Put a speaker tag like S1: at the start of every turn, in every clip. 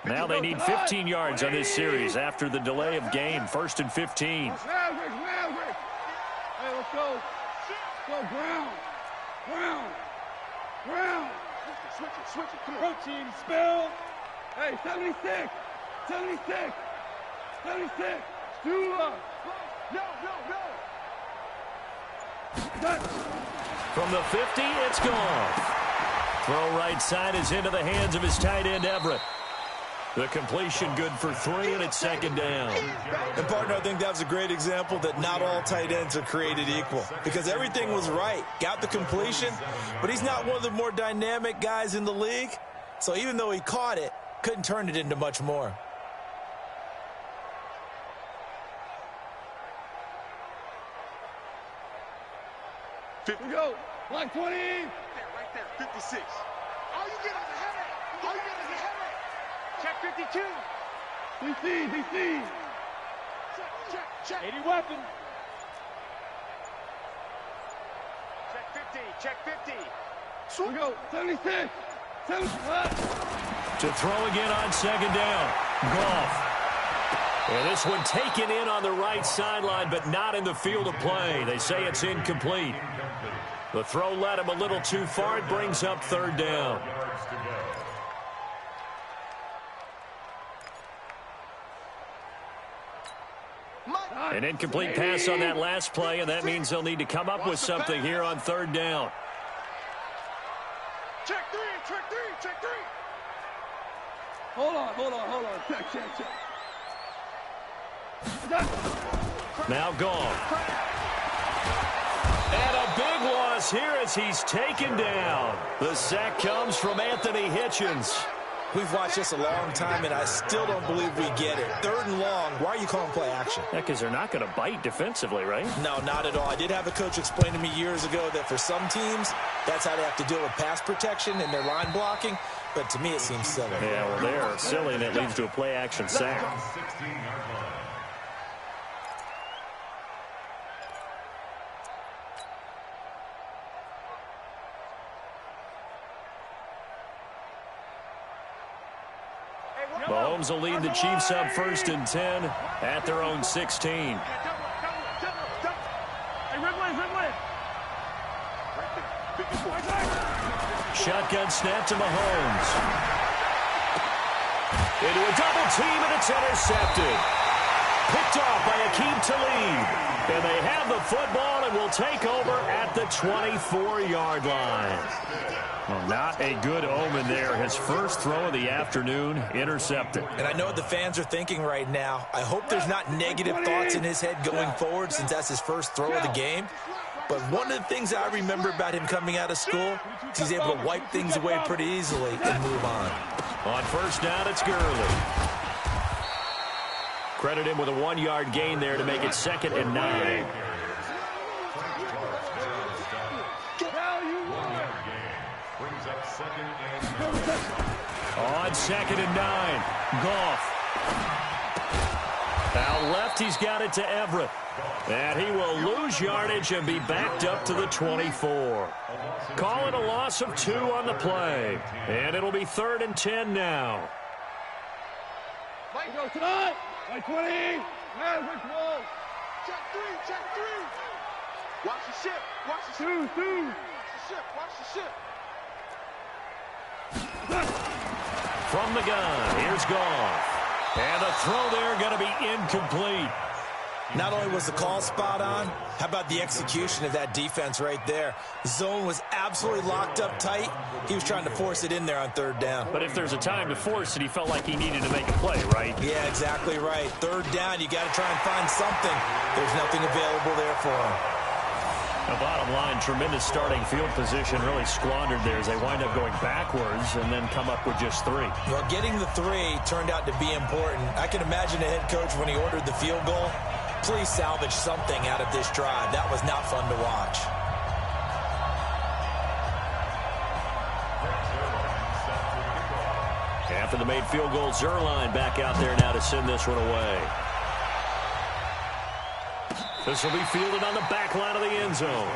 S1: Now they need 15 yards on this series after the delay of game. 1st and 15.
S2: Hey, let's go. Go, ground. Switch it. Come on, team. Spell. Hey, 76. Stula. No.
S1: From the 50, it's gone. Throw right side is into the hands of his tight end, Everett. The completion good for 3, and it's 2nd down.
S3: And, partner, I think that was a great example that not all tight ends are created equal because everything was right. Got the completion, but he's not one of the more dynamic guys in the league. So even though he caught it, couldn't turn it into much more.
S2: Here we go. Line 20.
S4: Right there, 56. All you get is a header. Check 52.
S2: DC.
S4: Check.
S2: 80 weapon.
S4: Check 50.
S2: Here we go. 76. 75.
S1: To throw again on 2nd down. Goff. And this one taken in on the right sideline, but not in the field of play. They say it's incomplete. The throw led him a little too far. It brings up 3rd down. An incomplete pass on that last play, and that means they'll need to come up with something here on 3rd down.
S4: Check three.
S2: Hold on. Check.
S1: Now gone. And a big loss here as he's taken down. The sack comes from Anthony Hitchens.
S3: We've watched this a long time, and I still don't believe we get it. 3rd and long. Why are you calling play action?
S1: Yeah, because they're not going to bite defensively, right?
S3: No, not at all. I did have a coach explain to me years ago that for some teams, that's how they have to deal with pass protection and their line blocking. But to me, it seems silly.
S1: Yeah, well, they're silly, and it leads to a play action sack. Mahomes will lead the Chiefs up 1st and 10 at their own 16.
S2: Hey, Ridley.
S1: Shotgun snap to Mahomes. Into a double team, and it's intercepted. Picked off by Akeem Talib. And they have the football and will take over at the 24-yard line. Well, not a good omen there. His first throw of the afternoon intercepted.
S3: And I know what the fans are thinking right now. I hope there's not negative thoughts in his head going forward since that's his first throw of the game. But one of the things I remember about him coming out of school is he's able to wipe things away pretty easily and move on.
S1: On 1st down, it's Gurley. Credit him with a 1-yard gain there to make it 2nd and 9. On 2nd and 9, Goff. Out left, he's got it to Everett. And he will lose yardage and be backed up to the 24. Call it a loss of 2 on the play. And it'll be 3rd and 10 now.
S2: Go tonight. Like 20. Maverick wall.
S4: Check three. Watch the ship.
S2: Two.
S4: Watch the ship.
S1: From the gun, here's Goff. And the throw there going to be incomplete.
S3: Not only was the call spot on, how about the execution of that defense right there? The zone was absolutely locked up tight. He was trying to force it in there on 3rd down.
S1: But if there's a time to force it, he felt like he needed to make a play, right?
S3: Yeah, exactly right. 3rd down, you got to try and find something. There's nothing available there for him.
S1: The bottom line, tremendous starting field position, really squandered there as they wind up going backwards and then come up with just 3.
S3: Well, getting the 3 turned out to be important. I can imagine the head coach when he ordered the field goal. Please salvage something out of this drive. That was not fun to watch.
S1: After the made field goal, Zerline back out there now to send this one away. This will be fielded on the back line of the end zone.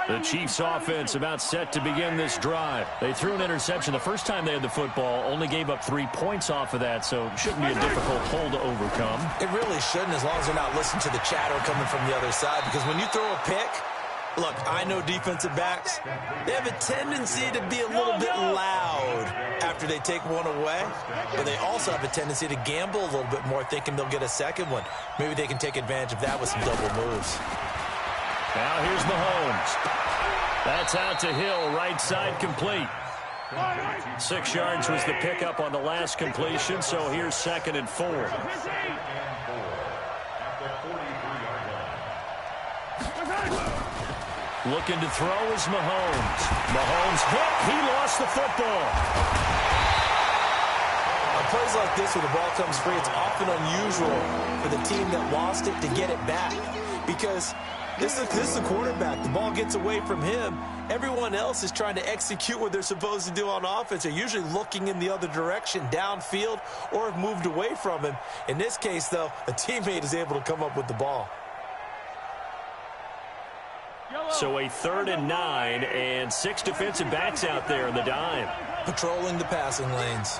S1: The Chiefs offense about set to begin this drive. They threw an interception the first time they had the football, only gave up 3 points off of that, so it shouldn't be a difficult hole to overcome.
S3: It really shouldn't, as long as they're not listening to the chatter coming from the other side, because when you throw a pick, look, I know defensive backs, they have a tendency to be a little bit loud after they take one away, but they also have a tendency to gamble a little bit more, thinking they'll get a second one. Maybe they can take advantage of that with some double moves.
S1: Now here's Mahomes. That's out to Hill, right side complete. 6 yards was the pickup on the last completion, so here's 2nd and 4. Looking to throw is Mahomes. Mahomes hit. He lost the football.
S3: On plays like this where the ball comes free, it's often unusual for the team that lost it to get it back, because this is the quarterback. The ball gets away from him. Everyone else is trying to execute what they're supposed to do on offense. They're usually looking in the other direction, downfield, or have moved away from him. In this case, though, a teammate is able to come up with the ball.
S1: So a 3rd and 9 and 6 defensive backs out there in the dime.
S3: Patrolling the passing lanes.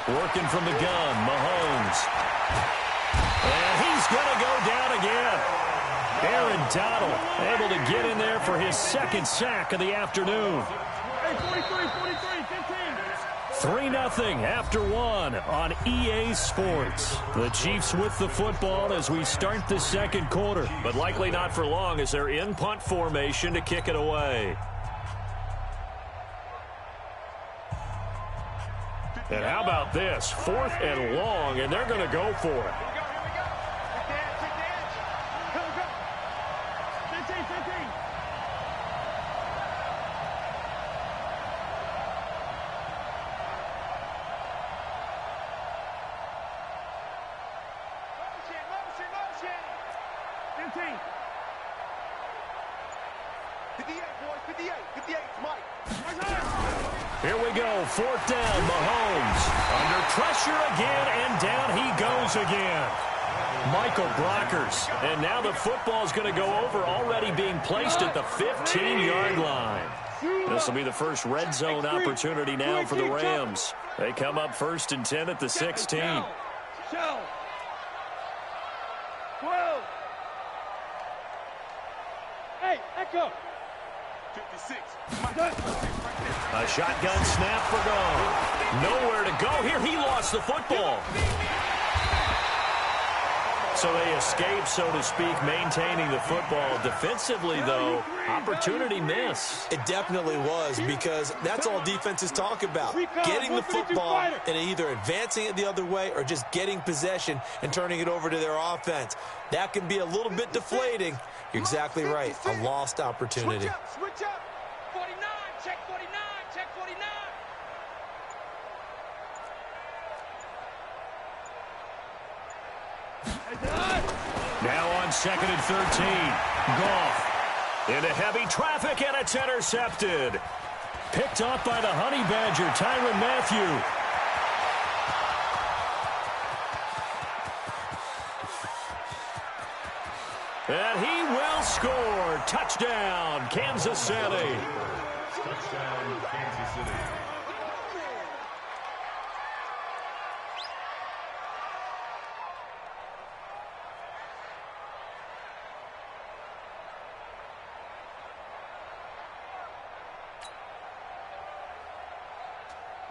S1: Working from the gun, Mahomes. And he's going to go down again. Aaron Donald able to get in there for his 2nd sack of the afternoon. 3-0 after 1 on EA Sports. The Chiefs with the football as we start the 2nd quarter, but likely not for long as they're in punt formation to kick it away. And how about this? 4th and long, and they're going to go for it. Here we go, 4th down, Mahomes. Under pressure again, and down he goes again. Michael Brockers. And now the football is going to go over, already being placed at the 15-yard line. This will be the first red zone opportunity now for the Rams. They come up 1st and 10 at the 16.
S2: 12. Hey, echo.
S4: 56.
S1: A shotgun snap for gone. Nowhere to go here. He lost the football. So they escape, so to speak, maintaining the football. Defensively, though, opportunity miss.
S3: It definitely was, because that's all defenses talk about. Getting the football and either advancing it the other way or just getting possession and turning it over to their offense. That can be a little bit deflating. You're exactly right. A lost opportunity.
S2: Switch up. 49, check 49, check 49.
S1: Now on 2nd and 13. Goff into heavy traffic, and it's intercepted. Picked off by the Honey Badger, Tyrann Mathieu. And he will score. Touchdown, Kansas City.
S5: Touchdown, Kansas City.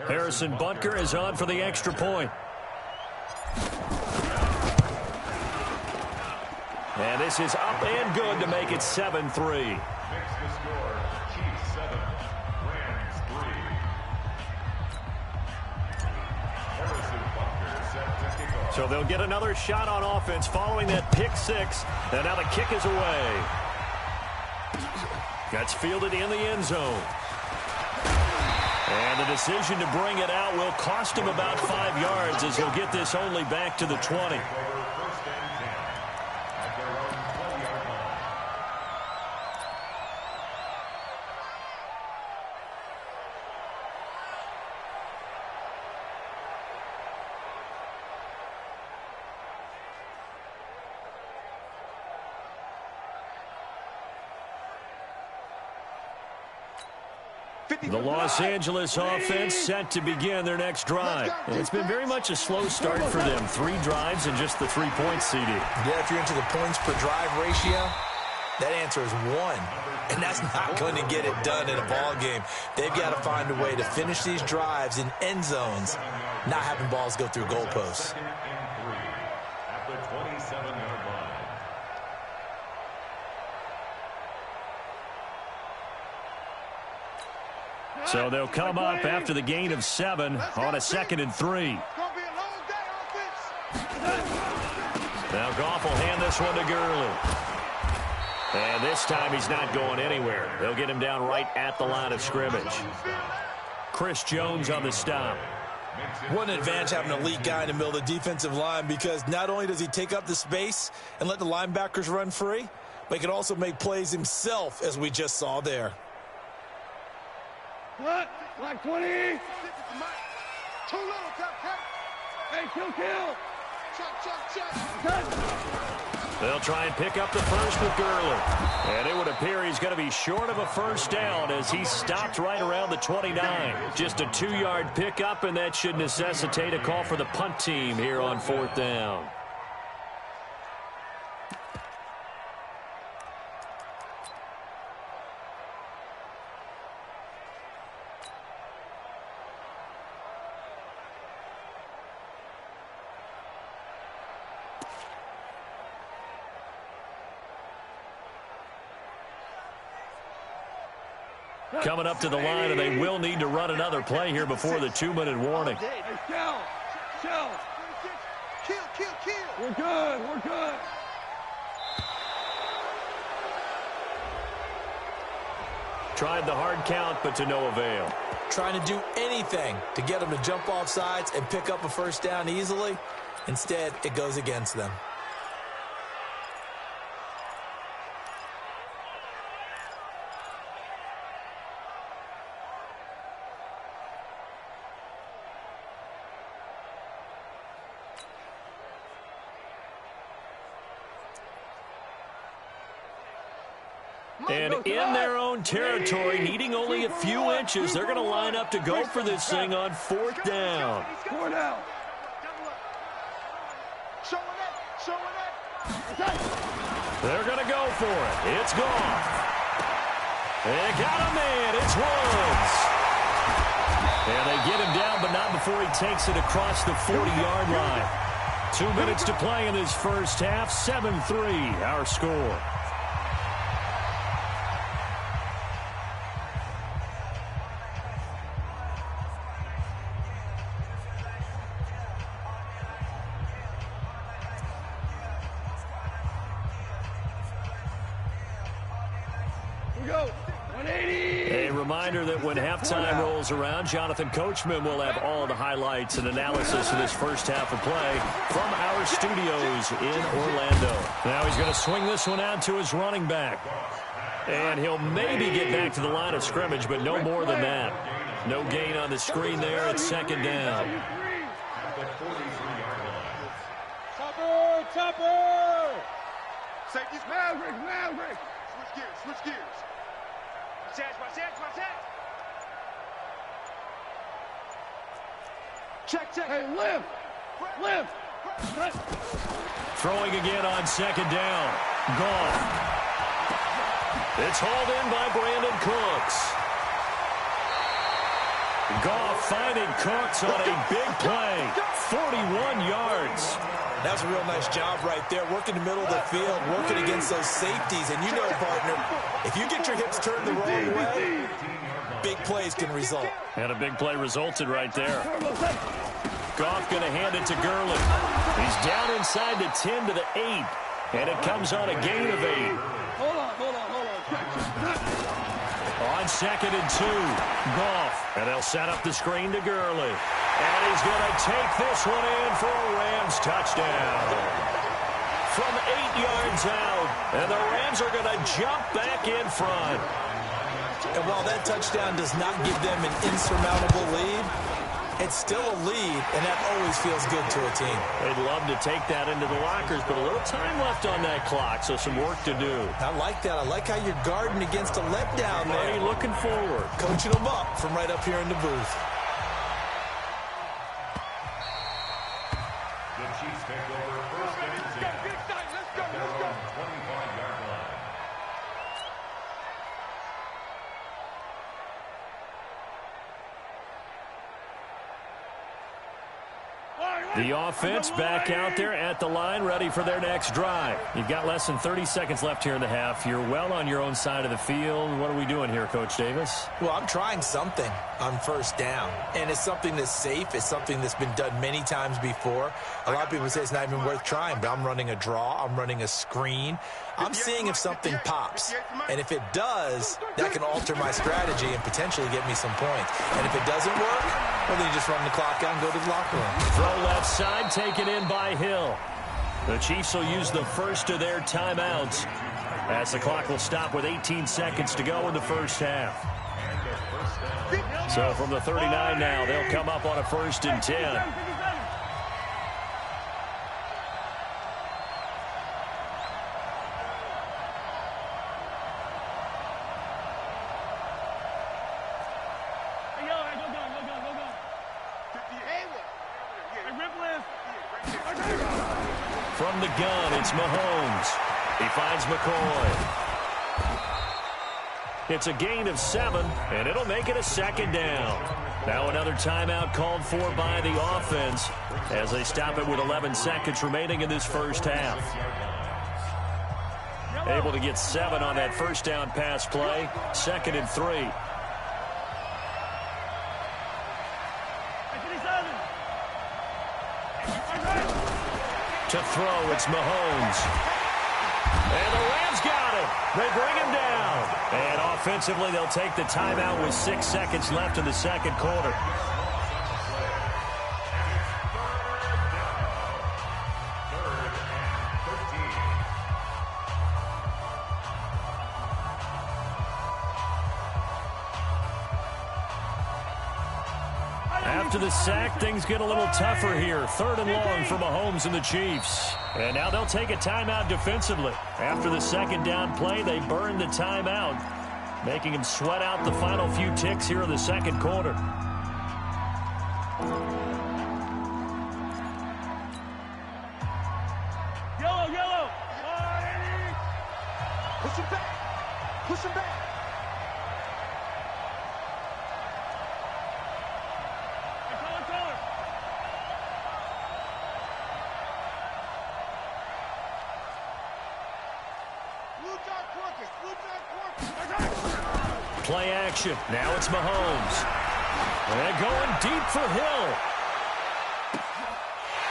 S1: Harrison Butker is on for the extra point. And this is up and good to make it 7-3.
S5: Makes the score, Chiefs 7, Rams 3. Harrison Butker set to kick off.
S1: So they'll get another shot on offense following that pick 6. And now the kick is away. That's fielded in the end zone. And the decision to bring it out will cost him about 5 yards, as he'll get this only back to the 20.
S5: First and 10 at their own 20-yard line.
S1: The Los Angeles offense set to begin their next drive. And it's been very much a slow start for them. 3 drives and just the 3 points, CD.
S3: Yeah, if you're into the points per drive ratio, that answer is 1. And that's not going to get it done in a ball game. They've got to find a way to finish these drives in end zones, not having balls go through goalposts.
S5: At the 27-yard line.
S1: So they'll come up after the gain of 7 on a 2nd and 3. Now Goff will hand this one to Gurley. And this time he's not going anywhere. They'll get him down right at the line of scrimmage. Chris Jones on the stop.
S3: What an advantage having an elite guy in the middle of the defensive line, because not only does he take up the space and let the linebackers run free, but he can also make plays himself, as we just saw there.
S2: What? Black 20.
S4: Too little, Cap.
S2: Hey, kill.
S4: Check.
S1: They'll try and pick up the first with Gurley. And it would appear he's going to be short of a first down as he stopped right around the 29. Just a 2-yard pickup, and that should necessitate a call for the punt team here on 4th down. Coming up to the line, and they will need to run another play here before the 2-minute warning.
S2: Hey, Shell.
S4: Kill.
S2: We're good.
S1: Tried the hard count, but to no avail.
S3: Trying to do anything to get them to jump off sides and pick up a first down easily. Instead, it goes against them.
S1: And in their own territory, needing only a few inches, they're going to line up to go for this thing on 4th down.
S2: 4 down.
S4: Showing it.
S1: They're going to go for it. It's gone. They got a man. It's Woods. And they get him down, but not before he takes it across the 40-yard line. 2 minutes to play in this first half. 7-3, our score. A reminder that when halftime rolls around, Jonathan Coachman will have all the highlights and analysis of this first half of play from our studios in Orlando. Now he's going to swing this one out to his running back. And he'll maybe get back to the line of scrimmage, but no more than that. No gain on the screen there. It's 2nd down.
S2: Topper!
S4: Safety's
S2: Maverick!
S4: Switch gears. Watch that. Check.
S2: Hey, lift!
S1: Throwing again on 2nd down. Goff. It's hauled in by Brandon Cooks. Goff finding Cooks on a big play. 41 yards.
S3: That's a real nice job right there, working the middle of the field, working against those safeties. And you know, partner, if you get your hips turned the wrong way, big plays can result.
S1: And a big play resulted right there. Goff going to hand it to Gurley. He's down inside the 10 to the 8. And it comes on a gain of 8.
S2: Hold on.
S1: On 2nd and 2, Goff. And they'll set up the screen to Gurley. And he's going to take this one in for a Rams touchdown. From 8 yards out. And the Rams are going to jump back in front.
S3: And while that touchdown does not give them an insurmountable lead, It's still a lead, and that always feels good to a team.
S1: They'd love to take that into the lockers, but a little time left on that clock, so some work to do.
S3: I like that. I like how you're guarding against a letdown there.
S1: Already looking forward.
S3: Coaching them up from right up here in the booth.
S5: The Chiefs take over first and 10.
S4: Let's go.
S5: Their own 25-yard line.
S1: The offense back out there at the line, ready for their next drive. You've got less than 30 seconds left here in the half. You're well on your own side of the field. What are we doing here, Coach Davis?
S3: Well, I'm trying something on first down, and it's something that's safe. It's something that's been done many times before. A lot of people say it's not even worth trying, but I'm running a draw. I'm running a screen. I'm seeing if something pops, and if it does, that can alter my strategy and potentially get me some points. And if it doesn't work, well, then you just run the clock out and go to the locker room.
S1: Throw left side, taken in by Hill. The Chiefs will use the first of their timeouts as the clock will stop with 18 seconds to go in the first half. So from the 39 now, they'll come up on a 1st and 10. From the gun, it's Mahomes. He finds McCoy. It's a gain of 7, and it'll make it a 2nd down. Now another timeout called for by the offense as they stop it with 11 seconds remaining in this first half. Able to get 7 on that first down pass play. 2nd and 3. To throw, it's Mahomes. And the Rams got it. They bring him down. And offensively, they'll take the timeout with 6 seconds left in the second quarter. After the sack, things get a little tougher here. 3rd and long for Mahomes and the Chiefs. And now they'll take a timeout defensively. After the 2nd down play, they burn the timeout, making them sweat out the final few ticks here in the second quarter.
S2: Yellow.
S4: Push him back. Push him back.
S1: Play action. Now it's Mahomes. And going deep for Hill.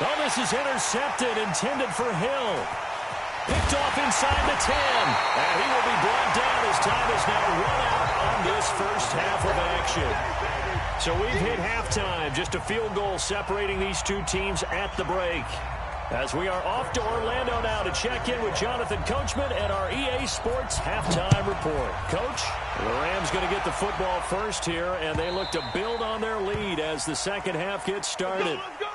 S1: Oh, this is intercepted, intended for Hill. Picked off inside the 10. And he will be brought down as time is now run out on this first half of action. So we've hit halftime. Just a field goal separating these two teams at the break. As we are off to Orlando now to check in with Jonathan Coachman and our EA Sports halftime report. Coach, the Rams going to get the football first here, and they look to build on their lead as the second half gets started.
S2: Let's go.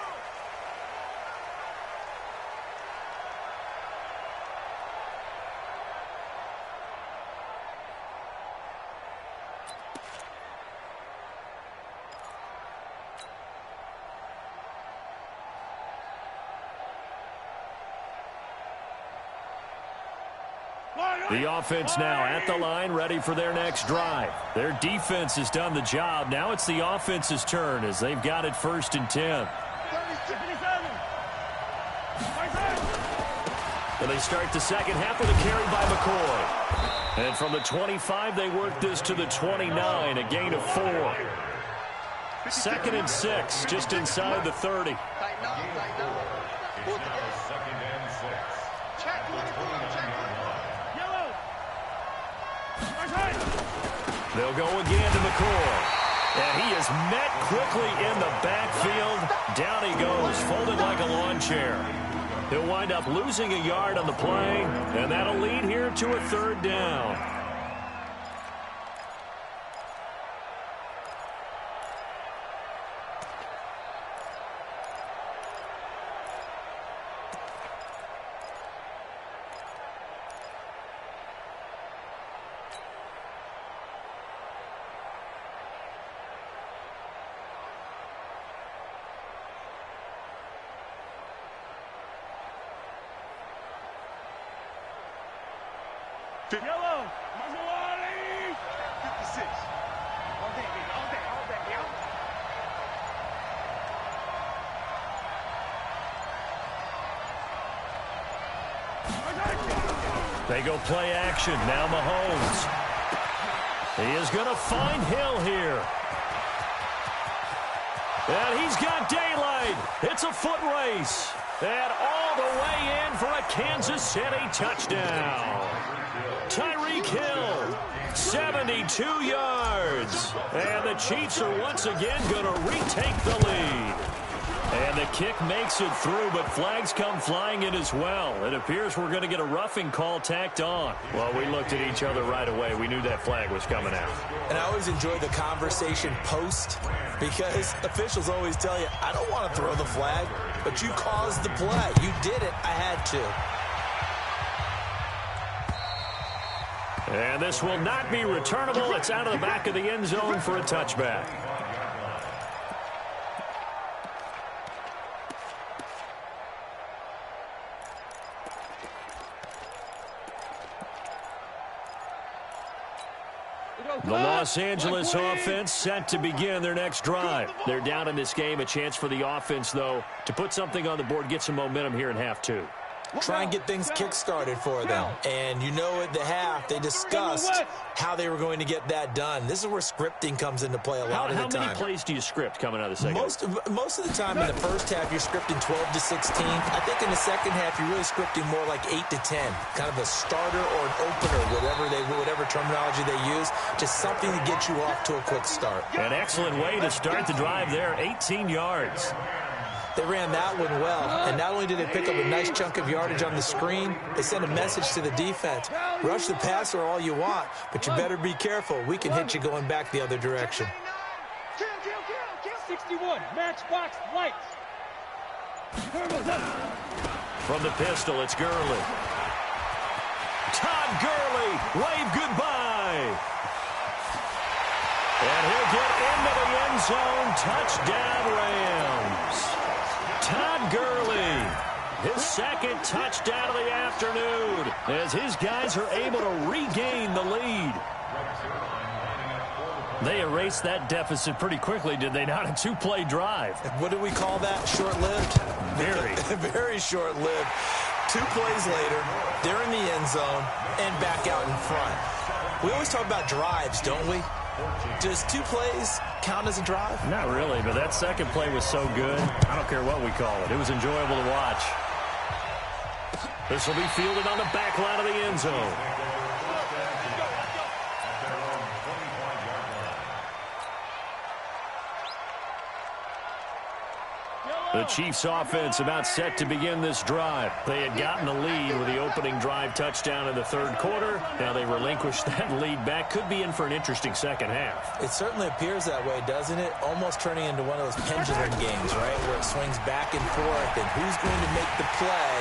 S1: The offense now at the line, ready for their next drive. Their defense has done the job. Now it's the offense's turn as they've got it 1st and 10. And they start the second half with a carry by McCoy. And from the 25, they work this to the 29, a gain of 4. 2nd and 6, just inside the 30.
S5: It's now 2nd and 6.
S4: Check,
S5: 29-yard line.
S1: They'll go again to McCoy. And he is met quickly in the backfield. Down he goes, folded like a lawn chair. He'll wind up losing a yard on the play, and that'll lead here to a 3rd down.
S2: Yellow.
S4: 56. All day, baby. All day. All day. All day.
S1: They go play action. Now Mahomes. He is going to find Hill here. And he's got daylight. It's a foot race. And all the way in for a Kansas City touchdown. Tyreek Hill, 72 yards. And the Chiefs are once again going to retake the lead. And the kick makes it through, but flags come flying in as well. It appears we're going to get a roughing call tacked on. Well, we looked at each other right away. We knew that flag was coming out.
S3: And I always enjoy the conversation post because officials always tell you, I don't want to throw the flag, but you caused the play. You did it. I had to.
S1: And this will not be returnable. It's out of the back of the end zone for a touchback. The Los Angeles offense set to begin their next drive. They're down in this game. A chance for the offense, though, to put something on the board, get some momentum here in half two.
S3: Try and get things kick-started for them. And you know at the half, they discussed how they were going to get that done. This is where scripting comes into play a lot of the time.
S1: How many plays do you script coming out of the second?
S3: Most of the time in the first half, you're scripting 12 to 16. I think in the second half, you're really scripting more like 8 to 10. Kind of a starter or an opener, whatever terminology they use. Just something to get you off to a quick start.
S1: An excellent way to start the drive there, 18 yards.
S3: They ran that one well, and not only did they pick up a nice chunk of yardage on the screen, they sent a message to the defense. Rush the passer all you want, but you better be careful. We can hit you going back the other direction.
S2: 61, matchbox lights.
S1: From the pistol, it's Gurley. Todd Gurley, wave goodbye. And he'll get into the end zone. Touchdown, Rams. Todd Gurley, his second touchdown of the afternoon, as his guys are able to regain the lead. They erased that deficit pretty quickly, did they not? A two-play drive.
S3: What do we call that? Short-lived?
S1: Very.
S3: Very short-lived. 2 plays later, they're in the end zone and back out in front. We always talk about drives, don't we? Does 2 plays count as a drive?
S1: Not really, but that second play was so good. I don't care what we call it. It was enjoyable to watch. This will be fielded on the back line of the end zone. The Chiefs offense about set to begin this drive. They had gotten the lead with the opening drive touchdown in the third quarter. Now they relinquished that lead back. Could be in for an interesting second half.
S3: It certainly appears that way, doesn't it? Almost turning into one of those pendulum games, right? Where it swings back and forth, and who's going to make the play?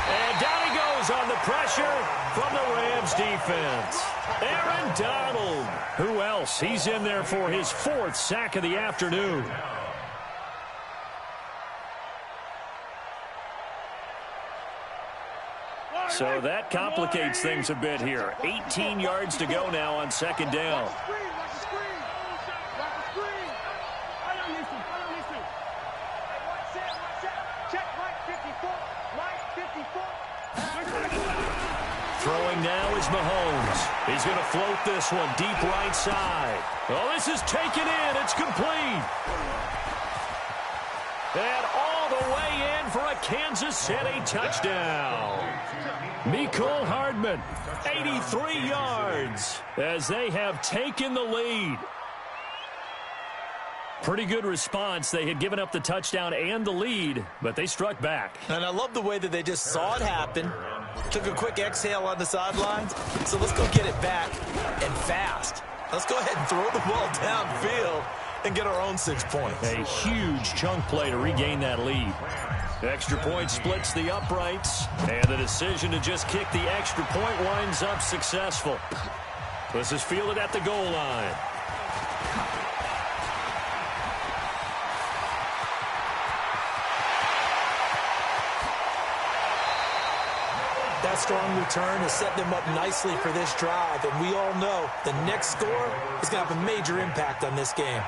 S1: And down he goes on the pressure from the Rams defense. Aaron Donald. Who else? He's in there for his 4th sack of the afternoon. So that complicates things a bit here. 18 yards to go now on second down. Throwing now is Mahomes. He's going to float this one deep right side. Oh, this is taken in. It's complete. And all the way in for a Kansas City touchdown. Mecole Hardman, 83 yards, as they have taken the lead. Pretty good response. They had given up the touchdown and the lead, but they struck back.
S3: And I love the way that they just saw it happen, took a quick exhale on the sidelines. So let's go get it back and fast. Let's go ahead and throw the ball downfield and get our own 6 points.
S1: A huge chunk play to regain that lead. The extra point splits the uprights, and the decision to just kick the extra point winds up successful. This is fielded at the goal line.
S3: that strong return has set them up nicely for this drive, and we all know the next score is going to have a major impact on this game.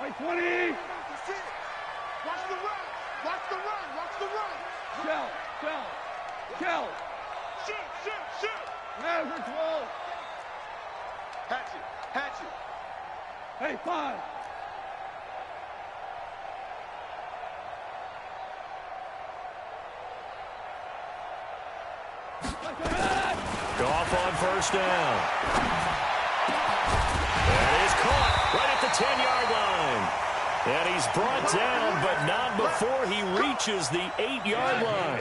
S2: Right 20.
S4: Watch the run. Watch the run. Watch the run.
S2: Shell.
S4: Shoot.
S2: Average 12.
S4: Hatch it.
S2: Hey, 5.
S1: Goff on first down. That is caught right at the 10-yard line. And he's brought down, but not before he reaches the 8-yard line.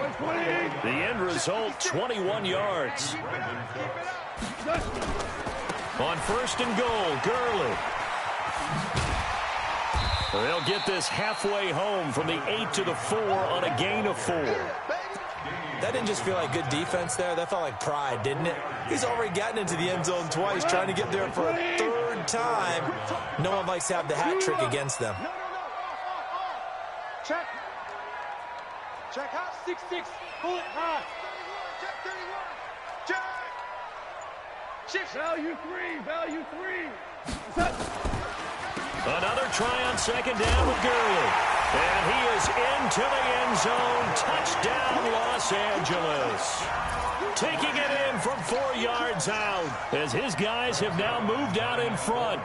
S1: The end result, 21 yards. On first and goal, Gurley. They'll get this halfway home from the 8 to the 4 on a gain of 4.
S3: That didn't just feel like good defense there. That felt like pride, didn't it? He's already gotten into the end zone twice, trying to get there for a third time. No one likes to have the hat trick against them.
S4: No. Check high.
S2: 6-6. Pull it high.
S4: Check 31. Check. Shift.
S2: Value 3.
S1: Another try on second down with Gurley. And he is into the end zone. Touchdown, Los Angeles. Taking it in from 4 yards out as his guys have now moved out in front.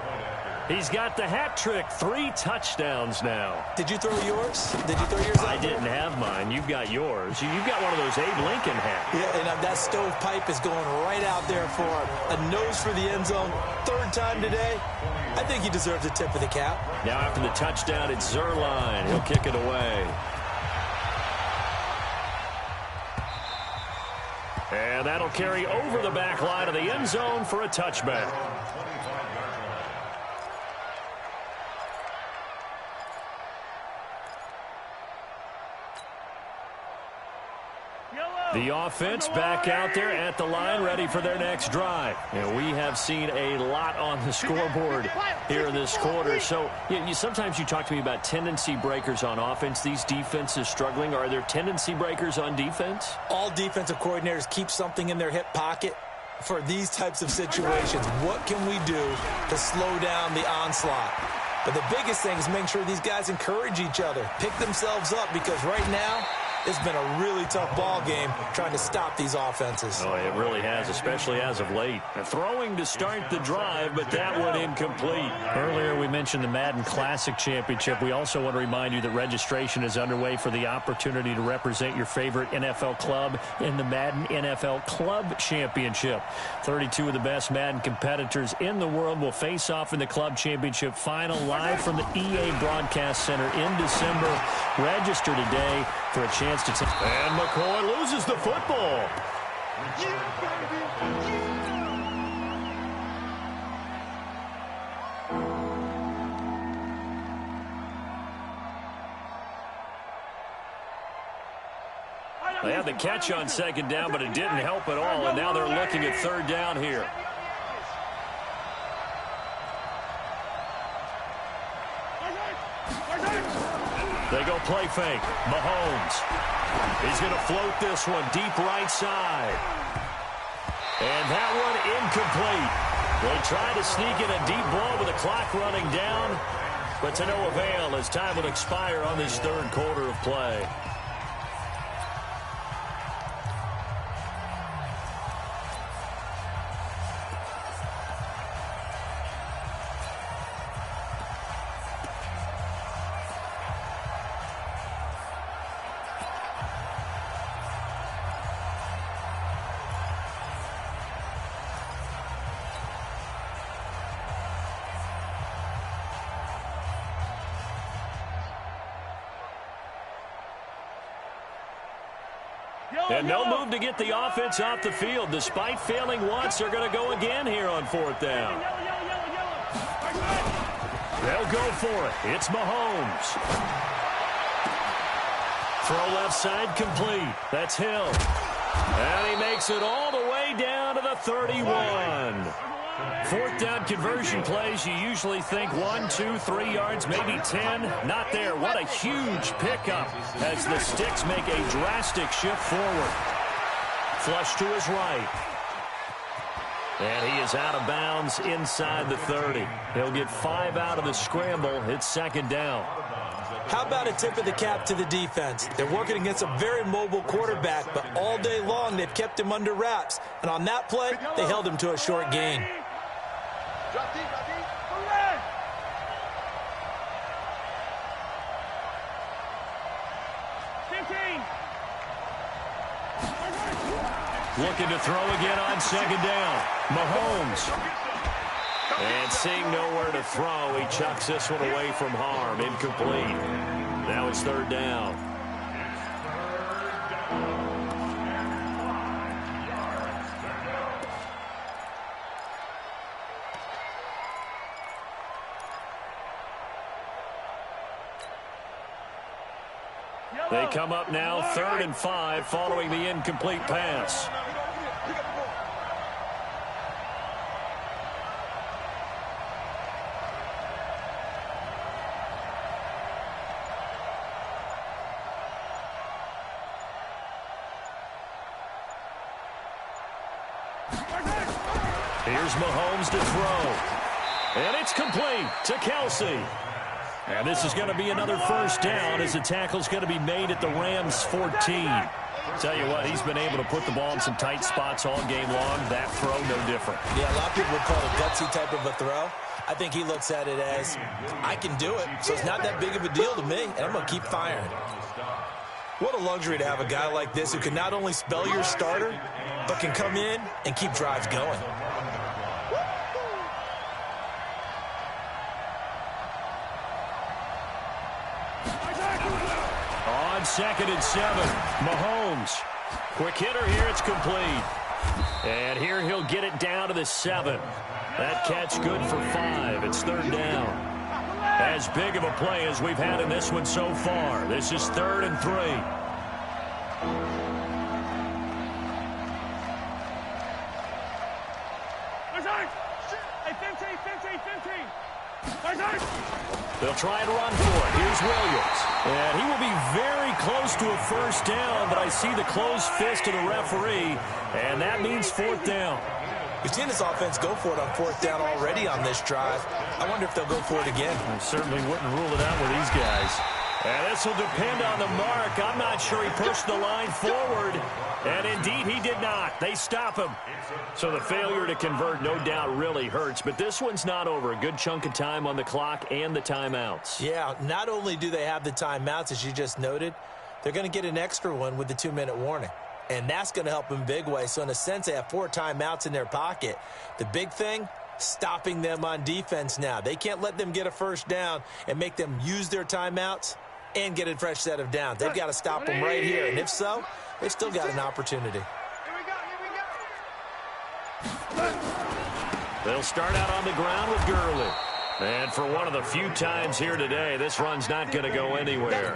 S1: He's got the hat trick, 3 touchdowns now.
S3: Did you throw yours? Did you throw yours out?
S1: I didn't have mine. You've got yours. You've got one of those Abe Lincoln hats.
S3: Yeah, and that stovepipe is going right out there for him. A nose for the end zone, third time today. I think he deserves a tip of the cap.
S1: Now after the touchdown, it's Zerline. He'll kick it away. And that'll carry over the back line of the end zone for a touchback. The offense back out there at the line, ready for their next drive. And we have seen a lot on the scoreboard here in this quarter. So sometimes you talk to me about tendency breakers on offense. These defenses struggling. Are there tendency breakers on defense?
S3: All defensive coordinators keep something in their hip pocket for these types of situations. What can we do to slow down the onslaught? But the biggest thing is making sure these guys encourage each other, pick themselves up, because right now, it's been a really tough ball game trying to stop these offenses.
S1: Oh, it really has, especially as of late. Throwing to start the drive, but that one incomplete. Earlier, we mentioned the Madden Classic Championship. We also want to remind you that registration is underway for the opportunity to represent your favorite NFL club in the Madden NFL Club Championship. 32 of the best Madden competitors in the world will face off in the Club Championship final live from the EA Broadcast Center in December. Register today for a chance to take. And McCoy loses the football. They had the catch on second down, but it didn't help at all, and now they're looking at third down here. They go play fake. Mahomes. He's going to float this one deep right side. And that one incomplete. They try to sneak in a deep ball with the clock running down, but to no avail as time will expire on this third quarter of play. And no move to get the offense off the field. Despite failing once, they're going to go again here on fourth down. They'll go for it. It's Mahomes. Throw left side complete. That's Hill. And he makes it all the way down to the 31. Fourth down conversion plays, you usually think 1, 2, 3 yards, maybe 10. Not there. What a huge pickup as the Sticks make a drastic shift forward. Flush to his right. And he is out of bounds inside the 30. He'll get 5 out of the scramble. It's second down.
S3: How about a tip of the cap to the defense? They're working against a very mobile quarterback, but all day long they've kept him under wraps. And on that play, they held him to a short gain.
S4: Drop deep, drop deep.
S1: Looking to throw again on second down. Mahomes. And seeing nowhere to throw, he chucks this one away from harm. Incomplete. Now it's third down. They come up now 3rd and 5 following the incomplete pass. Here's Mahomes to throw. And it's complete to Kelsey. And this is going to be another first down as the tackle's going to be made at the Rams' 14. Tell you what, he's been able to put the ball in some tight spots all game long. That throw, no different.
S3: Yeah, a lot of people would call it a gutsy type of a throw. I think he looks at it as, I can do it, so it's not that big of a deal to me, and I'm going to keep firing. What a luxury to have a guy like this who can not only spell your starter, but can come in and keep drives going.
S1: On 2nd and 7, Mahomes. Quick hitter here, it's complete. And here he'll get it down to the 7. That catch good for 5. It's third down. As big of a play as we've had in this one so far. This is 3rd and 3. They'll try and run for it. Here's Williams. And he will be very close to a first down, but I see the closed fist of the referee, and that means 4th down.
S3: We've seen this offense go for it on 4th down already on this drive. I wonder if they'll go for it again.
S1: I certainly wouldn't rule it out with these guys. And this will depend on the mark. I'm not sure he pushed the line forward. And indeed, he did not. They stop him. So the failure to convert, no doubt, really hurts. But this one's not over. A good chunk of time on the clock and the timeouts.
S3: Yeah, not only do they have the timeouts, as you just noted, they're going to get an extra one with the 2-minute warning. And that's going to help them big way. So in a sense, they have 4 timeouts in their pocket. The big thing, stopping them on defense now. They can't let them get a first down and make them use their timeouts and get a fresh set of downs. They've got to stop them right here. And if so, they've still got an opportunity.
S1: They'll start out on the ground with Gurley. And for one of the few times here today, this run's not going to go anywhere.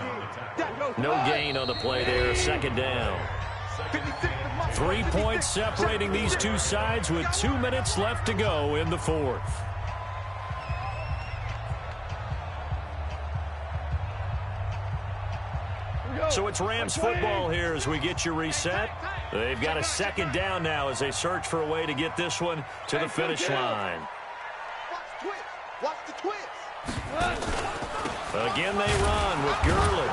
S1: No gain on the play there. Second down. 3 points separating these two sides with 2 minutes left to go in the 4th. So it's Rams football here as we get you reset. They've got a second down now as they search for a way to get this one to the finish line.
S4: Watch the twist.
S1: Again they run with Gurley.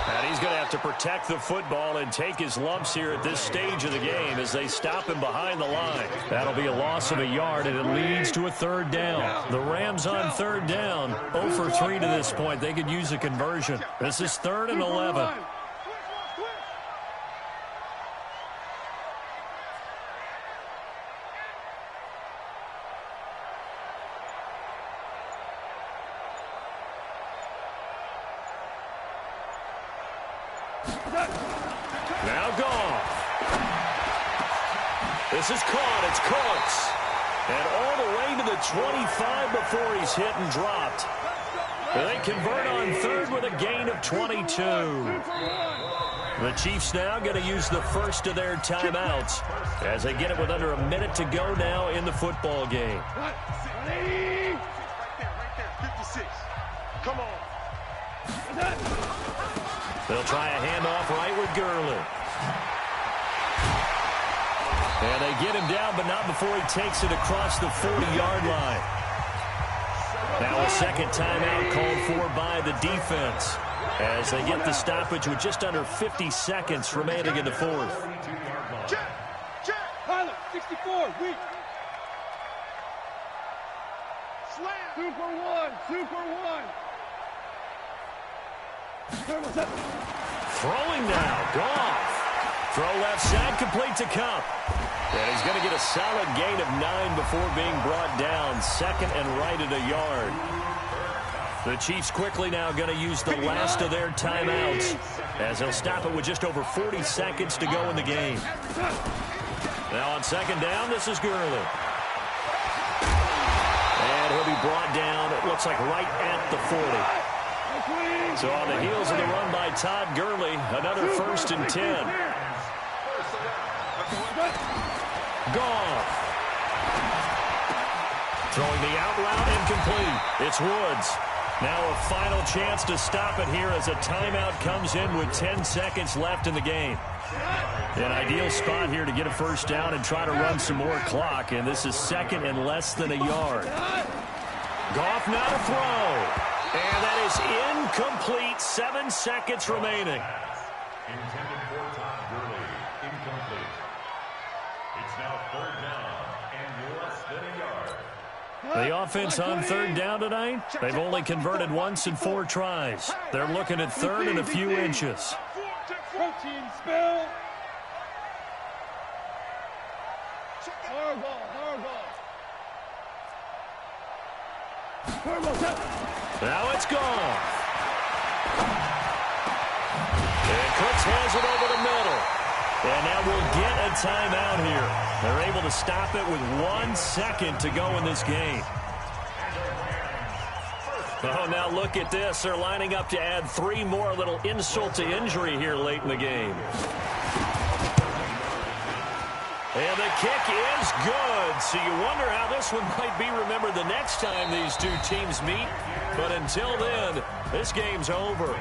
S1: And he's going to have to protect the football and take his lumps here at this stage of the game as they stop him behind the line. That'll be a loss of a yard, and it leads to a third down. The Rams on third down, 0 for 3 to this point. They could use a conversion. This is 3rd and 11. Now gone. This is caught. It's Cooks. And all the way to the 25 before he's hit and dropped. They convert on 3rd with a gain of 22. The Chiefs now going to use the first of their timeouts as they get it with under a minute to go now in the football game.
S4: Right there. 56. Come on.
S1: They'll try a handoff right with Gurley. And they get him down, but not before he takes it across the 40-yard line. Now a second timeout called for by the defense as they get the stoppage with just under 50 seconds remaining in the fourth.
S2: Pilot, 64, weak.
S4: Slam.
S2: 2 for 1, 2 for 1.
S1: Throwing now, Goff. Throw left side, complete to Cup. And he's going to get a solid gain of 9 before being brought down. Second and right at a yard. The Chiefs quickly now going to use the last of their timeouts as they'll stop it with just over 40 seconds to go in the game. Now on second down, this is Gurley. And he'll be brought down, it looks like right at the 40. So on the heels of the run by Todd Gurley, another 1st and 10. Goff. Throwing the out route incomplete. It's Woods. Now a final chance to stop it here as a timeout comes in with 10 seconds left in the game. An ideal spot here to get a first down and try to run some more clock, and this is second and less than a yard. Goff now to throw. And that is incomplete. 7 seconds remaining.
S5: Intended for Todd Gurley. Incomplete. It's now third down and less than a yard.
S1: The offense on third down tonight, they've only converted once in 4 tries. They're looking at third and a few inches.
S2: Protein spill.
S1: Now it's gone. And Cooks has it over the middle. And now we'll get a timeout here. They're able to stop it with 1 second to go in this game. Oh, now look at this. They're lining up to add 3 more, little insult to injury here late in the game. And the kick is good. So you wonder how this one might be remembered the next time these two teams meet. But until then, this game's over.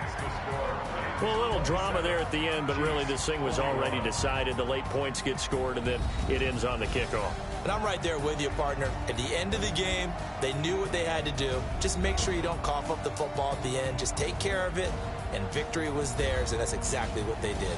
S1: Well, a little drama there at the end, but really this thing was already decided. The late points get scored, and then it ends on the kickoff.
S3: And I'm right there with you, partner. At the end of the game, they knew what they had to do. Just make sure you don't cough up the football at the end. Just take care of it, and victory was theirs, and that's exactly what they did.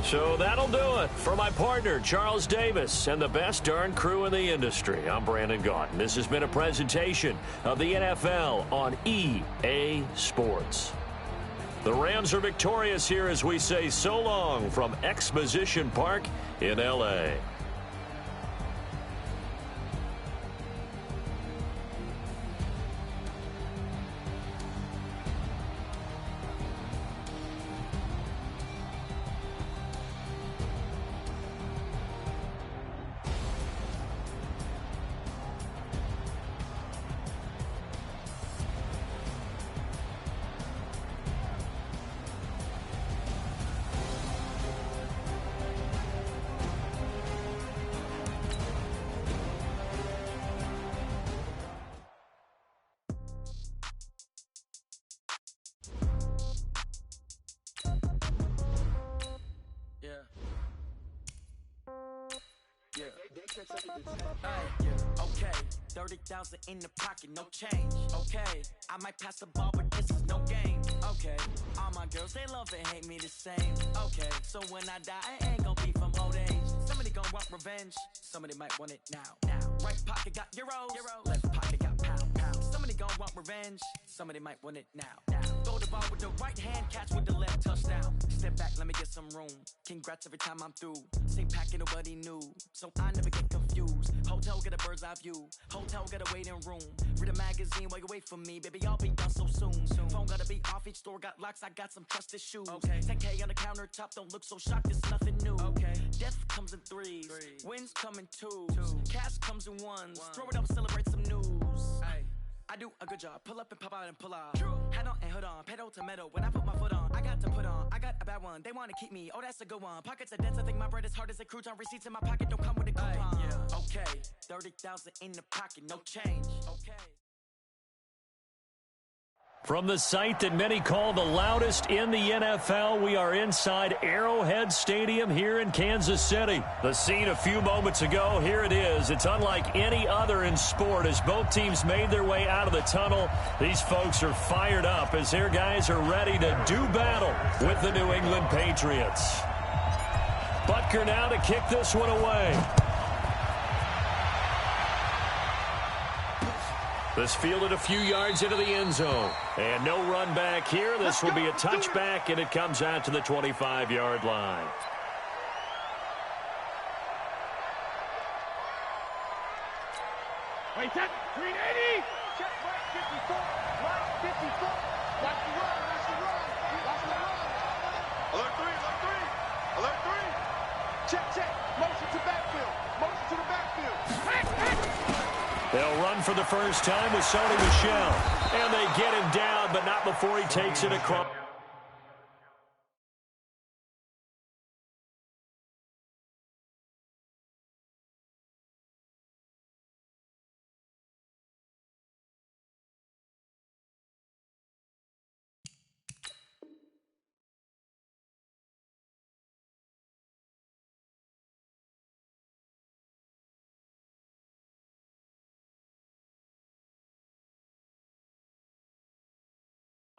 S1: So that'll do it for my partner, Charles Davis, and the best darn crew in the industry. I'm Brandon Gaudin. This has been a presentation of the NFL on EA Sports. The Rams are victorious here as we say so long from Exposition Park in L.A.
S6: Okay, 30,000 in the pocket, no change. Okay, I might pass the ball, but this is no game. Okay, all my girls, they love and hate me the same. Okay, so when I die, I ain't gonna be from old age. Somebody gonna want revenge, somebody might want it now. Right pocket got euros, left pocket got pounds. Somebody gonna want revenge, somebody might want it now. Throw the ball with the right hand, catch with the left, touchdown. Step back, let me get some room. Congrats every time I'm through. Same packet, nobody knew, so I never get confused. Hotel get a bird's eye view. Hotel get a waiting room. Read a magazine while you wait for me, baby. I'll be done so soon. Phone gotta be off. Each store got locks. I got some trusted shoes. Okay. 10K on the countertop. Don't look so shocked. It's nothing new. Okay. Death comes in threes. Wins come in twos. cash comes in ones. Throw it up, celebrate some news. Ay, I do a good job. Pull up and pop out and pull out. Hat on and hood on, pedal to metal. When I put my foot on, I got to put on. I got a bad one. They want to keep me. Oh, that's a good one. Pockets are dense. I think my bread is hard as a crouton. Receipts in my pocket don't come with a coupon. Yeah. Okay, 30,000 in the pocket, no change. Okay.
S1: From the site that many call the loudest in the NFL, we are inside Arrowhead Stadium here in Kansas City. The scene a few moments ago, here it is. It's unlike any other in sport as both teams made their way out of the tunnel. These folks are fired up as their guys are ready to do battle with the New England Patriots. Butker now to kick this one away. This fielded a few yards into the end zone. And no run back here. This will be a touchback, and it comes out to the 25-yard line.
S2: Wait, that 380.
S4: Check, right, 54. Right, 54. Watch the run, watch the run. Watch the run. Alert 3, alert 3. Alert 3. Check, check. Motion to backfield. Motion to the backfield.
S1: They'll run for the first time with Sony Michel. And they get him down, but not before he takes it across.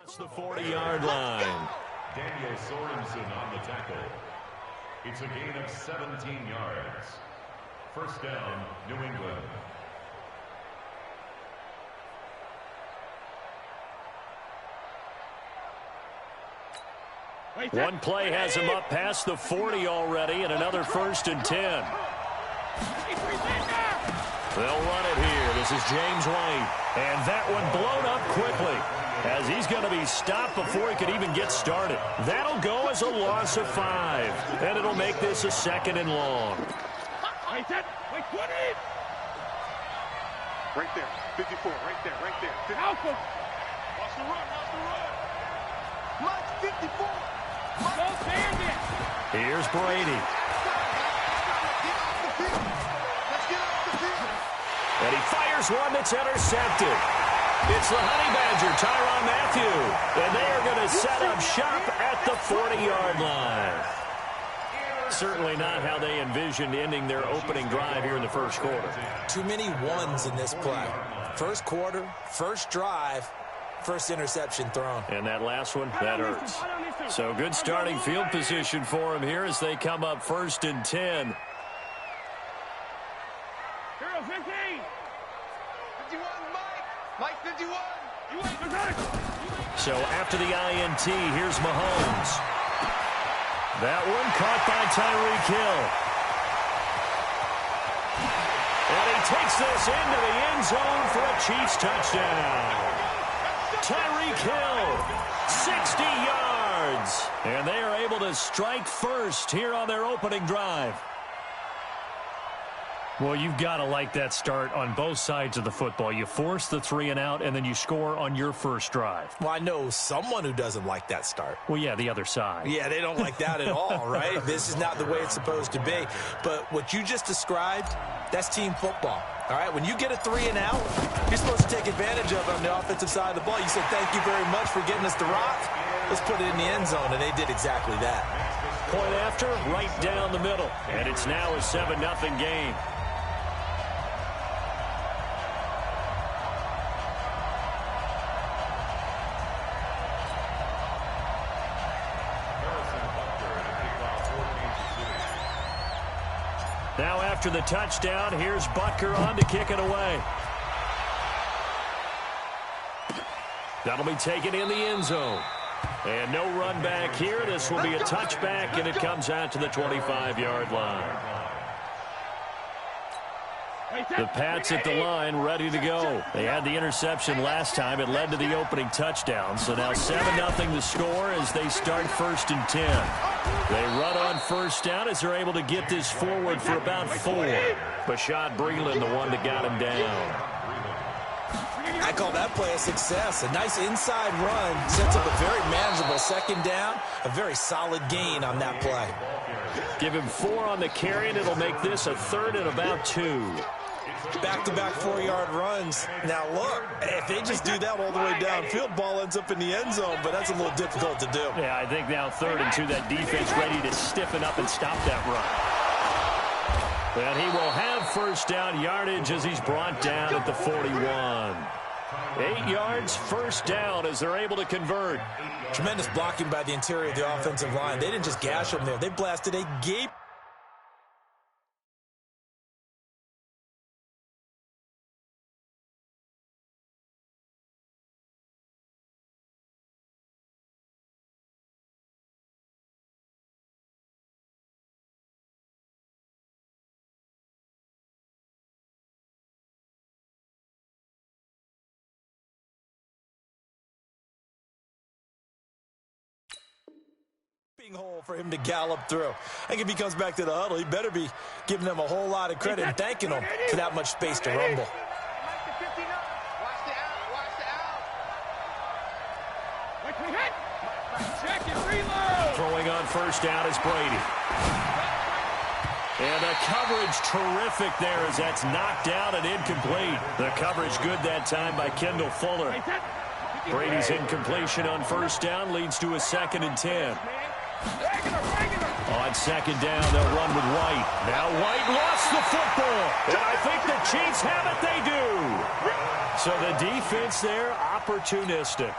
S1: It's the 40-yard line.
S5: Daniel Sorensen on the tackle. It's a gain of 17 yards. First down, New England.
S1: One play has him up past the 40 already, and another 1st and 10. They'll run it here. This is James White. And that one blown up quickly as he's going to be stopped before he could even get started. That'll go as a loss of 5. And it'll make this a 2nd and long.
S2: Wait, 20.
S4: Right there, 54, right there, right there. 50.
S2: Alpha.
S4: Watch the run, watch the run. Mike, 54.
S2: Go Bandit.
S1: Here's Brady.
S4: Let's get off the field.
S1: And he fires one that's intercepted. It's the Honey Badger, Tyrann Mathieu. And they are going to set up shop at the 40-yard line. Certainly not how they envisioned ending their opening drive here in the first quarter.
S3: Too many ones in this play. First quarter, first drive, first interception thrown.
S1: And that last one, that hurts. So good starting field position for them here as they come up 1st and 10.
S2: Hero 15.
S4: 51, Mike 51.
S1: So after the INT, here's Mahomes. That one caught by Tyreek Hill. And he takes this into the end zone for a Chiefs touchdown. Tyreek Hill, 60 yards. And they are able to strike first here on their opening drive. Well, you've got to like that start on both sides of the football. You force the 3 and out, and then you score on your first drive.
S3: Well, I know someone who doesn't like that start.
S1: Well, yeah, the other side.
S3: Yeah, they don't like that at all, right? This is not the way it's supposed to be. But what you just described, that's team football. All right, when you get a 3 and out, you're supposed to take advantage of it on the offensive side of the ball. You said, thank you very much for getting us the rock. Let's put it in the end zone, and they did exactly that.
S1: Point after, right down the middle. And it's now a 7-0 game. Now after the touchdown, here's Butker on to kick it away. That'll be taken in the end zone. And no run back here. This will be a touchback, and it comes out to the 25-yard line. The Pats at the line, ready to go. They had the interception last time. It led to the opening touchdown. So now 7-0 the score as they start 1st and 10. They run on first down as they're able to get this forward for about 4. Bashad Breeland, the one that got him down.
S3: I call that play a success. A nice inside run sets up a very manageable 2nd down. A very solid gain on that play.
S1: Give him 4 on the carry, and it'll make this a 3rd and about 2.
S3: Back-to-back 4-yard runs. Now, look, if they just do that all the way downfield, ball ends up in the end zone, but that's a little difficult to do.
S1: Yeah, I think now 3rd and 2, that defense ready to stiffen up and stop that run. And he will have first down yardage as he's brought down at the 41. 8 yards, first down as they're able to convert.
S3: Tremendous blocking by the interior of the offensive line. They didn't just gash him there. They blasted a gape. Hole for him to gallop through. I think if he comes back to the huddle, he better be giving them a whole lot of credit and thanking them for that much space to rumble.
S1: Throwing on first down is Brady. And the coverage terrific there as that's knocked down and incomplete. The coverage good that time by Kendall Fuller. Brady's incompletion on first down leads to a 2nd and 10. On 2nd down, they'll run with White. Now White lost the football. And I think the Chiefs have it. They do. So the defense there, opportunistic.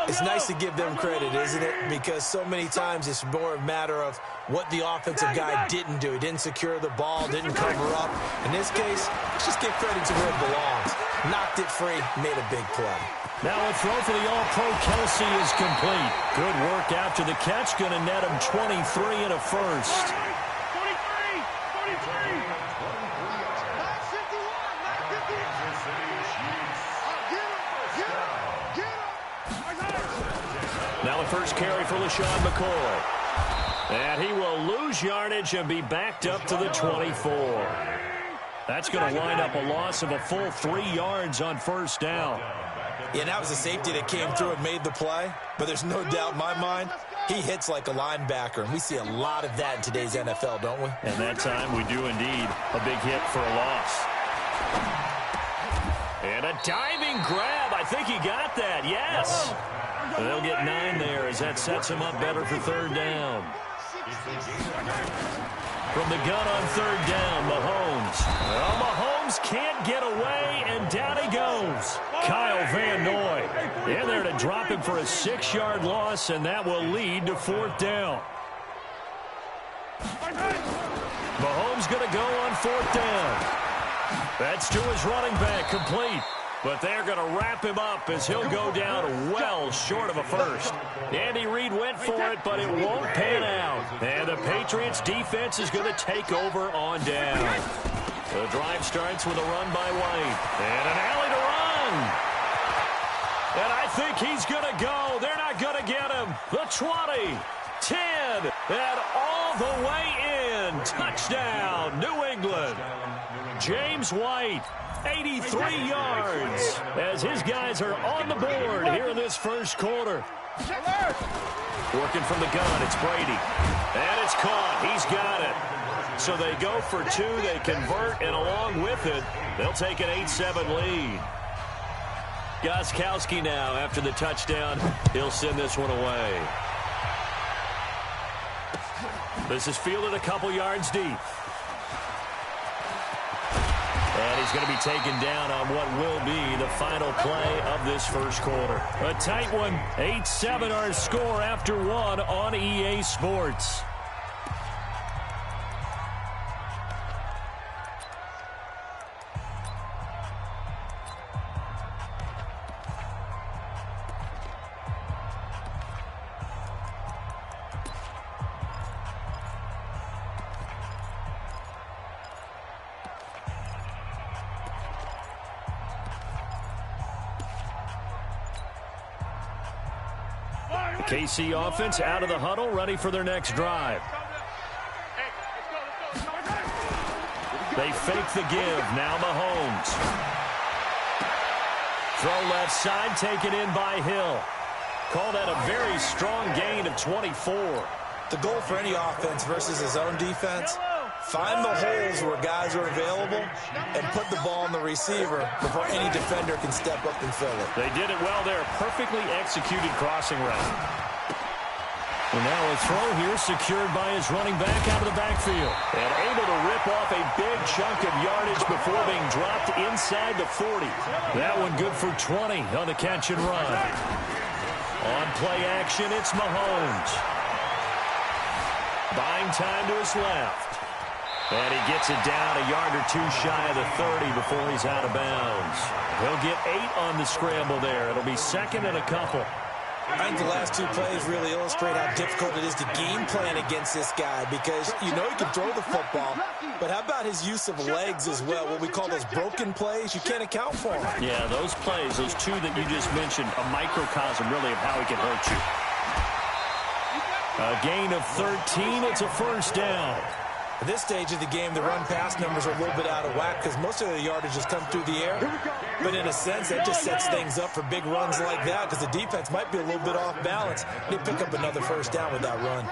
S3: It's nice to give them credit, isn't it? Because so many times it's more a matter of what the offensive guy didn't do. He didn't secure the ball, didn't cover up. In this case, let's just give credit to where it belongs. Knocked it free, made a big play.
S1: Now a throw for the All-Pro Kelsey is complete. Good work after the catch. Going to net him 23 and a first. Now a first carry for LaShawn McCoy. And he will lose yardage and be backed up to the 24. That's going to wind up a loss of a full 3 yards on first down.
S3: Yeah, that was a safety that came through and made the play. But there's no doubt in my mind, he hits like a linebacker. And we see a lot of that in today's NFL, don't we?
S1: And that time we do indeed. A big hit for a loss. And a diving grab. I think he got that. Yes. They'll get 9 there as that sets him up better for 3rd down. From the gun on 3rd down, Mahomes. Well, Mahomes can't get away, and down he goes. Kyle Van Noy in there to drop him for a 6-yard loss, and that will lead to 4th down. Mahomes going to go on 4th down. That's to his running back, complete. But they're going to wrap him up as he'll go down well short of a first. Andy Reid went for it, but it won't pan out. And the Patriots defense is going to take over on down. The drive starts with a run by White. And an alley to run. And I think he's going to go. They're not going to get him. The 20, 10, and all the way in. Touchdown, New England. James White. 83 yards as his guys are on the board here in this first quarter. Working from the gun, it's Brady. And it's caught. He's got it. So they go for 2. They convert, and along with it, they'll take an 8-7 lead. Gostkowski now, after the touchdown, he'll send this one away. This is fielded a couple yards deep. And he's going to be taken down on what will be the final play of this first quarter. A tight one, 8-7 our score after 1 on EA Sports. The KC offense out of the huddle, ready for their next drive. They fake the give. Now Mahomes. Throw left side, taken in by Hill. Call that a very strong gain of 24.
S3: The goal for any offense versus his own defense, find the holes where guys are available and put the ball on the receiver before any defender can step up and fill it.
S1: They did it well there. Perfectly executed crossing route. And now a throw here secured by his running back out of the backfield. And able to rip off a big chunk of yardage before being dropped inside the 40. That one good for 20 on the catch and run. On play action, it's Mahomes. Buying time to his left. And he gets it down a yard or two shy of the 30 before he's out of bounds. He'll get 8 on the scramble there. It'll be second and a couple.
S3: I think the last two plays really illustrate how difficult it is to game plan against this guy because you know he can throw the football, but how about his use of legs as well, what we call those broken plays? You can't account for them.
S1: Yeah, those plays, those two that you just mentioned, a microcosm really of how he can hurt you. A gain of 13, it's a first down.
S3: At this stage of the game, the run-pass numbers are a little bit out of whack because most of the yardage has come through the air. But in a sense, that just sets things up for big runs like that because the defense might be a little bit off balance. They pick up another first down with that run.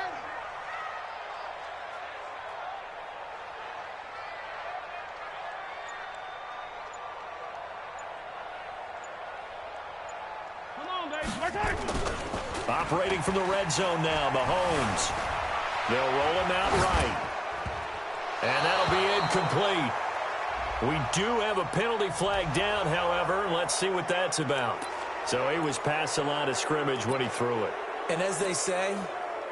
S1: Operating from the red zone now, Mahomes. They'll roll him out right. And that'll be incomplete. We do have a penalty flag down, however. Let's see what that's about. So he was past the line of scrimmage when he threw it.
S3: And as they say,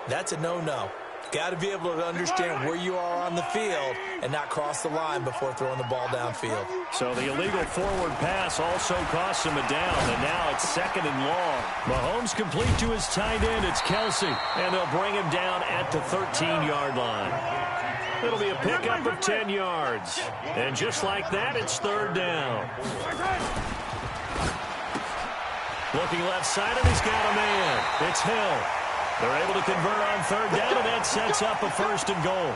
S3: that's a no-no. Got to be able to understand where you are on the field and not cross the line before throwing the ball downfield.
S1: So the illegal forward pass also costs him a down, and now it's second and long. Mahomes complete to his tight end. It's Kelsey, and they'll bring him down at the 13-yard line. It'll be a pickup of 10 yards. And just like that, it's third down. Looking left side, and he's got a man. It's Hill. They're able to convert on third down, and that sets up a first and goal.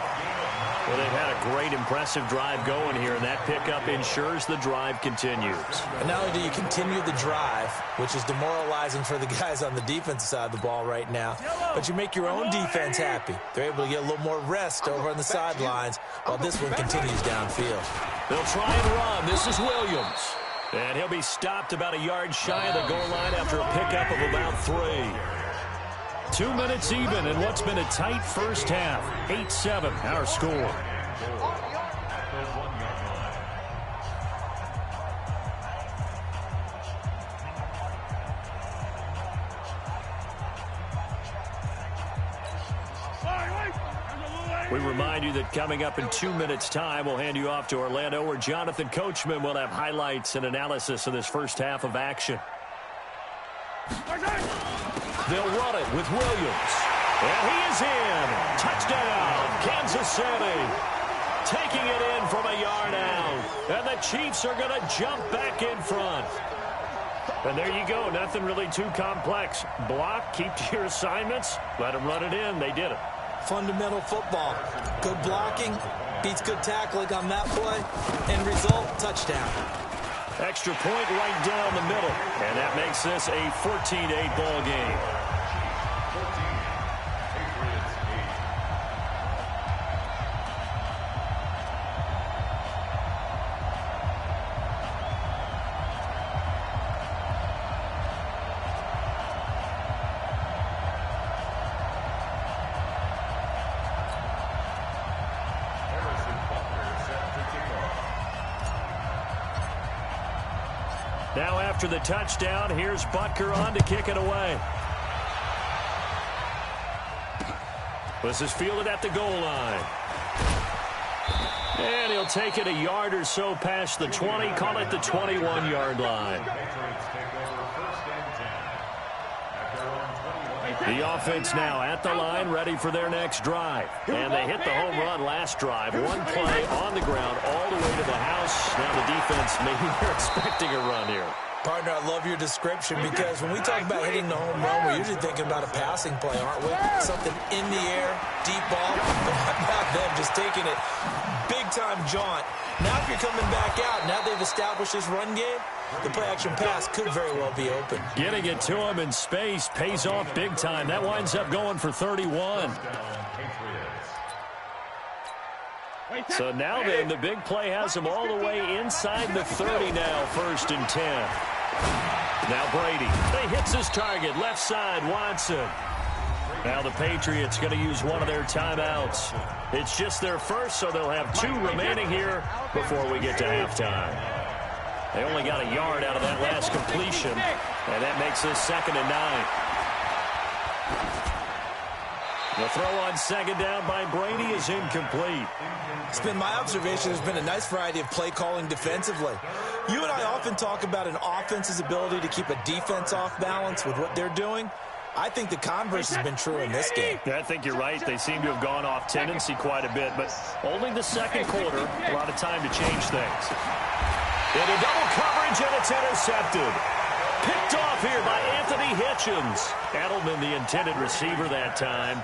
S1: Well, they've had a great, impressive drive going here, and that pickup ensures the drive continues.
S3: And not only do you continue the drive, which is demoralizing for the guys on the defensive side of the ball right now, but you make your own defense happy. They're able to get a little more rest over on the sidelines while this one continues downfield.
S1: They'll try and run. This is Williams. And he'll be stopped about a yard shy of the goal line after a pickup of about 3. 2 minutes even in what's been a tight first half. 8-7, our score. We remind you that coming up in 2 minutes' time, we'll hand you off to Orlando, where Jonathan Coachman will have highlights and analysis of this first half of action. They'll run it with Williams. And he is in. Touchdown, Kansas City. Taking it in from a yard out. And the Chiefs are going to jump back in front. And there you go. Nothing really too complex. Block, keep to your assignments. Let them run it in. They did it.
S3: Fundamental football. Good blocking beats good tackling on that play. End result, touchdown.
S1: Extra point right down the middle. And that makes this a 14-8 ball game. Now after the touchdown, here's Butker on to kick it away. This is fielded at the goal line. And he'll take it a yard or so past the 20, call it the 21-yard line. The offense now at the line, ready for their next drive. And they hit the home run last drive. One play on the ground all the way to the house. Now the defense, maybe they're expecting a run here.
S3: Partner, I love your description because when we talk about hitting the home run, we're usually thinking about a passing play, aren't we? Something in the air, deep ball, but not them just taking it big-time jaunt. Now if you're coming back out, now they've established this run game, the play-action pass could very well be open.
S1: Getting it to him in space pays off big time. That winds up going for 31. So now then, the big play has him all the way inside the 30 now, 1st and 10. Now Brady. He hits his target, left side, Watson. Now the Patriots going to use one of their timeouts. It's just their first, so they'll have 2 remaining here before we get to halftime. They only got a yard out of that last completion, and that makes this 2nd and 9. The throw on 2nd down by Brady is incomplete.
S3: It's been my observation there's been a nice variety of play calling defensively. You and I often talk about an offense's ability to keep a defense off balance with what they're doing. I think the converse has been true in this game.
S1: I think you're right. They seem to have gone off tendency quite a bit, but only the 2nd quarter, a lot of time to change things. Into double coverage, and it's intercepted. Picked off here by Anthony Hitchens. Edelman, the intended receiver that time.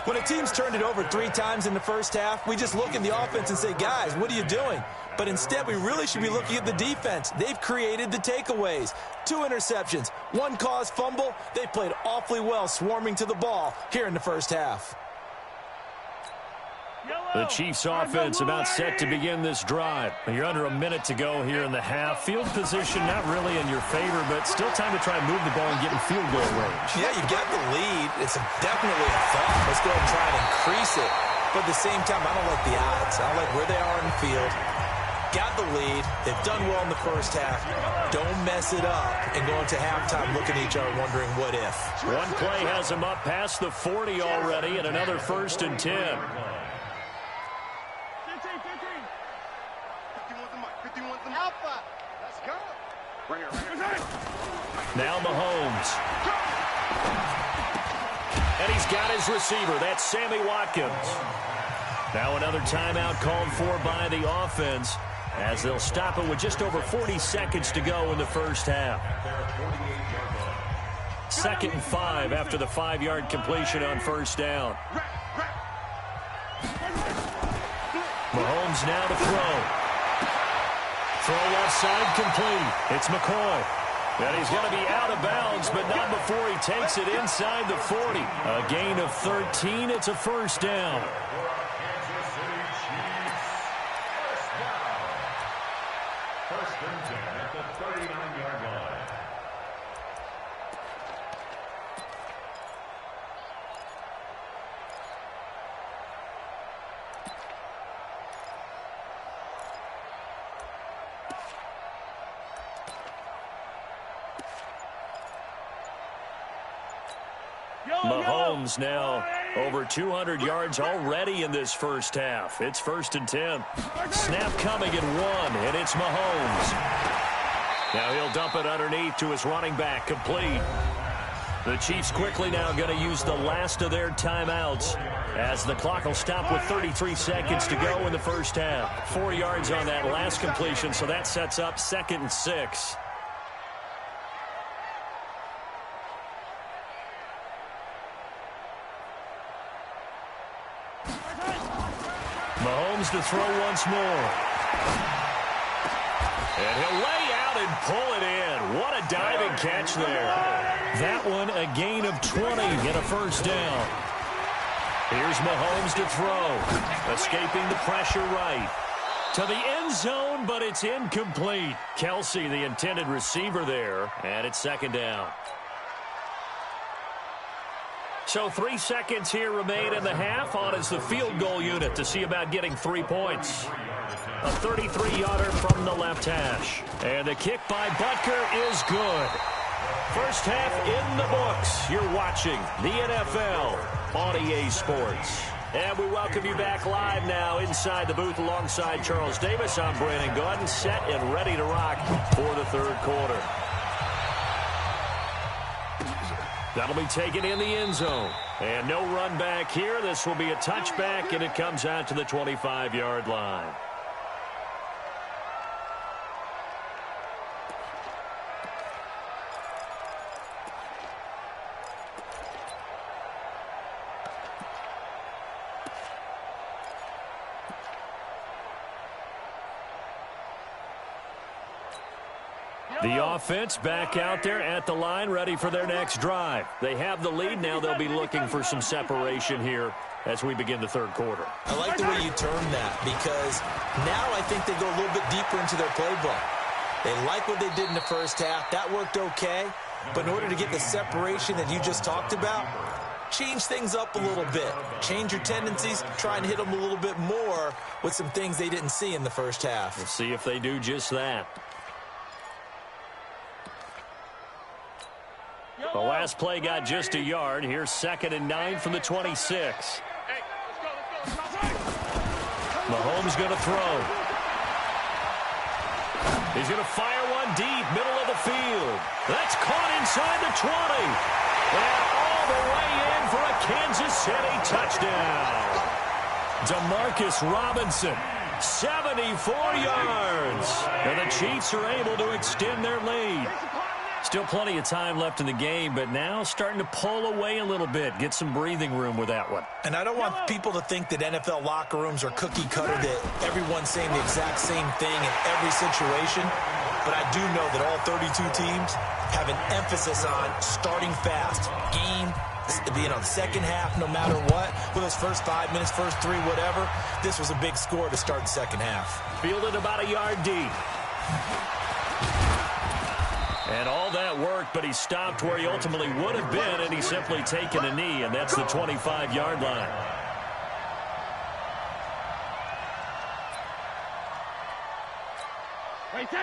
S3: When a team's turned it over 3 times in the first half, we just look at the offense and say, guys, what are you doing? But instead, we really should be looking at the defense. They've created the takeaways. 2 interceptions, 1 caused fumble. They played awfully well swarming to the ball here in the first half.
S1: The Chiefs offense about set to begin this drive. You're under a minute to go here in the half. Field position not really in your favor, but still time to try and move the ball and get in field goal range.
S3: Yeah, you've got the lead. It's definitely a thought. Let's go ahead and try and increase it. But at the same time, I don't like the odds. I don't like where they are in the field. Got the lead. They've done well in the first half. Don't mess it up and go into halftime looking at each other wondering what if.
S1: One play has them up past the 40 already, and another 1st and 10. Now Mahomes. And he's got his receiver. That's Sammy Watkins. Now another timeout called for by the offense as they'll stop it with just over 40 seconds to go in the first half. 2nd and 5 after the 5-yard completion on 1st down. Mahomes now to throw. Throw left side complete. It's McCoy. And he's going to be out of bounds, but not before he takes it inside the 40. A gain of 13. It's a 1st down.
S5: First and 10 at the 39-yard line.
S1: Mahomes now over 200 yards already in this first half. It's 1st and 10. Snap coming at 1, and it's Mahomes. Now he'll dump it underneath to his running back, complete. The Chiefs quickly now going to use the last of their timeouts as the clock will stop with 33 seconds to go in the first half. 4 yards on that last completion, so that sets up 2nd and 6. Mahomes to throw once more. And he'll lay out and pull it in. What a diving catch there. That one a gain of 20 and a 1st down. Here's Mahomes to throw. Escaping the pressure right. To the end zone, but it's incomplete. Kelsey, the intended receiver there, and it's 2nd down. So 3 seconds here remain in the half. On is the field goal unit to see about getting 3 points. A 33-yarder from the left hash. And the kick by Butker is good. First half in the books. You're watching the NFL on EA Sports. And we welcome you back live now inside the booth alongside Charles Davis. I'm Brandon Gaudin, set and ready to rock for the 3rd quarter. That'll be taken in the end zone. And no run back here. This will be a touchback, and it comes out to the 25-yard line. The offense back out there at the line, ready for their next drive. They have the lead. Now they'll be looking for some separation here as we begin the third quarter.
S3: I like the way you term that, because now I think they go a little bit deeper into their playbook. They like what they did in the first half. That worked okay. But in order to get the separation that you just talked about, change things up a little bit. Change your tendencies. Try and hit them a little bit more with some things they didn't see in the first half.
S1: We'll see if they do just that. The last play got just a yard. Here's 2nd and 9 from the 26. Mahomes going to throw. He's going to fire one deep, middle of the field. That's caught inside the 20. And all the way in for a Kansas City touchdown. Demarcus Robinson, 74 yards. And the Chiefs are able to extend their lead. Still plenty of time left in the game, but now starting to pull away a little bit. Get some breathing room with that one.
S3: And I don't want people to think that NFL locker rooms are cookie cutter, that everyone's saying the exact same thing in every situation. But I do know that all 32 teams have an emphasis on starting fast. Game, the second half, no matter what, with those first 5 minutes, first 3, whatever, this was a big score to start the second half.
S1: Fielded about a yard deep. And all that worked, but he stopped where he ultimately would have been, and he's simply taken a knee, and that's the 25-yard line.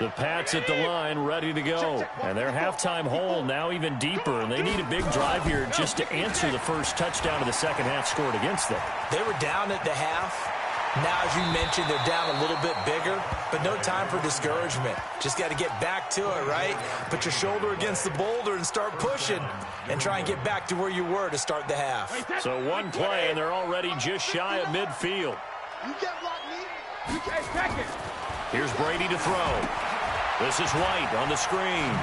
S1: The Pats at the line, ready to go. And their halftime hole now even deeper, and they need a big drive here just to answer the first touchdown of the second half scored against them.
S3: They were down at the half. Now, as you mentioned, they're down a little bit bigger, but no time for discouragement. Just got to get back to it, right? Put your shoulder against the boulder and start pushing and try and get back to where you were to start the half.
S1: So one play, and they're already just shy of midfield.
S4: You get blocked, me. You can't check it.
S1: Here's Brady to throw. This is White on the screen.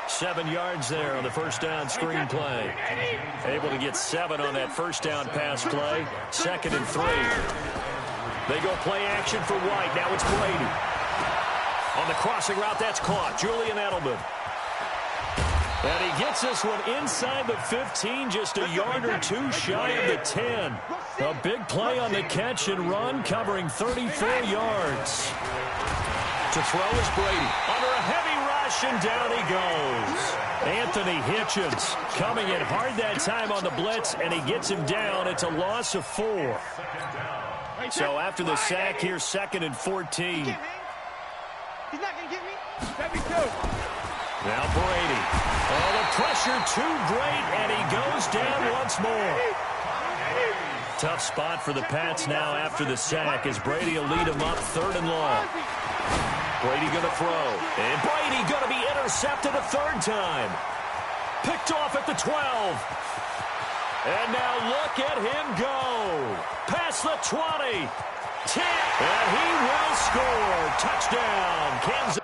S1: 7 yards there on the first down screen play. Able to get 7 on that first down pass play. 2nd and 3. They go play action for White. Now it's Brady. On the crossing route, that's caught. Julian Edelman. And he gets this one inside the 15, just a yard or two shy of the 10. A big play on the catch and run, covering 34 yards. To throw is Brady. Under a heavy rush, and down he goes. Anthony Hitchens coming in hard that time on the blitz, and he gets him down. It's a loss of 4. So after the sack, here's 2nd and 14.
S4: He's not going to get me.
S2: Let me go.
S1: Now Brady. Oh, the pressure too great, and he goes down once more. Tough spot for the Pats now after the sack as Brady will lead them up 3rd and long. Brady going to throw. And Brady going to be intercepted a 3rd time. Picked off at the 12. And now look at him go. Past the 20. 10. And he will score. Touchdown, Kansas.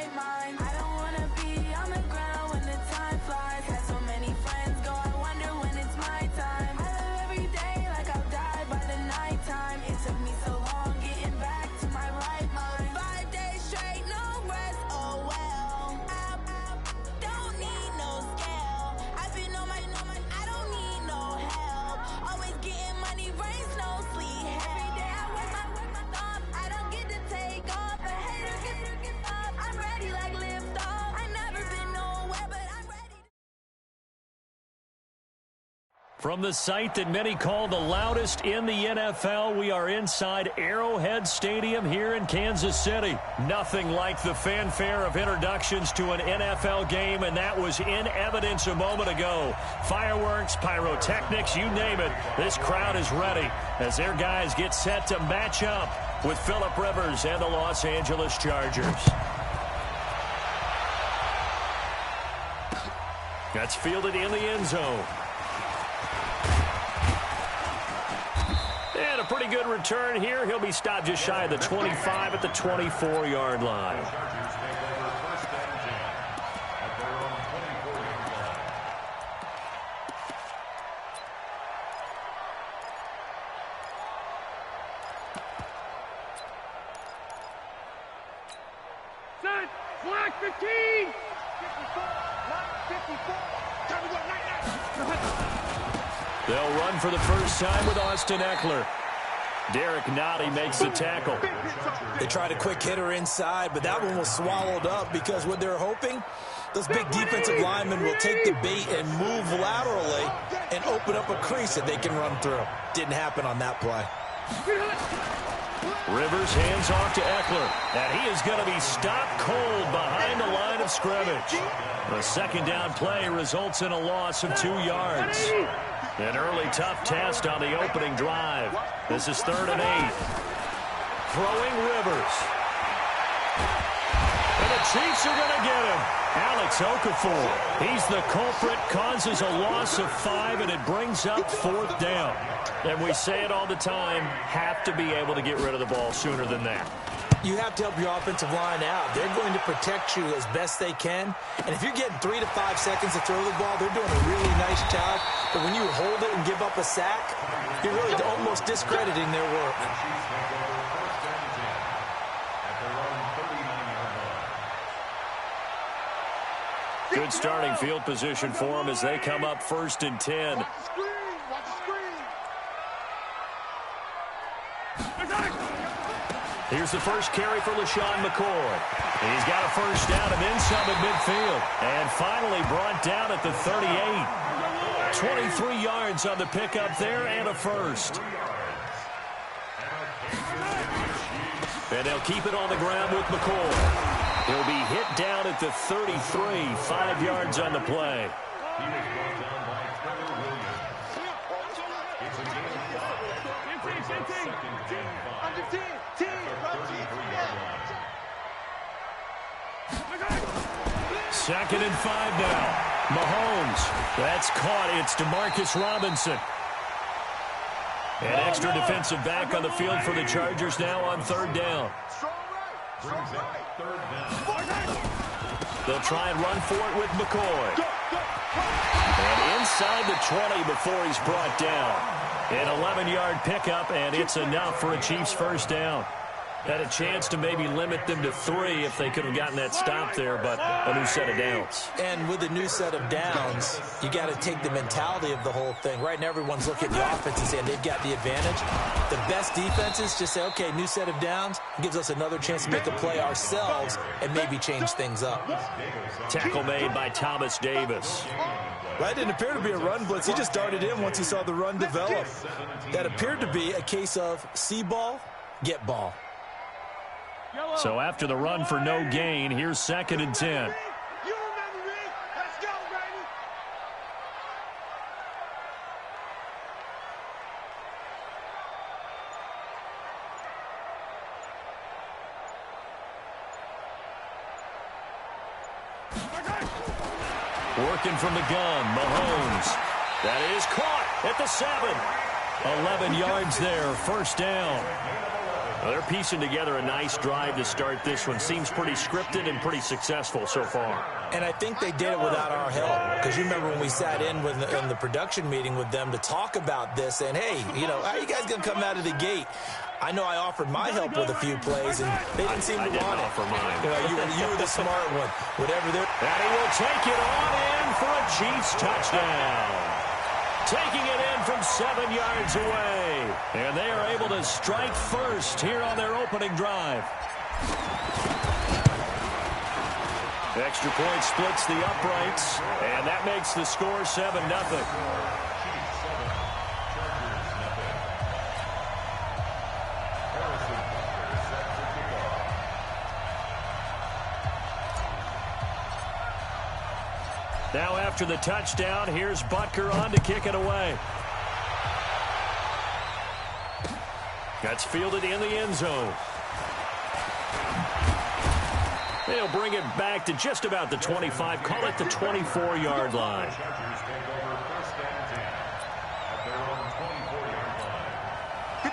S6: right mind. I don't wanna be on the ground when the time flies. Had so many friends go, I wonder when it's my time. I live every day like I'll die by the nighttime. It took me so long getting back to my right mind. 5 days straight, no rest, oh well. I don't need no scale. I've been on my, I don't need no help. Always getting money, rain, snow, sleet, every day I work my thumb. I don't get to take off. A hater get up. I'm ready like lift off. I never been nowhere, but I'm ready.
S1: From the site that many call the loudest in the NFL, we are inside Arrowhead Stadium here in Kansas City. Nothing like the fanfare of introductions to an NFL game, and that was in evidence a moment ago. Fireworks, pyrotechnics, you name it. This crowd is ready as their guys get set to match up with Phillip Rivers and the Los Angeles Chargers. That's fielded in the end zone. And a pretty good return here. He'll be stopped just shy of the 25 at the 24-yard line.
S2: Set, flag 15.
S4: 54, 54. Time to go, night.
S1: They'll run for the first time with Austin Eckler. Derek Nottie makes the tackle.
S3: They tried a quick hitter inside, but that one was swallowed up because what they're hoping, those big defensive linemen will take the bait and move laterally and open up a crease that they can run through. Didn't happen on that play.
S1: Rivers hands off to Eckler, and he is going to be stopped cold behind the line of scrimmage. The second down play results in a loss of 2 yards. An early tough test on the opening drive. This is 3rd and 8. Throwing Rivers. And the Chiefs are going to get him. Alex Okafor. He's the culprit, causes a loss of 5, and it brings up 4th down. And we say it all the time, have to be able to get rid of the ball sooner than that.
S3: You have to help your offensive line out. They're going to protect you as best they can. And if you're getting 3 to 5 seconds to throw the ball, they're doing a really nice job. But when you hold it and give up a sack, you're really almost discrediting their work.
S1: Good starting field position for them as they come up 1st and 10.
S4: Watch the screen, watch the screen.
S1: Here's the first carry for LaShawn McCoy. He's got a first down and then some at midfield. And finally brought down at the 38. 23 yards on the pickup there and a first. And they'll keep it on the ground with McCoy. He'll be hit down at the 33, 5 yards on the play.
S5: He was brought down by Trevor Williams. It's a gain of 5. Brings up 2nd and 5.
S4: Under 10, 10, run,
S1: 2nd and 5 now. Mahomes. That's caught. It's Demarcus Robinson. An extra defensive back on the field for the Chargers now on 3rd down.
S5: Brings up 3rd down.
S1: They'll try and run for it with McCoy. And inside the 20 before he's brought down. An 11-yard pickup, and it's enough for a Chiefs first down. Had a chance to maybe limit them to 3 if they could have gotten that stop there, but a new set of downs.
S3: And with a new set of downs, you got to take the mentality of the whole thing. Right now, everyone's looking at the offense and saying they've got the advantage. The best defenses just say, okay, new set of downs, gives us another chance to make a play ourselves and maybe change things up.
S1: Tackle made by Thomas Davis.
S3: That didn't appear to be a run blitz. He just darted in once he saw the run develop. That appeared to be a case of see ball, get ball.
S1: So after the run for no gain, here's 2nd and 10.
S4: You remember me. Let's go, baby.
S1: Working from the gun, Mahomes. That is caught at the 7. 11 yards there, first down. Well, they're piecing together a nice drive to start this one. Seems pretty scripted and pretty successful so far.
S3: And I think they did it without our help. Because you remember when we sat in the production meeting with them to talk about this, and hey, how are you guys going to come out of the gate? I know I offered my help with a few plays, and they didn't seem to want it.
S1: Offer mine.
S3: You were the smart one. Whatever they're...
S1: And he will take it on in for a Chiefs touchdown. Taking it in from 7 yards away. And they are able to strike first here on their opening drive. Extra point splits the uprights, and that makes the score 7-0. Now after the touchdown, here's Butker on to kick it away. That's fielded in the end zone. They'll bring it back to just about the 25, call it the 24-yard line.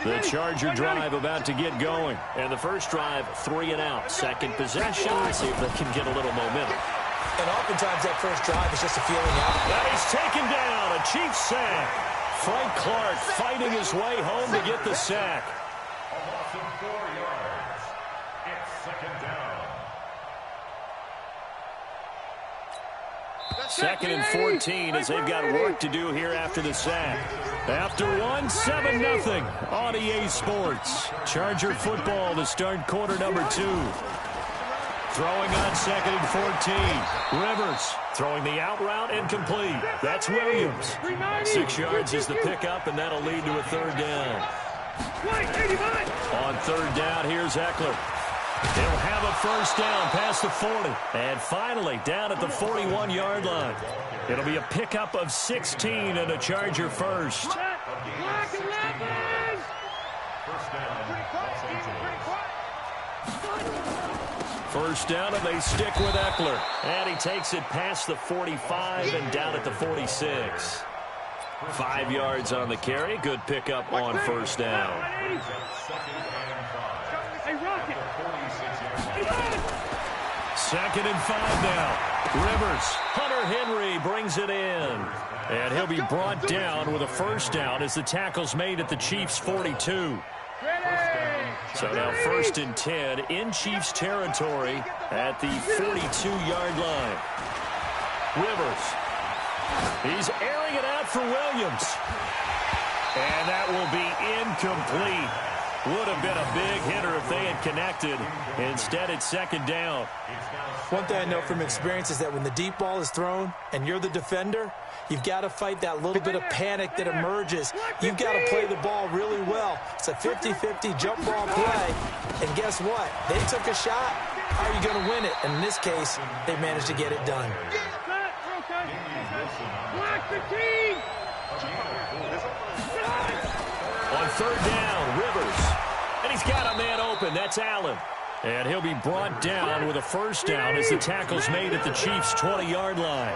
S1: The Charger drive about to get going. And the first drive, 3 and out. Second possession, let's see if they can get a little momentum.
S3: And oftentimes that first drive is just a feeling out.
S1: That is taken down, a Chiefs sack. Frank Clark fighting his way home to get the sack.
S5: A loss of 4 yards. It's second down.
S1: Second and 14 as they've got work to do here after the sack. After one, 7-0 on EA Sports. Charger football to start quarter number 2. Throwing on second and 14. Rivers throwing the out route and complete. That's Williams. 6 yards is the pickup, and that'll lead to a third down. On third down, here's Eckler. He'll have a first down past the 40. And finally, down at the 41-yard line. It'll be a pickup of 16 and a Charger first.
S5: First down, Los Angeles.
S1: First down, and they stick with Eckler. And he takes it past the 45 and down at the 46. 5 yards on the carry. Good pickup on first down. Second and 5 now. Rivers. Hunter Henry brings it in. And he'll be brought down with a first down as the tackle's made at the Chiefs' 42. So now first and 10 in Chiefs territory at the 42-yard line. Rivers. He's airing it out for Williams. And that will be incomplete. Would have been a big hitter if they had connected. Instead, it's second down.
S3: One thing I know from experience is that when the deep ball is thrown and you're the defender, you've got to fight that little bit of panic that emerges. You've got to play the ball really well. It's a 50-50 jump ball play. And guess what? They took a shot. How are you going to win it? And in this case, they managed to get it done.
S1: On third down, Rivers. And he's got a man open. That's Allen. And he'll be brought down with a first down as the tackle's made at the Chiefs' 20-yard line.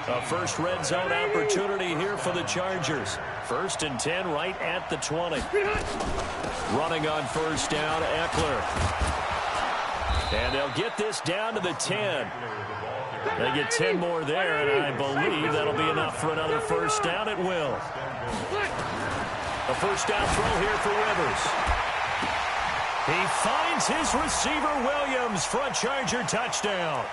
S1: A first red zone opportunity here for the Chargers. First and 10 right at the 20. Running on first down, Eckler. And they'll get this down to the 10. They get 10 more there, and I believe that'll be enough for another first down. It will. A first down throw here for Rivers. He finds his receiver, Williams, for a Charger touchdown.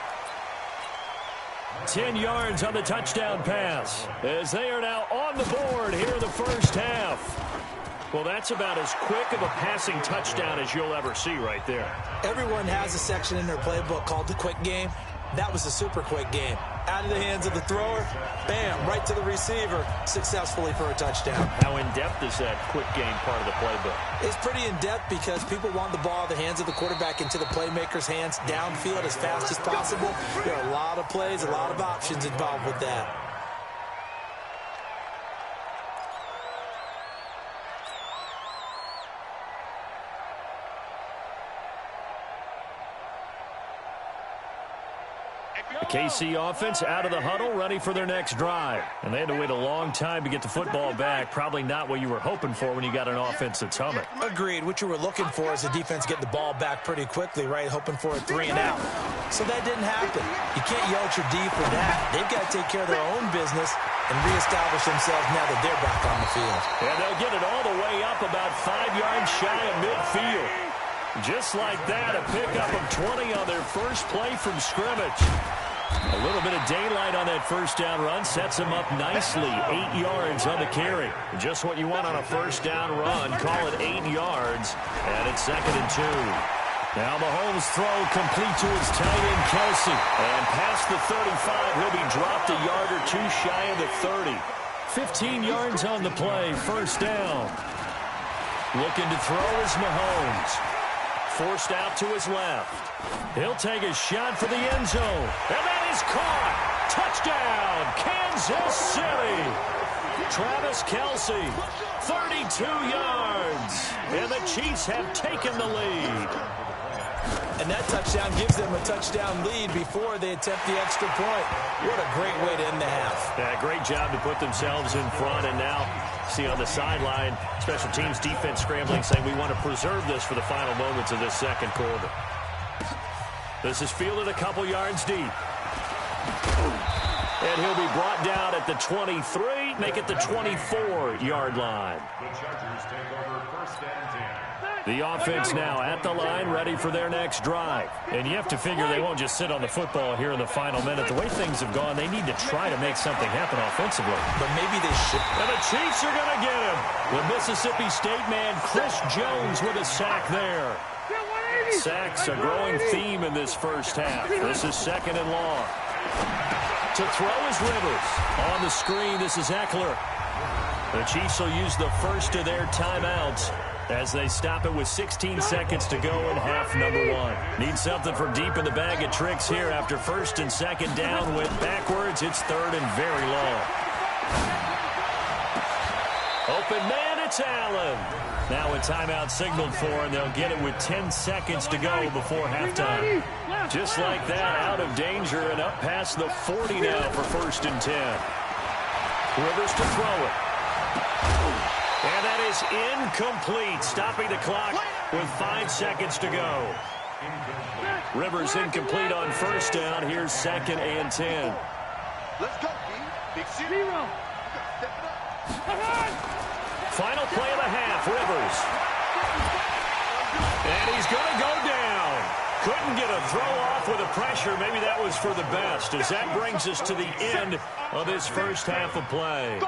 S1: 10 yards on the touchdown pass as they are now on the board here in the first half. Well, that's about as quick of a passing touchdown as you'll ever see right there.
S3: Everyone has a section in their playbook called the quick game. That was a super quick game. Out of the hands of the thrower, bam, right to the receiver, successfully for a touchdown.
S1: How in-depth is that quick game part of the playbook?
S3: It's pretty in-depth because people want the ball in the hands of the quarterback into the playmaker's hands downfield as fast as possible. There are a lot of plays, a lot of options involved with that.
S1: The KC offense out of the huddle, ready for their next drive. And they had to wait a long time to get the football back. Probably not what you were hoping for when you got an offense that's humming.
S3: Agreed. What you were looking for is the defense get the ball back pretty quickly, right? Hoping for a 3 and out. So that didn't happen. You can't yell at your D for that. They've got to take care of their own business and reestablish themselves now that they're back on the field.
S1: And they'll get it all the way up about 5 yards shy of midfield. Just like that, a pickup of 20 on their first play from scrimmage. A little bit of daylight on that first down run sets them up nicely. 8 yards on the carry. Just what you want on a first down run. Call it 8 yards, and it's 2nd and 2. Now Mahomes' throw complete to his tight end, Kelsey. And past the 35, he'll be dropped a yard or two shy of the 30. 15 yards on the play, first down. Looking to throw is Mahomes. Forced out to his left. He'll take a shot for the end zone. And that is caught. Touchdown, Kansas City. Travis Kelce, 32 yards. And the Chiefs have taken the lead.
S3: And that touchdown gives them a touchdown lead before they attempt the extra point. What a great way to end the half.
S1: Yeah, great job to put themselves in front. And now, see on the sideline, special teams defense scrambling, saying we want to preserve this for the final moments of this second quarter. This is fielded a couple yards deep. And he'll be brought down at the 23, make it the 24-yard line.
S5: The Chargers take over 1st and 10.
S1: The offense now at the line, ready for their next drive. And you have to figure they won't just sit on the football here in the final minute. The way things have gone, they need to try to make something happen offensively.
S3: But maybe they should.
S1: And the Chiefs are going to get him. The Mississippi State man, Chris Jones, with a sack there. Sacks a growing theme in this first half. This is 2nd and long. To throw is Rivers. On the screen, this is Eckler. The Chiefs will use the first of their timeouts as they stop it with 16 seconds to go in half number 1. Need something from deep in the bag of tricks here after 1st and 2nd down. Went backwards. It's 3rd and very long. Open man, it's Allen. Now a timeout signaled for, and they'll get it with 10 seconds to go before halftime. Just like that, out of danger and up past the 40 now for 1st and 10. Rivers to throw it. And that is incomplete, stopping the clock with 5 seconds to go. Rivers incomplete on 1st down. Here's 2nd and 10.
S4: Let's go, Big City.
S1: Final play of the half, Rivers. And he's going to go down. Couldn't get a throw off with the pressure. Maybe that was for the best, as that brings us to the end of this first half of play.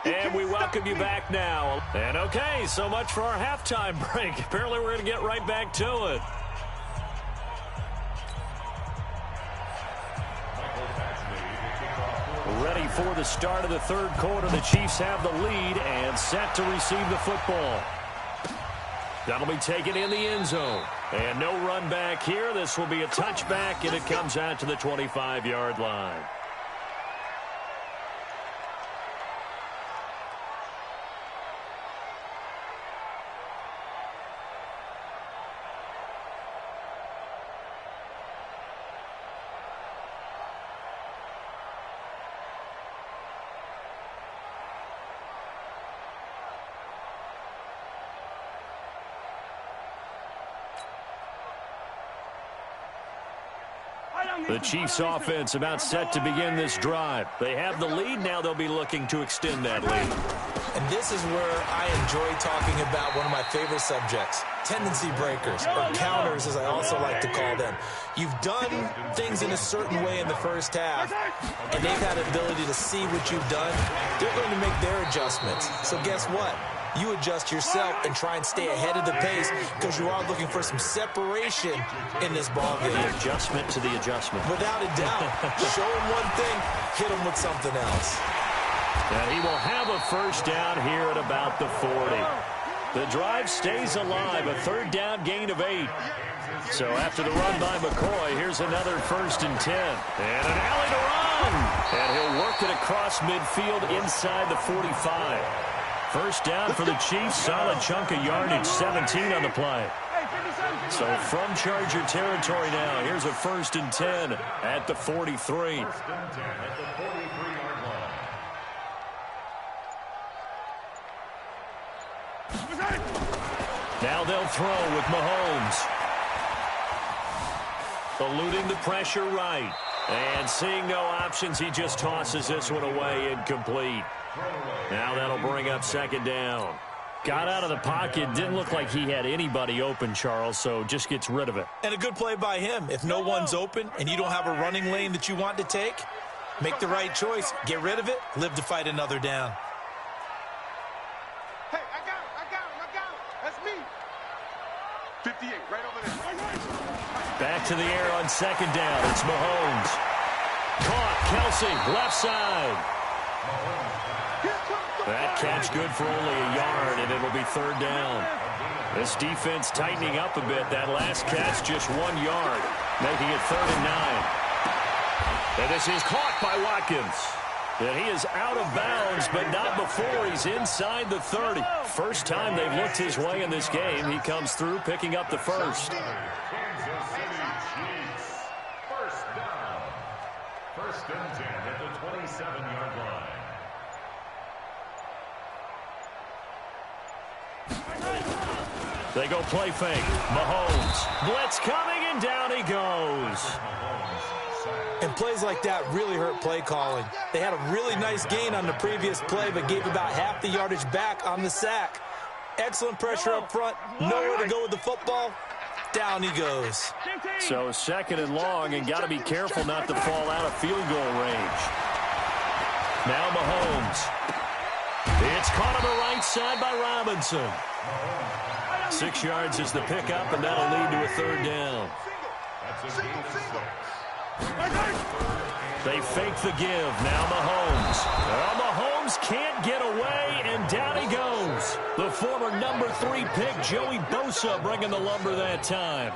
S1: And we welcome you back now. And okay, so much for our halftime break. Apparently we're going to get right back to it. Ready for the start of the 3rd quarter. The Chiefs have the lead and set to receive the football. That'll be taken in the end zone. And no run back here. This will be a touchback, and it comes out to the 25-yard line. The Chiefs offense about set to begin this drive. They have the lead. Now they'll be looking to extend that lead.
S3: And this is where I enjoy talking about one of my favorite subjects, tendency breakers, or counters as I also like to call them. You've done things in a certain way in the first half, and they've had the ability to see what you've done. They're going to make their adjustments. So guess what? You adjust yourself and try and stay ahead of the pace because you are looking for some separation in this ball game.
S1: The adjustment to the adjustment.
S3: Without a doubt. Show him one thing, hit him with something else.
S1: And he will have a first down here at about the 40. The drive stays alive, a 3rd down gain of 8. So after the run by McCoy, here's another 1st and 10. And an alley to run. And he'll work it across midfield inside the 45. First down for the Chiefs. Solid chunk of yardage, 17 on the play. So from Charger territory now, here's a 1st and 10 at the 43.
S5: 1st and 10 at the 43-yard line.
S1: Now they'll throw with Mahomes. Eluding the pressure right. And seeing no options, he just tosses this one away incomplete. Now that'll bring up 2nd down. Got out of the pocket. Didn't look like he had anybody open, Charles, so just gets rid of it.
S3: And a good play by him. If no one's open and you don't have a running lane that you want to take, make the right choice. Get rid of it. Live to fight another down.
S4: Hey, I got him. That's me. 58, right over there.
S1: Back to the air on 2nd down. It's Mahomes. Caught. Kelsey, left side. That catch good for only a yard, and it'll be 3rd down. This defense tightening up a bit. That last catch just 1 yard, making it 3rd and 9. And this is caught by Watkins. And he is out of bounds, but not before he's inside the 30. First time they've looked his way in this game. He comes through, picking up the first.
S5: Kansas City Chiefs. 1st down. 1st and 10 at the 27-yard line.
S1: They go play fake. Mahomes. Blitz coming, and down he goes.
S3: And plays like that really hurt play calling. They had a really nice gain on the previous play, but gave about half the yardage back on the sack. Excellent pressure up front. Nowhere to go with the football. Down he goes.
S1: So 2nd and long, and got to be careful not to fall out of field goal range. Now Mahomes. It's caught on the right side by Robinson. 6 yards is the pickup, and that'll lead to a 3rd down. They fake the give. Now Mahomes. Well, Mahomes can't get away, and down he goes. The former number 3 pick, Joey Bosa, bringing the lumber that time.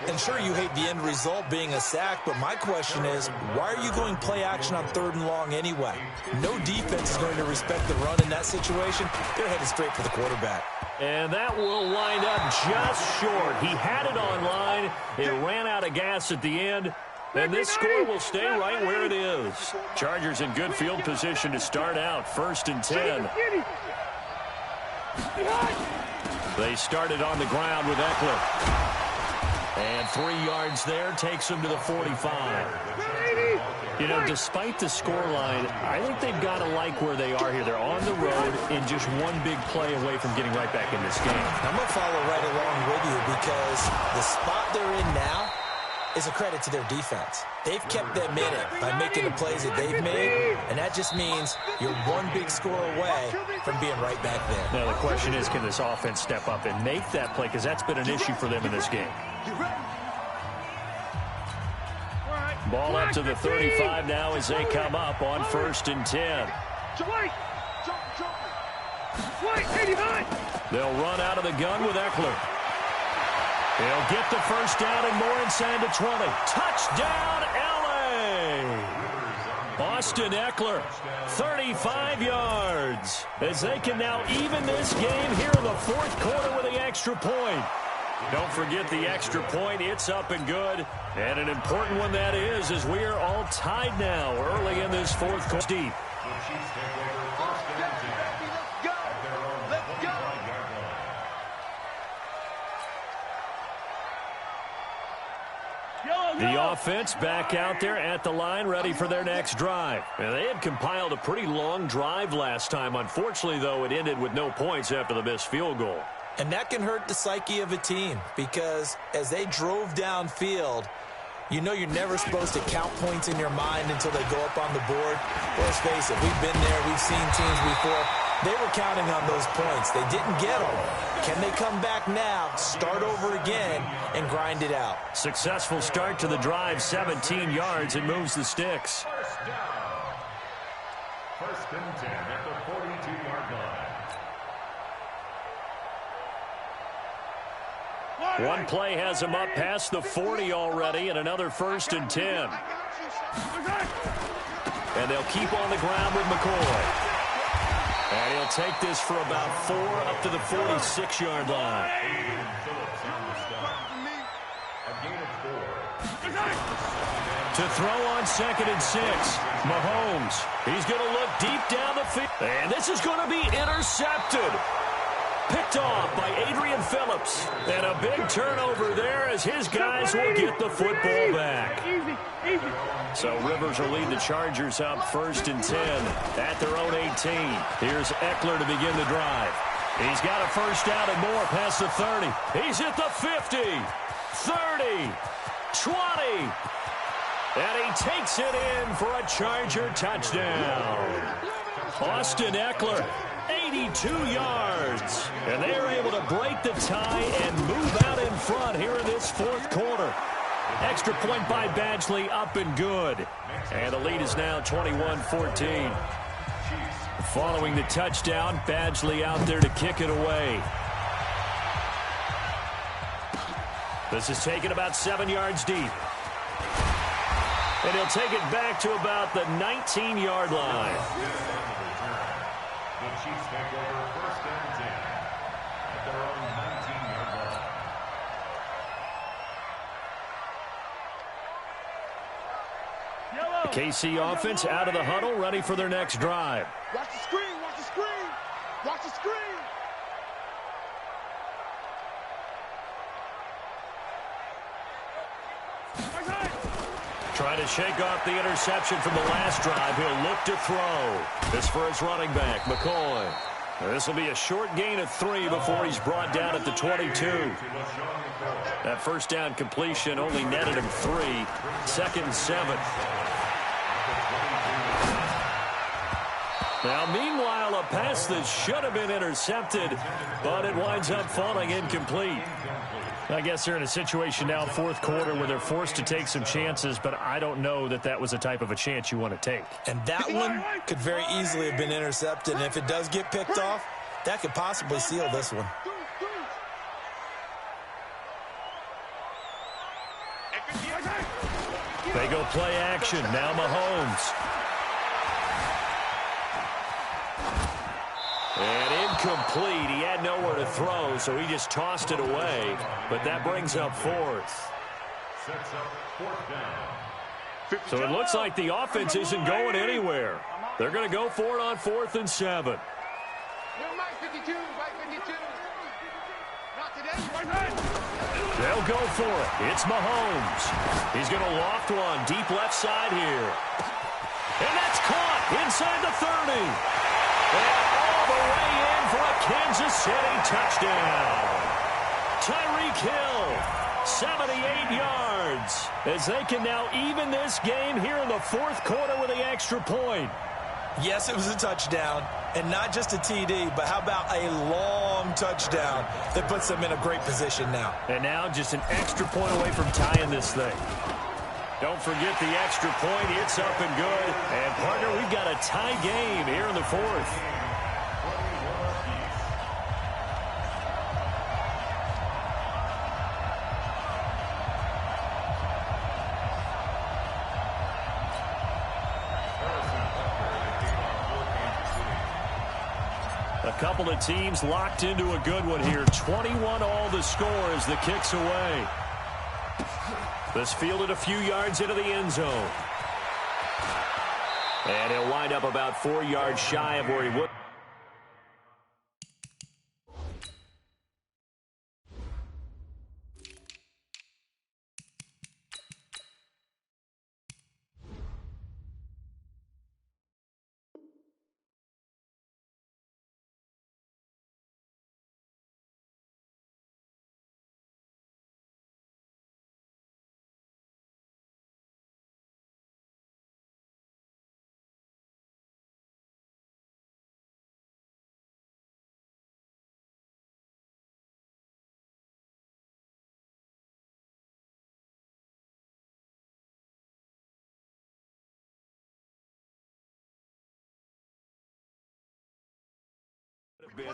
S3: And sure, you hate the end result being a sack, but my question is, why are you going play action on 3rd and long anyway? No defense is going to respect the run in that situation. They're headed straight for the quarterback.
S1: And that will wind up just short. He had it on line. It ran out of gas at the end. And this score will stay right where it is. Chargers in good field position to start out. 1st and 10. They started on the ground with Eckler. And 3 yards there takes them to the 45. You know, despite the scoreline, I think they've got to like where they are here. They're on the road and just one big play away from getting right back in this game.
S3: I'm going to follow right along with you because the spot they're in now is a credit to their defense. They've kept them in it by making the plays that they've made, and that just means you're one big score away from being right back there.
S1: Now, the question is, can this offense step up and make that play? Because that's been an issue for them in this game. Ball up to the 35 now as they come up on 1st and 10. They'll run out of the gun with Eckler. He'll get the 1st down and more inside the 20. Touchdown, L.A. Austin Eckler, 35 yards. As they can now even this game here in the 4th quarter with the extra point. Don't forget the extra point. It's up and good. And an important one that is, as we are all tied now early in this 4th quarter. Steve. The offense back out there at the line, ready for their next drive. And they had compiled a pretty long drive last time. Unfortunately, though, it ended with no points after the missed field goal.
S3: And that can hurt the psyche of a team because as they drove downfield, you know you're never supposed to count points in your mind until they go up on the board. Let's face it, we've been there, we've seen teams before. They were counting on those points. They didn't get them. Can they come back now, start over again, and grind it out?
S1: Successful start to the drive, 17 yards, and moves the sticks.
S5: 1st down. 1st and 10 at the 42-yard line.
S1: One play has him up past the 40 already, and another 1st and 10. And they'll keep on the ground with McCoy. And he'll take this for about 4 up to the 46-yard line. To throw on 2nd and 6. Mahomes. He's going to look deep down the field. And this is going to be intercepted. Picked off by Adrian Phillips. And a big turnover there as his guys will get the football back. So Rivers will lead the Chargers up 1st and 10 at their own 18. Here's Eckler to begin the drive. He's got a first down and more past the 30. He's at the 50, 30, 20. And he takes it in for a Charger touchdown. Austin Eckler, 82 yards. And they are able to break the tie and move out in front here in this 4th quarter. Extra point by Badgley, up and good. And the lead is now 21-14. Following the touchdown, Badgley out there to kick it away. This is taken about 7 yards deep. And he'll take it back to about the 19-yard line.
S5: The Chiefs take over 1st and 10 at their own 19-yard line.
S1: The KC offense out of the huddle, ready for their next drive.
S4: Watch the screen, watch the screen, watch the screen.
S1: Trying to shake off the interception from the last drive. He'll look to throw. This for his running back, McCoy. This will be a short gain of 3 before he's brought down at the 22. That first down completion only netted him 3. 2nd and 7. Now, meanwhile, a pass that should have been intercepted, but it winds up falling incomplete. I guess they're in a situation now, 4th quarter, where they're forced to take some chances, but I don't know that that was the type of a chance you want to take.
S3: And that one could very easily have been intercepted, and if it does get picked off, that could possibly seal this one.
S1: They go play action. Now Mahomes. And incomplete. He had nowhere to throw, so he just tossed it away. But that brings up 4th.
S5: Sets up 4th down.
S1: So it looks like the offense isn't going anywhere. They're going to go for it on 4th and 7.
S4: Mike 52, Mike 52. Not today.
S1: They'll go for it. It's Mahomes. He's going to loft one deep left side here. And that's caught inside the 30. And all the way in for a Kansas City touchdown. Tyreek Hill, 78 yards, as they can now even this game here in the 4th quarter with the extra point.
S3: Yes, it was a touchdown, and not just a TD, but how about a long touchdown that puts them in a great position now.
S1: And now just an extra point away from tying this thing. Don't forget the extra point. It's up and good. And, partner, we've got a tie game here in the 4th. A couple of teams locked into a good one here. 21 all the score as the kick's away. This fielded a few yards into the end zone. And he'll wind up about 4 yards shy of where he would.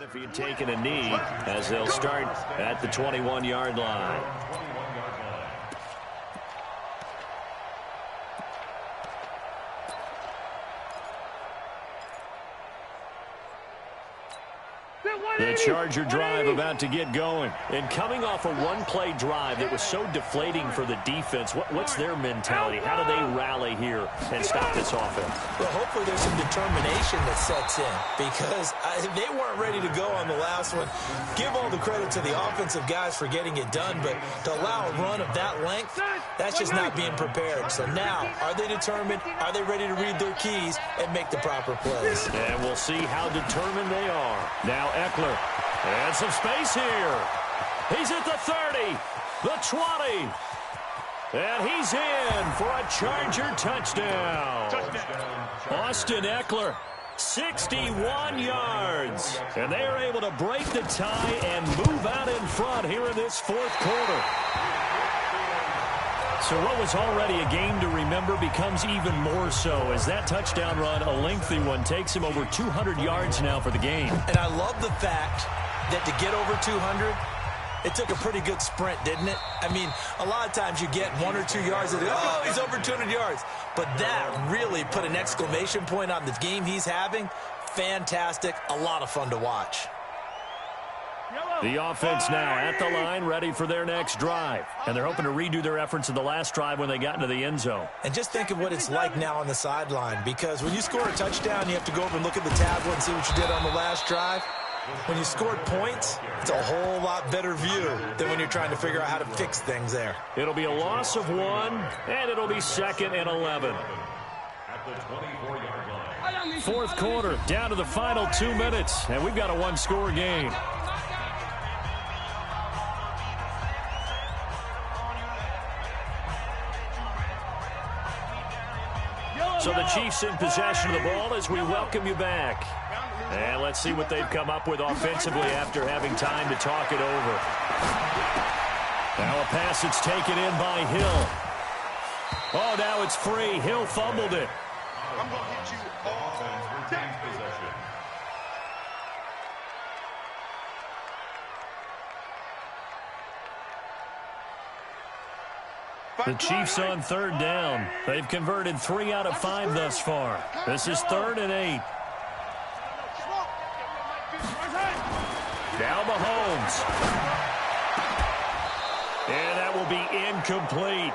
S1: If he had taken a knee, as they'll start at the 21-yard line. The Charger drive about to get going. And coming off a one-play drive that was so deflating for the defense, what's their mentality? How do they rally here and stop this offense?
S3: Well, hopefully there's some determination that sets in because they weren't ready to go on the last one. Give all the credit to the offensive guys for getting it done, but to allow a run of that length, that's just not being prepared. So now, are they determined? Are they ready to read their keys and make the proper plays?
S1: And we'll see how determined they are. Now Eckler. And some space here. He's at the 30, the 20. And he's in for a Charger touchdown. Austin Eckler, 61 yards. And they are able to break the tie and move out in front here in this fourth quarter. So what was already a game to remember becomes even more so as that touchdown run, a lengthy one, takes him over 200 yards now for the game.
S3: And I love the fact that to get over 200, it took a pretty good sprint, didn't it? I mean, a lot of times you get 1 or 2 yards and, oh, he's over 200 yards. But that really put an exclamation point on the game he's having. Fantastic. A lot of fun to watch.
S1: The offense now at the line, ready for their next drive. And they're hoping to redo their efforts in the last drive when they got into the end zone.
S3: And just think of what it's like now on the sideline, because when you score a touchdown, you have to go over and look at the tablet and see what you did on the last drive. When you scored points, it's a whole lot better view than when you're trying to figure out how to fix things there.
S1: It'll be a loss of 1, and it'll be 2nd and 11. Fourth quarter, down to the final 2 minutes, and we've got a one-score game. So the Chiefs in possession of the ball as we welcome you back. And let's see what they've come up with offensively after having time to talk it over. Now a pass that's taken in by Hill. Oh, now it's free. Hill fumbled it.
S4: I'm going to hit you all day.
S5: Possession.
S1: The Chiefs on 3rd down. They've converted 3 out of 5 thus far. This is 3rd and 8. Now Mahomes. And that will be incomplete.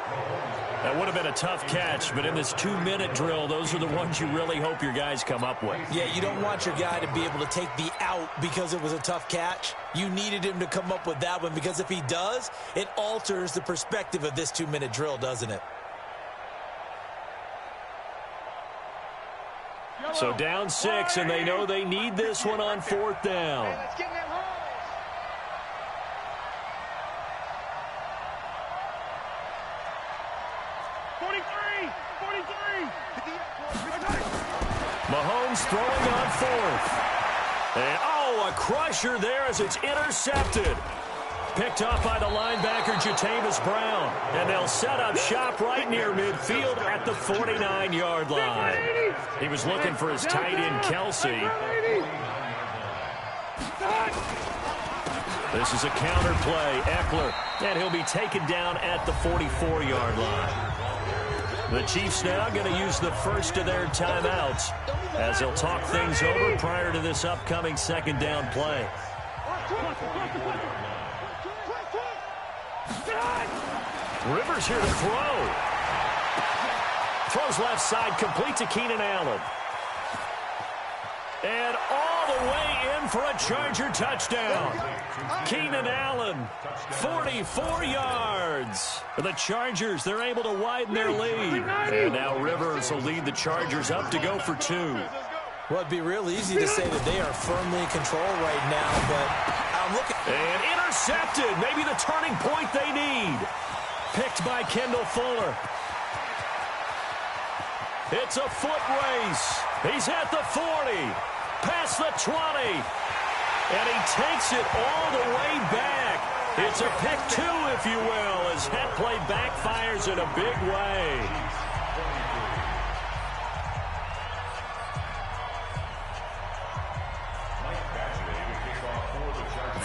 S1: That would have been a tough catch, but in this 2-minute drill, those are the ones you really hope your guys come up with.
S3: Yeah, you don't want your guy to be able to take the out because it was a tough catch. You needed him to come up with that one, because if he does, it alters the perspective of this 2-minute drill, doesn't it?
S1: So down 6, and they know they need this one on 4th down.
S4: Let's get in that hole.
S1: Mahomes throwing on 4th. And, oh, a crusher there as it's intercepted. Picked up by the linebacker, Jatavis Brown. And they'll set up shop right near midfield at the 49-yard line. He was looking for his tight end, Kelsey. This is a counter play. Eckler. And he'll be taken down at the 44-yard line. The Chiefs now going to use the first of their timeouts as they'll talk things over prior to this upcoming 2nd down play. Rivers here to throw. Throws left side, complete to Keenan Allen. And all the way in for a Charger touchdown. Keenan Allen, 44 yards. For the Chargers, they're able to widen their lead. And now Rivers will lead the Chargers up to go for 2.
S3: Well, it'd be real easy to say that they are firmly in control right now, but I'm looking.
S1: And intercepted. Maybe the turning point they need. Picked by Kendall Fuller. It's a foot race. He's at the 40. Past the 20. And he takes it all the way back. It's a pick 2, if you will, as that play backfires in a big way.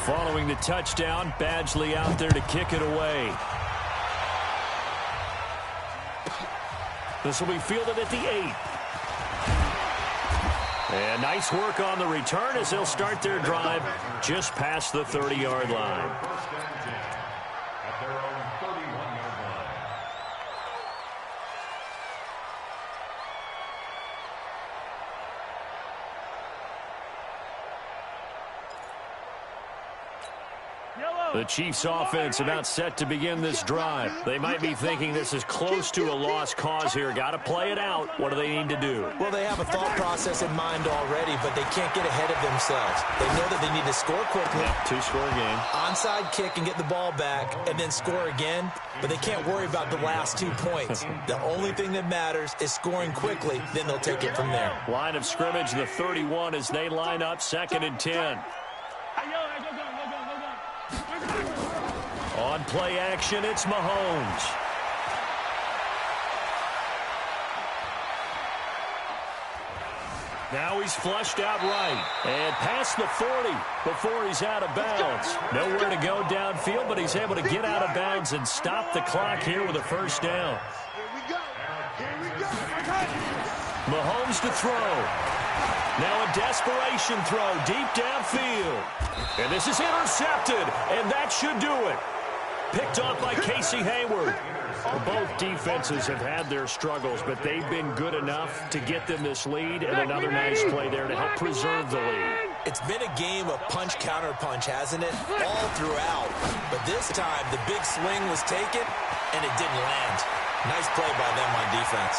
S1: Following the touchdown, Badgley out there to kick it away. This will be fielded at the 8. And nice work on the return as they'll start their drive just past the 30-yard line.
S5: First and 10 at their own 31-yard line.
S1: The Chiefs offense about set to begin this drive. They might be thinking this is close to a lost cause here. Got to play it out. What do they need to do?
S3: Well, they have a thought process in mind already, but they can't get ahead of themselves. They know that they need to score quickly.
S1: Two-score game.
S3: Onside kick and get the ball back and then score again, but they can't worry about the last 2 points. The only thing that matters is scoring quickly, then they'll take it from there.
S1: Line of scrimmage, the 31 as they line up, 2nd and 10. On play action, it's Mahomes. Now he's flushed out right. And past the 40 before he's out of bounds. Nowhere to go downfield, but he's able to get out of bounds and stop the clock here with a first down. Mahomes to throw. Now a desperation throw deep downfield. And this is intercepted, and that should do it. Picked off by Casey Hayward. Both defenses have had their struggles, but they've been good enough to get them this lead, and another nice play there to help preserve the lead.
S3: It's been a game of punch-counter-punch, hasn't it? All throughout. But this time, the big swing was taken, and it didn't land. Nice play by them on defense.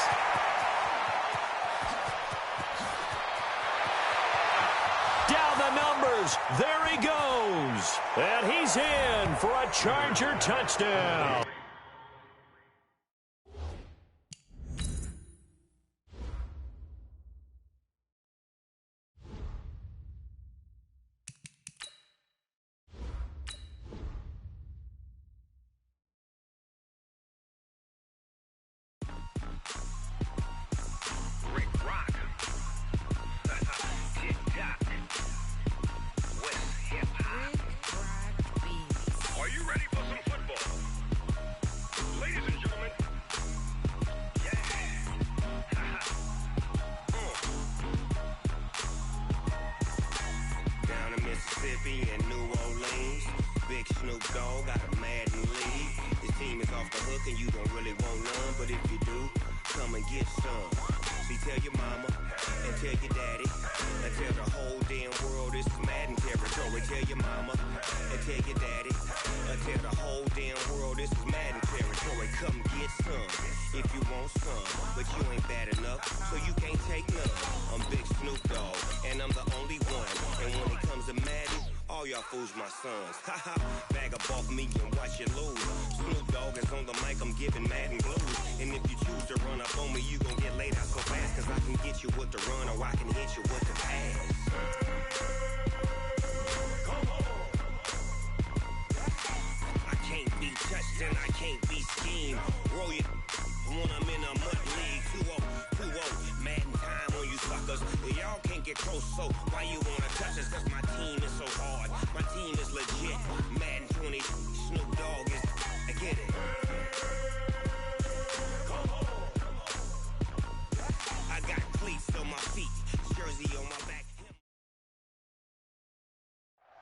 S1: Down the numbers. There he goes. And he's in for a Charger touchdown.
S7: And New Orleans, big Snoop Dogg got a Madden lead. His team is off the hook and you don't really want none, but if you do, come and get some. See, tell your mama and tell your daddy and tell the whole damn world this is Madden territory. Tell your mama and tell your daddy and tell the whole damn world this is Madden territory. Come get some if you want some, but you ain't bad enough, so you can't take none. I'm Big Snoop Dogg and I'm the only one, and when it comes to Madden, all y'all fools my sons. Haha, bag up off me and watch you lose. Snoop Dogg is on the mic, I'm giving Madden blues. And if you choose to run up on me, you gon' get laid out so fast, cause I can get you with the run or I can hit you with the pass. I can't be touched and I can't be schemed. Roll you when I'm in a mud league. 2-0, Madden time on you suckers. Y'all can't get close, so why you wanna touch us? Cause my team is so hard. My team is legit. Madden 20, Snoop Dogg is, I get it. I got cleats on my feet, jersey on my back.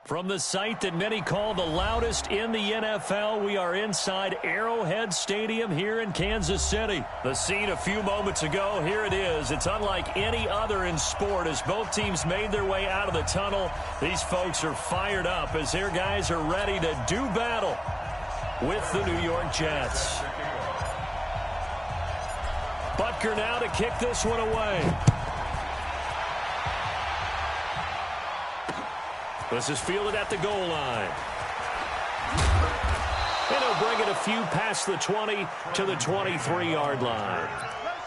S1: From the site that many call the loudest in the NFL, we are inside Arrowhead Stadium here in Kansas City. The scene a few moments ago, here it is. It's unlike any other in sport as both teams made their way out of the tunnel. These folks are fired up as their guys are ready to do battle with the New York Jets. Butker now to kick this one away. This is fielded at the goal line. And he'll bring it a few past the 20 to the 23-yard line.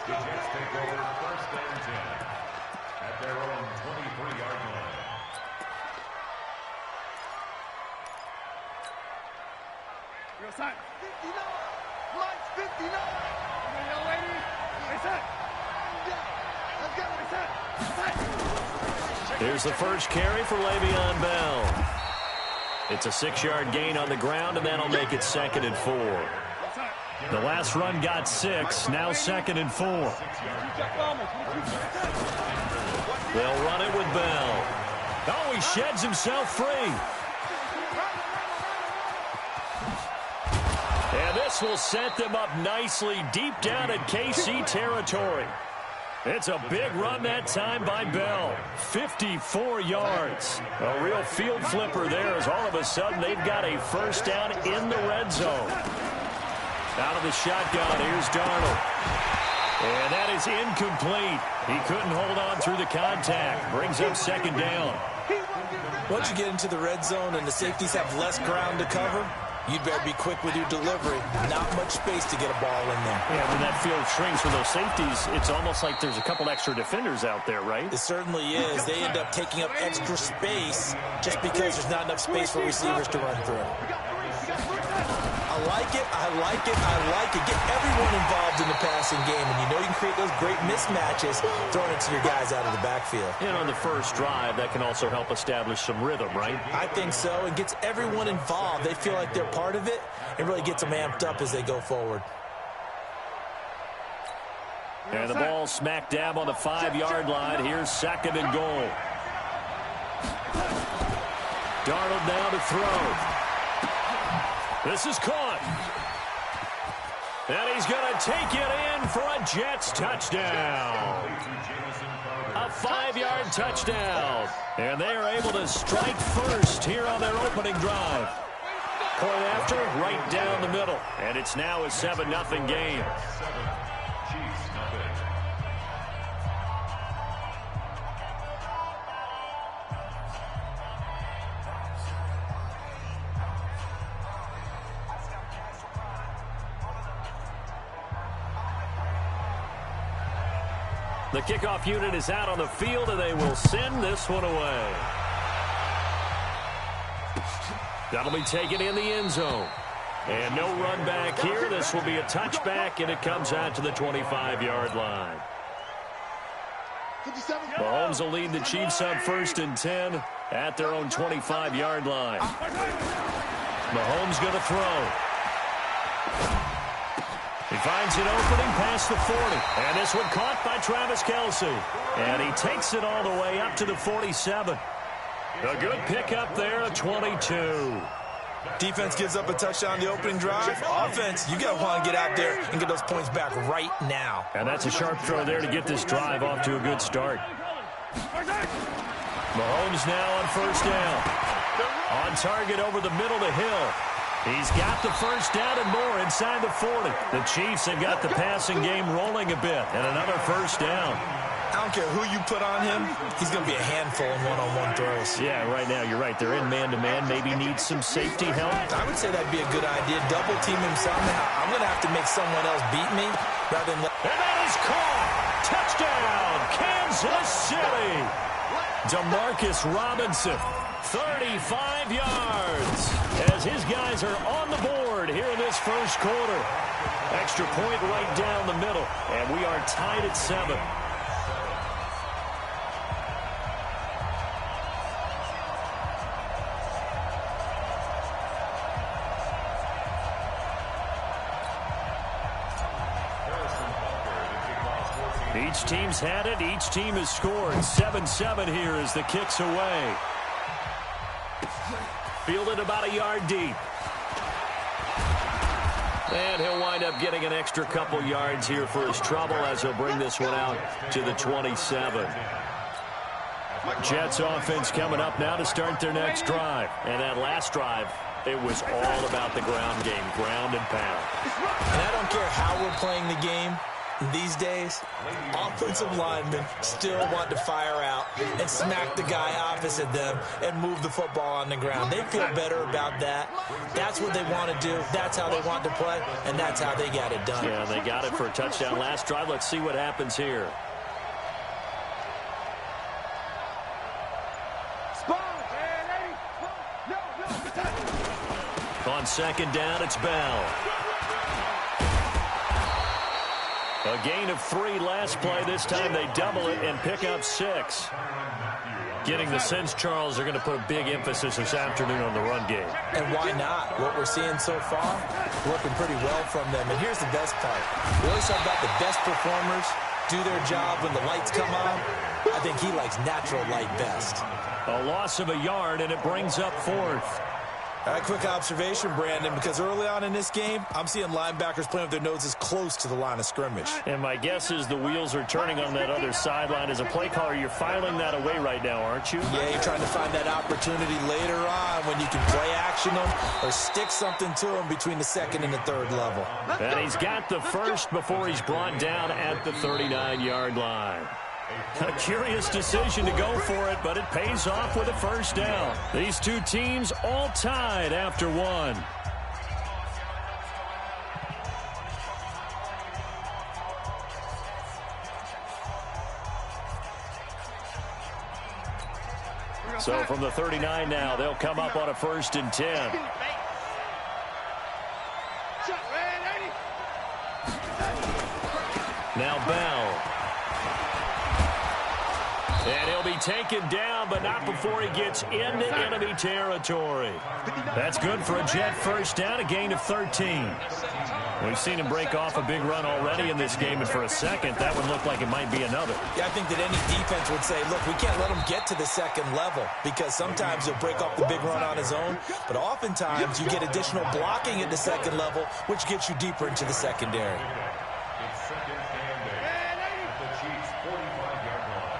S5: The Jets take over 1st and 10 at their own 23-yard line.
S2: Real side.
S4: 59. Mike's 59.
S2: Young lady. Right side.
S4: Let's go.
S2: Right side. Right side.
S1: Here's the first carry for Le'Veon Bell. It's a 6-yard gain on the ground, and that'll make it 2nd and 4. The last run got 6, now 2nd and 4. They'll run it with Bell. Oh, he sheds himself free. And this will set them up nicely deep down in KC territory. It's a big run that time by Bell. 54 yards. A real field flipper there as all of a sudden they've got a first down in the red zone. Out of the shotgun, here's Darnold. And that is incomplete. He couldn't hold on through the contact. Brings up second down.
S3: Once you get into the red zone and the safeties have less ground to cover, you'd better be quick with your delivery. Not much space to get a ball in there.
S1: Yeah, when that field shrinks for those safeties, it's almost like there's a couple extra defenders out there, right?
S3: It certainly is. They end up taking up extra space just because there's not enough space for receivers to run through. I like it. I like it. I like it. Get everyone involved in the passing game, and you know you can create those great mismatches throwing it to your guys out of the backfield.
S1: And on the first drive, that can also help establish some rhythm, right?
S3: I think so. It gets everyone involved. They feel like they're part of it. It really gets them amped up as they go forward.
S1: And the ball smack dab on the 5-yard line. Here's second and goal. Darnold now to throw. This is caught. And he's going to take it in for a Jets touchdown. A 5-yard touchdown. And they are able to strike first here on their opening drive. Point after, right down the middle. And it's now a 7-0 game. The kickoff unit is out on the field, and they will send this one away. That'll be taken in the end zone. And no run back here. This will be a touchback, and it comes out to the 25-yard line. Mahomes will lead the Chiefs up 1st and 10 at their own 25-yard line. Mahomes going to throw. He finds an opening past the 40. And this one caught by Travis Kelce. And he takes it all the way up to the 47. A good pickup there, a 22.
S3: Defense gives up a touchdown the opening drive. Offense, you got to want to get out there and get those points back right now.
S1: And that's a sharp throw there to get this drive off to a good start. Mahomes now on first down. On target over the middle to Hill. He's got the first down and more inside the 40. The Chiefs have got the passing game rolling a bit, and another first down.
S3: I don't care who you put on him, he's going to be a handful in one-on-one throws.
S1: Yeah, right now, you're right. They're in man-to-man. Maybe needs some safety help.
S3: I would say that'd be a good idea. Double team him somehow. I'm going to have to make someone else beat me rather than...
S1: And that is caught! Touchdown, Kansas City! Demarcus Robinson, 35 yards, as his guys are on the board here in this first quarter. Extra point right down the middle, and we are tied at 7. Each team's had it. Each team has scored. 7-7 here as the kick's away. Fielded about a yard deep. And he'll wind up getting an extra couple yards here for his trouble as he'll bring this one out to the 27. Jets offense coming up now to start their next drive. And that last drive, it was all about the ground game, ground and pound.
S3: And I don't care how we're playing the game. These days, offensive linemen still want to fire out and smack the guy opposite them and move the football on the ground. They feel better about that. That's what they want to do. That's how they want to play, and that's how they got it done.
S1: Yeah, they got it for a touchdown last drive. Let's see what happens here. On second down, it's Bell. A gain of 3 last play. This time they double it and pick up 6. Getting the sense, Charles, they're going to put a big emphasis this afternoon on the run game.
S3: And why not? What we're seeing so far, working pretty well from them. And here's the best part. We always talk about the best performers do their job when the lights come on. I think he likes natural light best.
S1: A loss of a yard, and it brings up fourth.
S3: All right, quick observation, Brandon, because early on in this game, I'm seeing linebackers playing with their noses close to the line of scrimmage.
S1: And my guess is the wheels are turning on that other sideline. As a play caller, you're filing that away right now, aren't you?
S3: Yeah, you're trying to find that opportunity later on when you can play action them or stick something to them between the second and the third level.
S1: And he's got the first before he's brought down at the 39-yard line. A curious decision to go for it, but it pays off with a first down. These two teams all tied after one. So from the 39 now, they'll come up on a 1st and 10. Now Bell. And he'll be taken down, but not before he gets into enemy territory. That's good for a Jet first down, a gain of 13. We've seen him break off a big run already in this game, and for a second, that would look like it might be another.
S3: Yeah, I think that any defense would say, look, we can't let him get to the second level, because sometimes he'll break off the big run on his own, but oftentimes you get additional blocking at the second level, which gets you deeper into the secondary.
S5: It's second and 8 at the Chiefs' 45-yard line.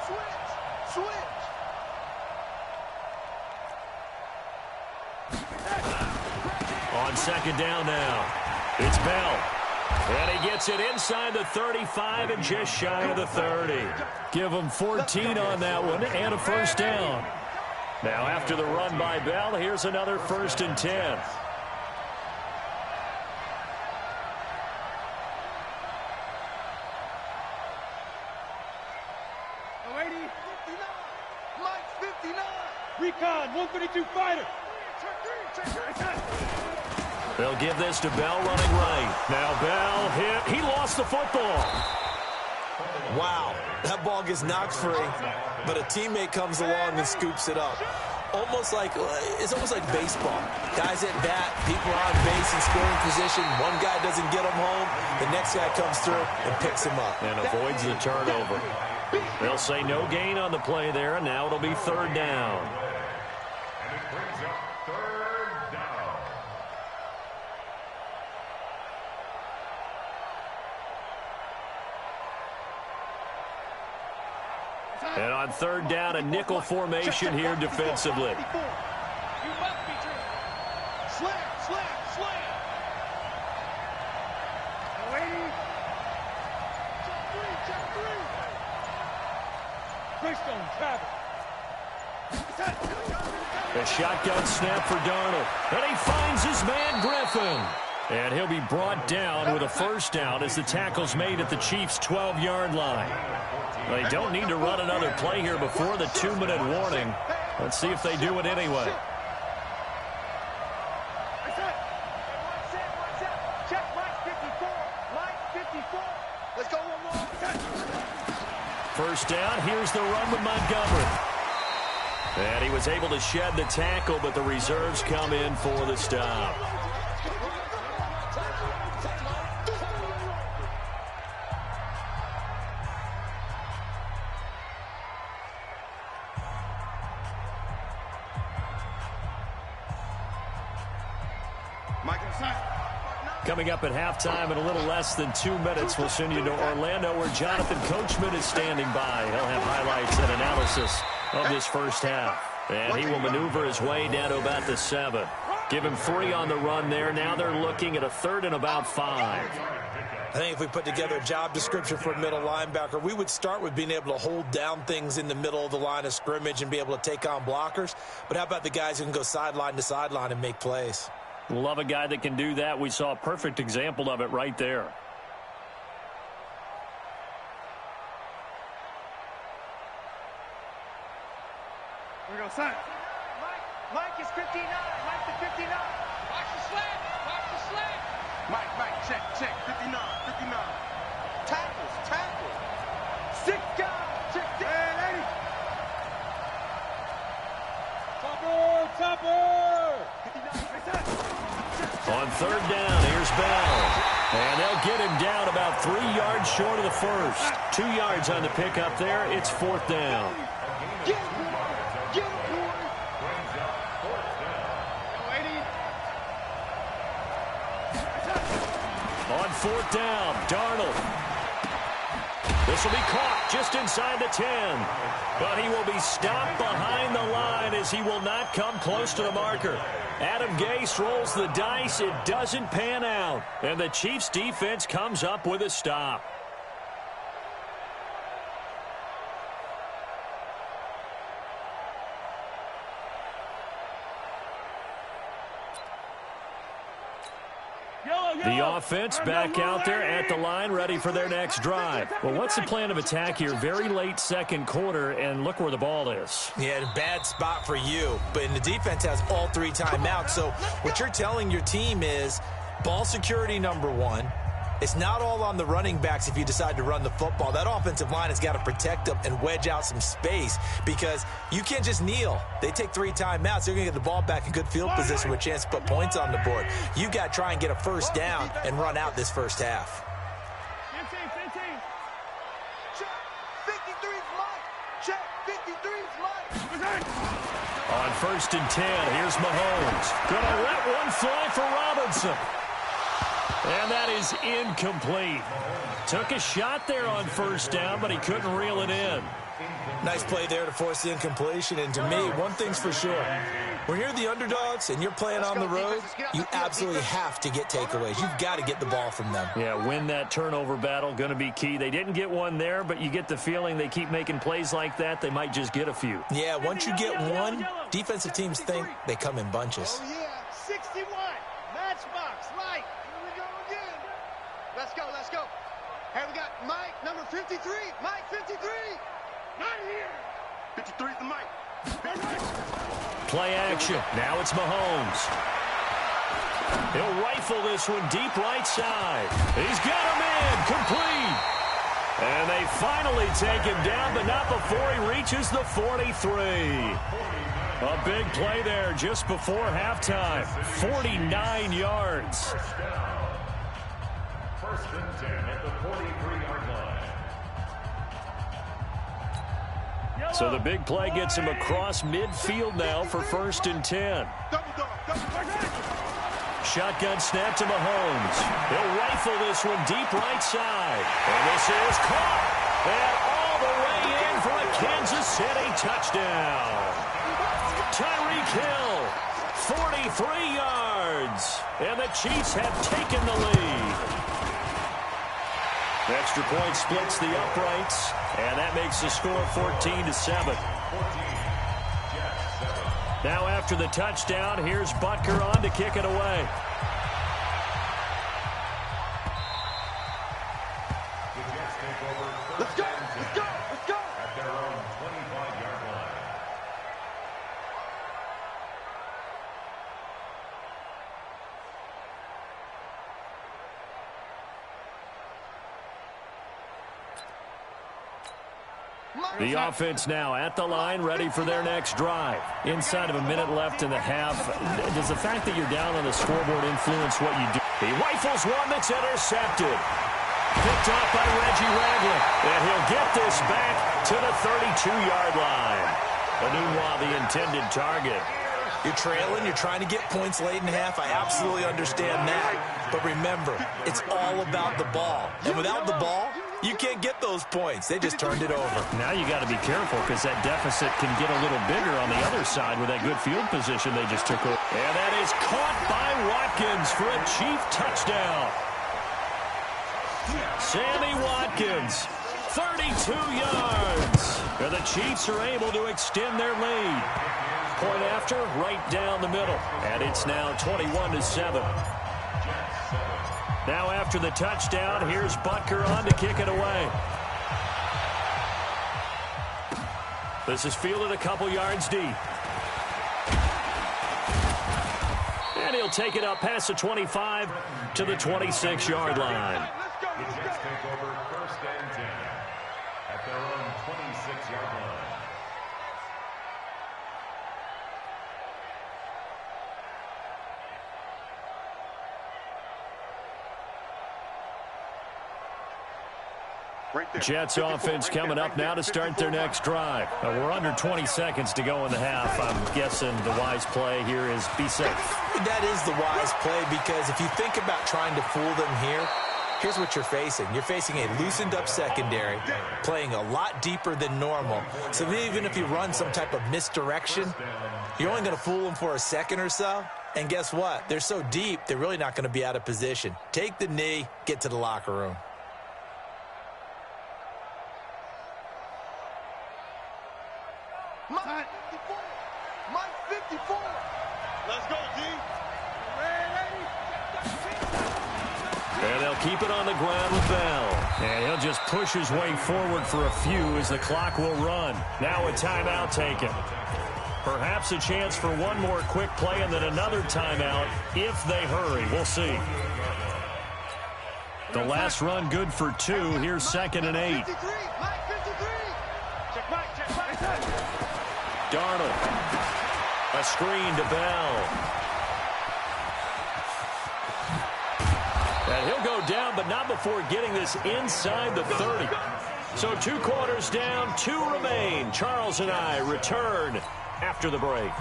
S4: Switch.
S1: On second down now, it's Bell. And he gets it inside the 35 and just shy of the 30. Give him 14 on that one and a first down. Now after the run by Bell, here's another 1st and 10.
S2: Mike 59. Recon, 132 fighter.
S1: They'll give this to Bell running right. Now Bell hit. He lost the football.
S3: Wow, that ball gets knocked free, but a teammate comes along and scoops it up. It's almost like baseball. Guys at bat, people are on base in scoring position. One guy doesn't get him home. The next guy comes through and picks him up.
S1: And avoids the turnover. They'll say no gain on the play there, and now it'll be 3rd down.
S5: And it brings up 3rd down.
S1: And on 3rd down, a nickel formation here defensively.
S2: You must be true. Slam. Check three. Greystone, Travis.
S1: A shotgun snap for Darnold. And he finds his man, Griffin. And he'll be brought down with a first down as the tackle's made at the Chiefs' 12-yard line. They don't need to run another play here before the 2-minute warning. Let's see if they do it anyway.
S4: Check Mike 54. Mike 54. Let's go one more.
S1: First down, here's the run with Montgomery. And he was able to shed the tackle, but the reserves come in for the stop. Coming up at halftime in a little less than 2 minutes, we'll send you to Orlando where Jonathan Coachman is standing by. He'll have highlights and analysis of this first half. And he will maneuver his way down to about the 7. Give him 3 on the run there. Now they're looking at a 3rd and about 5.
S3: I think if we put together a job description for a middle linebacker, we would start with being able to hold down things in the middle of the line of scrimmage and be able to take on blockers. But how about the guys who can go sideline to sideline and make plays?
S1: Love a guy that can do that. We saw a perfect example of it right there.
S2: We're going to sign.
S4: Mike is 59. Mike is 59.
S2: Watch the slant. Watch the slant.
S4: Mike, check. 59. Tackles. 6 guys. Check.
S2: And 80. Topper.
S4: 59.
S1: On 3rd down, here's Bell. And they'll get him down about 3 yards short of the first. 2 yards on the pickup there. It's 4th down.
S4: Get it, boy. Get it, boy.
S1: On 4th down, Darnold. This will be caught just inside the 10. But he will be stopped behind the line as he will not come close to the marker. Adam Gase rolls the dice. It doesn't pan out. And the Chiefs defense comes up with a stop. The offense back out there at the line, ready for their next drive. Well, what's the plan of attack here? Very late second quarter, and look where the ball is.
S3: Yeah, bad spot for you. But the defense has all 3 timeouts. So what you're telling your team is ball security number 1. It's not all on the running backs if you decide to run the football. That offensive line has got to protect them and wedge out some space because you can't just kneel. They take 3 timeouts. They're going to get the ball back in good field position with a chance to put points on the board. You've got to try and get a first down and run out this first half.
S4: 15. Check. 53's Mike. Check. 53's Mike.
S1: On 1st and 10, here's Mahomes. Going to let one fly for Robinson. And that is incomplete. Took a shot there on 1st down, but he couldn't reel it in.
S3: Nice play there to force the incompletion. And to me, one thing's for sure. When you're the underdogs and you're playing on the road, you absolutely have to get takeaways. You've got to get the ball from them.
S1: Yeah, win that turnover battle, going to be key. They didn't get one there, but you get the feeling they keep making plays like that, they might just get a few.
S3: Yeah, once you get one, defensive teams think they come in bunches.
S4: Oh, yeah. 61. Matchbox. Light. Here we go again. Let's go. Here we got Mike, number 53. Mike, 53. Not here. 53's the Mike.
S1: Play action. Now it's Mahomes. He'll rifle this one deep right side. He's got him in. Complete. And they finally take him down, but not before he reaches the 43. A big play there just before halftime. 49 yards.
S5: First and 10 at the 43-yard line.
S1: So the big play gets him across midfield now for 1st and 10. Shotgun snap to Mahomes. He'll rifle this one deep right side. And this is caught. And all the way in for a Kansas City touchdown. Tyreek Hill, 43 yards. And the Chiefs have taken the lead. Extra point splits the uprights, and that makes the score 14-7. Now after the touchdown, here's Butker on to kick it away.
S4: Let's go.
S5: At their own 25-yard line.
S1: The offense now at the line, ready for their next drive. Inside of a minute left in the half, does the fact that you're down on the scoreboard influence what you do? He rifles one that's intercepted. Picked off by Reggie Ragland. And he'll get this back to the 32-yard line. Anunwa, the intended target.
S3: You're trailing, you're trying to get points late in half. I absolutely understand that. But remember, it's all about the ball. And without the ball, you can't get those points. They just turned it over.
S1: Now you got to be careful because that deficit can get a little bigger on the other side with that good field position they just took over. And that is caught by Watkins for a Chief touchdown. Sammy Watkins, 32 yards. And the Chiefs are able to extend their lead. Point after, right down the middle. And it's now 21-7. Now after the touchdown, here's Butker on to kick it away. This is fielded a couple yards deep. And he'll take it up past the 25 to the 26-yard line.
S5: The Jets take over 1st and 10 at their own 26-yard line.
S1: Jets offense coming up now to start their next drive. We're under 20 seconds to go in the half. I'm guessing the wise play here is be safe.
S3: That is the wise play, because if you think about trying to fool them here, here's what you're facing. You're facing a loosened up secondary, playing a lot deeper than normal. So even if you run some type of misdirection, you're only going to fool them for a second or so. And guess what? They're so deep, they're really not going to be out of position. Take the knee, get to the locker room.
S4: Mike 54. Mike 54. Let's go, D.
S1: And they'll keep it on the ground with Bell. And he'll just push his way forward for a few as the clock will run. Now a timeout taken. Perhaps a chance for one more quick play and then another timeout if they hurry. We'll see. The last run good for 2. Here's 2nd and 8. Darnold. A screen to Bell. And he'll go down, but not before getting this inside the 30. So 2 quarters down, 2 remain. Charles and I return after the break.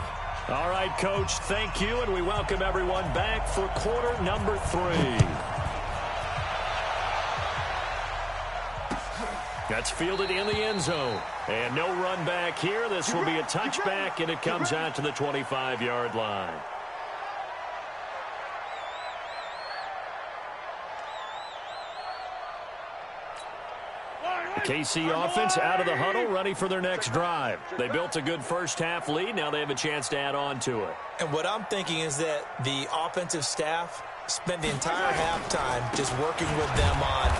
S1: All right, Coach, thank you, and we welcome everyone back for quarter number 3. That's fielded in the end zone. And no run back here. This will be a touchback, and it comes out to the 25-yard line. The KC offense out of the huddle, ready for their next drive. They built a good first-half lead. Now they have a chance to add on to it.
S3: And what I'm thinking is that the offensive staff spent the entire halftime just working with them on,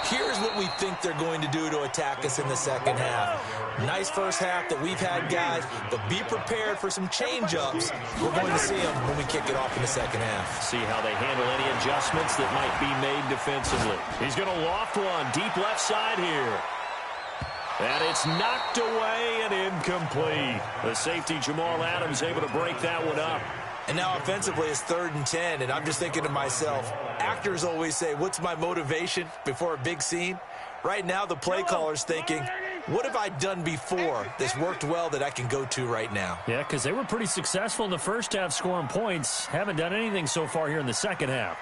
S3: here's what we think they're going to do to attack us in the second half. Nice first half that we've had, guys, but be prepared for some change-ups. We're going to see them when we kick it off in the second half.
S1: See how they handle any adjustments that might be made defensively. He's going to loft one deep left side here. And it's knocked away and incomplete. The safety, Jamal Adams, able to break that one up.
S3: And now offensively it's 3rd and 10, and I'm just thinking to myself, actors always say, what's my motivation before a big scene? Right now the play caller's thinking, what have I done before that's worked well that I can go to right now?
S1: Yeah, because they were pretty successful in the first half scoring points. Haven't done anything so far here in the second half.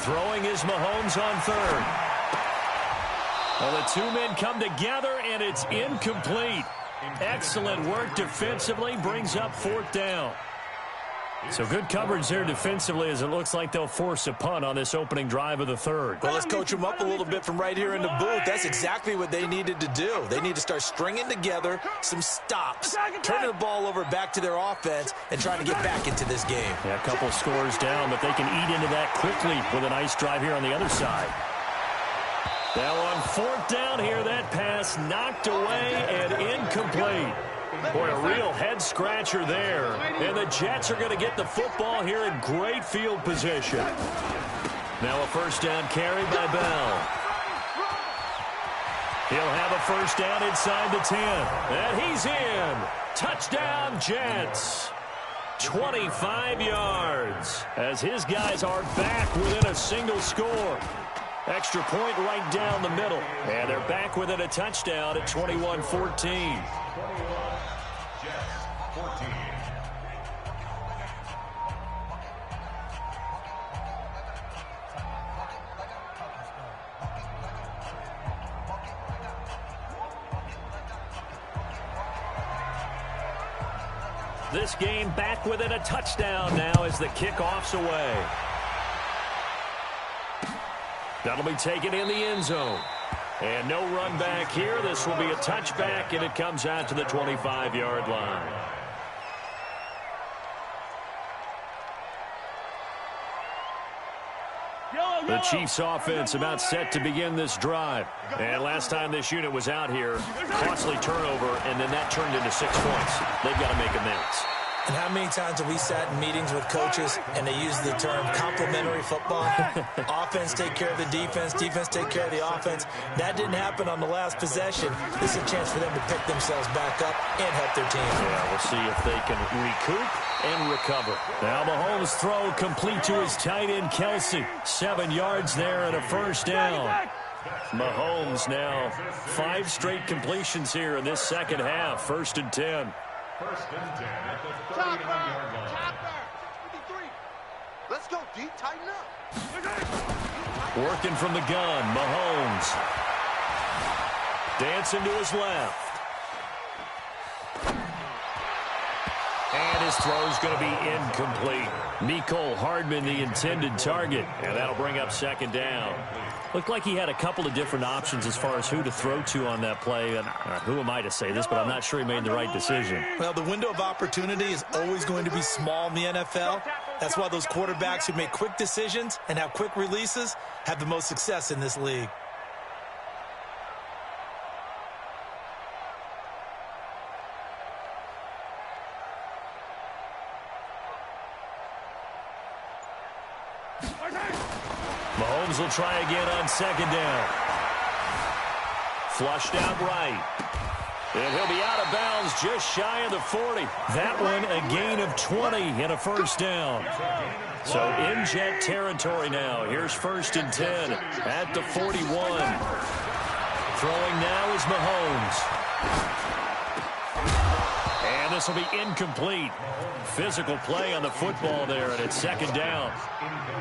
S1: Throwing is Mahomes on 3rd. Well, the 2 men come together, and it's incomplete. Excellent work defensively, brings up 4th down. So good coverage there defensively, as it looks like they'll force a punt on this opening drive of the 3rd.
S3: Well, let's coach them up a little bit from right here in the booth. That's exactly what they needed to do. They need to start stringing together some stops, turning the ball over back to their offense, and trying to get back into this game.
S1: Yeah, a couple scores down, but they can eat into that quickly with a nice drive here on the other side. Now on 4th down here, that pass knocked away and incomplete. Boy, a real head-scratcher there. And the Jets are going to get the football here in great field position. Now a 1st down carry by Bell. He'll have a 1st down inside the 10. And he's in. Touchdown, Jets. 25 yards. As his guys are back within a single score. Extra point right down the middle. And they're back within a touchdown at 21-14. This game back within a touchdown now as the kickoff's away. That'll be taken in the end zone. And no run back here. This will be a touchback, and it comes out to the 25-yard line. The Chiefs offense about set to begin this drive. And last time this unit was out here, costly turnover, and then that turned into 6 points. They've got to make amends.
S3: And how many times have we sat in meetings with coaches and they use the term complementary football? Offense take care of the defense, defense take care of the offense. That didn't happen on the last possession. This is a chance for them to pick themselves back up and help their team.
S1: Yeah, we'll see if they can recoup and recover. Now Mahomes' throw complete to his tight end, Kelsey. 7 yards there and a first down. Mahomes now 5 straight completions here in this second half. 1st and 10.
S5: 1st and 10 at the 39-yard line.
S4: Chopper. 53. Let's go, D. Tighten up.
S1: Working from the gun, Mahomes. Dancing to his left. And his throw is going to be incomplete. Mecole Hardman, the intended target. And that'll bring up 2nd down. Looked like he had a couple of different options as far as who to throw to on that play. And who am I to say this, but I'm not sure he made the right decision.
S3: Well, the window of opportunity is always going to be small in the NFL. That's why those quarterbacks who make quick decisions and have quick releases have the most success in this league.
S1: Mahomes will try again on 2nd down. Flushed out right. And he'll be out of bounds just shy of the 40. That one a gain of 20 and a first down. So in jet territory now. Here's 1st and 10 at the 41. Throwing now is Mahomes. And this will be incomplete. Physical play on the football there, and it's 2nd down.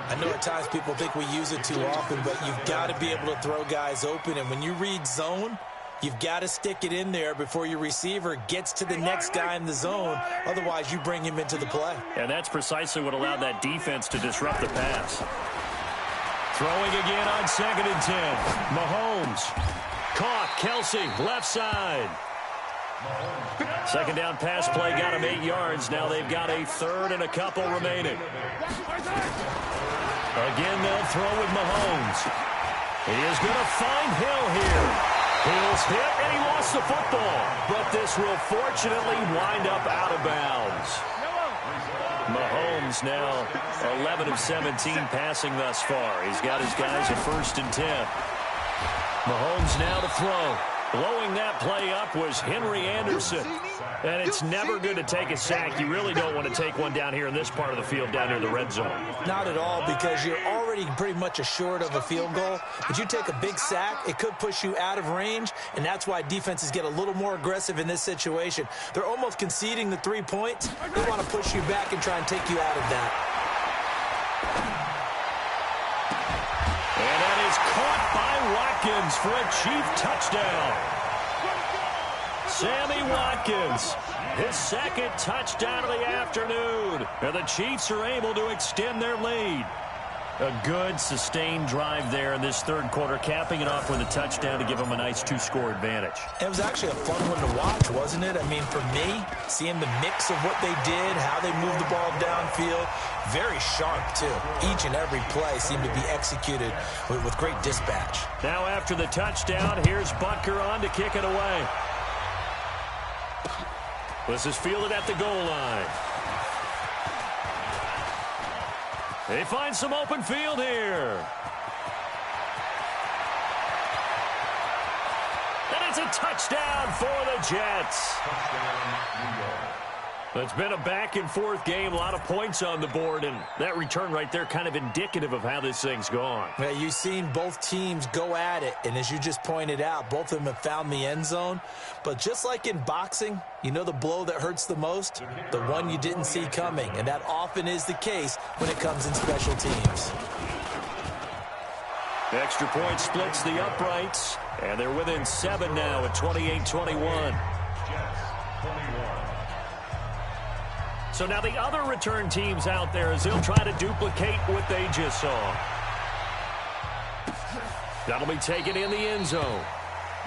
S3: I know at times people think we use it too often, but you've got to be able to throw guys open. And when you read zone, you've got to stick it in there before your receiver gets to the next guy in the zone. Otherwise, you bring him into the play.
S1: And that's precisely what allowed that defense to disrupt the pass. Throwing again on 2nd and 10. Mahomes. Caught. Kelsey, left side. 2nd down pass play got him 8 yards. Now they've got a 3rd and a couple remaining. Again, they'll throw with Mahomes. He is going to find Hill here. Hill's hit, and he lost the football. But this will fortunately wind up out of bounds. Mahomes now 11 of 17 passing thus far. He's got his guys at 1st and 10. Mahomes now to throw. Blowing that play up was Henry Anderson. And it's never good to take a sack. You really don't want to take one down here in this part of the field, down near the red zone.
S3: Not at all, because you're already pretty much assured of a field goal. But you take a big sack, it could push you out of range, and that's why defenses get a little more aggressive in this situation. They're almost conceding the 3 points. They want to push you back and try and take you out of that.
S1: And that is caught by Watkins for a Chief touchdown. Sammy Watkins, his 2nd touchdown of the afternoon. And the Chiefs are able to extend their lead. A good, sustained drive there in this 3rd quarter, capping it off with a touchdown to give them a nice 2-score advantage.
S3: It was actually a fun one to watch, wasn't it? I mean, for me, seeing the mix of what they did, how they moved the ball downfield, very sharp, too. Each and every play seemed to be executed with great dispatch.
S1: Now after the touchdown, here's Butker on to kick it away. This is fielded at the goal line. They find some open field here. And it's a touchdown for the Jets. It's been a back-and-forth game, a lot of points on the board, and that return right there kind of indicative of how this thing's gone.
S3: Well, you've seen both teams go at it, and as you just pointed out, both of them have found the end zone. But just like in boxing, you know the blow that hurts the most? The one you didn't see coming, and that often is the case when it comes in special teams.
S1: Extra point splits the uprights, and they're within 7 now at 28-21. So now the other return teams out there as they'll try to duplicate what they just saw. That'll be taken in the end zone.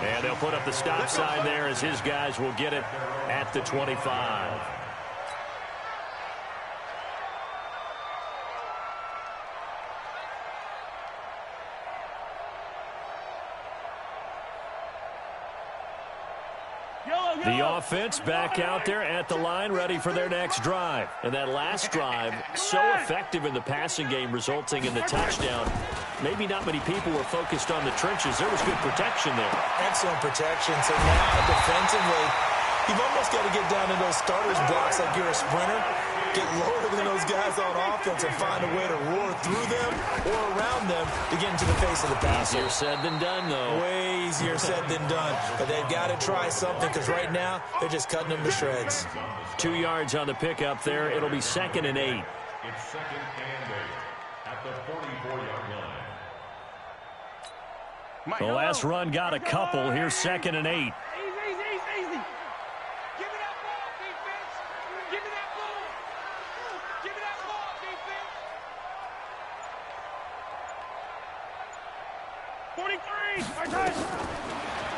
S1: And they'll put up the stop sign there as his guys will get it at the 25. The offense back out there at the line, ready for their next drive. And that last drive, so effective in the passing game, resulting in the touchdown. Maybe not many people were focused on the trenches. There was good protection there.
S3: Excellent protection. So now defensively, you've almost got to get down to those starters blocks like you're a sprinter. Get lower than those guys on offense and find a way to roar through them or around them to get into the face of the passer.
S1: Easier said than done, though.
S3: Way easier said than done. But they've got to try something because right now they're just cutting them to shreds.
S1: 2 yards on the pickup there. It'll be 2nd and 8.
S5: It's 2nd and 8 at the 44-yard line.
S1: The last run got a couple. Here's 2nd and 8.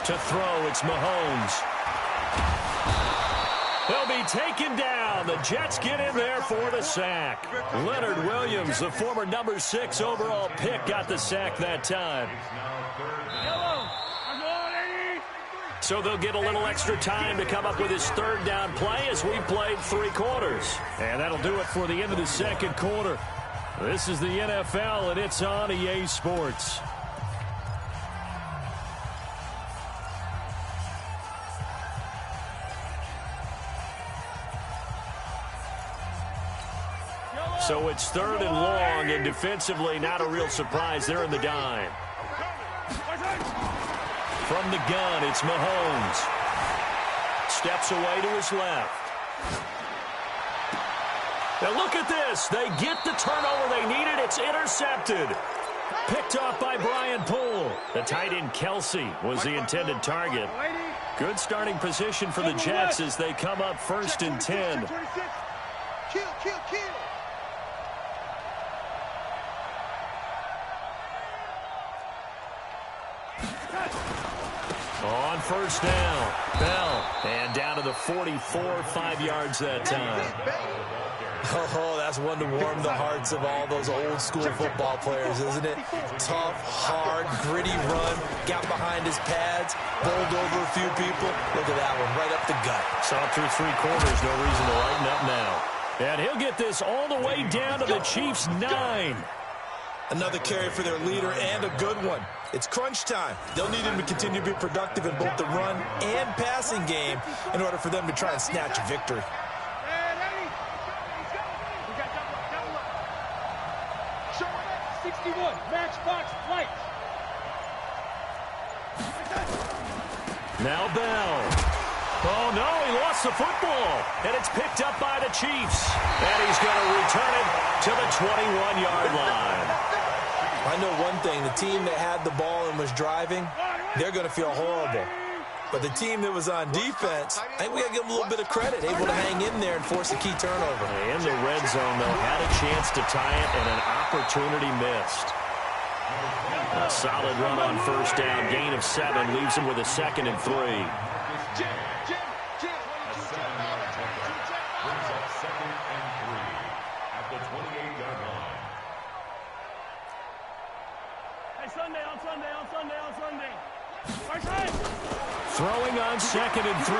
S1: To throw, it's Mahomes. He'll be taken down. The Jets get in there for the sack. Leonard Williams, the former number 6 overall pick, got the sack that time. So they'll get a little extra time to come up with his 3rd down play as we've played 3 quarters. And that'll do it for the end of the 2nd quarter. This is the NFL, and it's on EA Sports. So it's 3rd and long, and defensively, not a real surprise. They're in the dime. From the gun, it's Mahomes. Steps away to his left. Now look at this. They get the turnover they needed. It's intercepted. Picked off by Brian Poole. The tight end Kelsey was the intended target. Good starting position for the Jets as they come up 1st and 10.
S4: Kill.
S1: On 1st down, Bell, and down to the 44, 5 yards that time.
S3: Oh, that's one to warm the hearts of all those old school football players, isn't it? Tough, hard, gritty run, got behind his pads, bowled over a few people. Look at that one, right up the gut.
S1: Saw through 3 quarters, no reason to lighten up now. And he'll get this all the way down to the Chiefs' 9.
S3: Another carry for their leader and a good one. It's crunch time. They'll need him to continue to be productive in both the run and passing game in order for them to try and snatch a victory.
S2: Show 61, matchbox flight.
S1: Now Bell. Oh, no, he lost the football. And it's picked up by the Chiefs. And he's going to return it to the 21-yard line.
S3: I know one thing. The team that had the ball and was driving, they're going to feel horrible. But the team that was on defense, I think we got to give them a little bit of credit, able to hang in there and force a key turnover.
S1: In the red zone, though, had a chance to tie it and an opportunity missed. A solid run on 1st down, gain of 7, leaves him with a 2nd and 3. Throwing on 2nd and 3.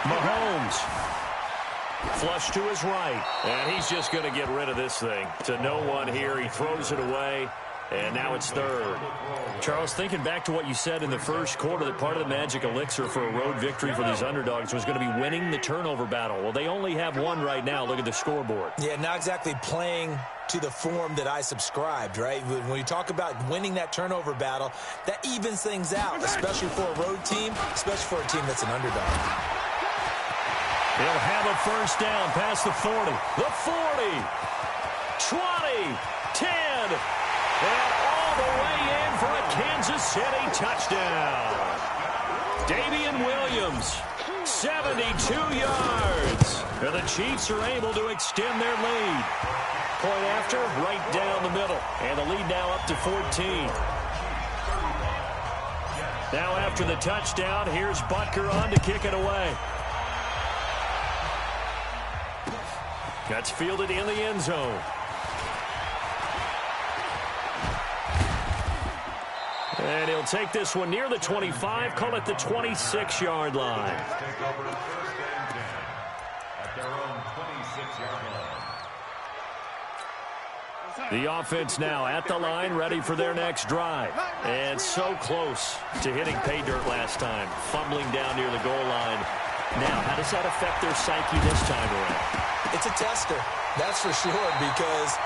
S1: Mahomes. Flush to his right. And he's just going to get rid of this thing. To no one here. He throws it away. And now it's 3rd. Charles, thinking back to what you said in the 1st quarter, that part of the magic elixir for a road victory for these underdogs was going to be winning the turnover battle. Well, they only have one right now. Look at the scoreboard.
S3: Yeah, not exactly playing to the form that I subscribed, right? When you talk about winning that turnover battle, that evens things out, especially for a road team, especially for a team that's an underdog.
S1: He'll have a 1st down past the 40. The 40. 20. 10. And all the way in for a Kansas City touchdown. Damian Williams, 72 yards. And the Chiefs are able to extend their lead. Point after, right down the middle. And the lead now up to 14. Now after the touchdown, here's Butker on to kick it away. That's fielded in the end zone. And he'll take this one near the 25, call it the 26-yard line.
S5: Take over first and 10 at their own 26-yard line.
S1: The offense now at the line, ready for their next drive. And so close to hitting pay dirt last time, fumbling down near the goal line. Now, how does that affect their psyche this time around?
S3: It's a tester, that's for sure, because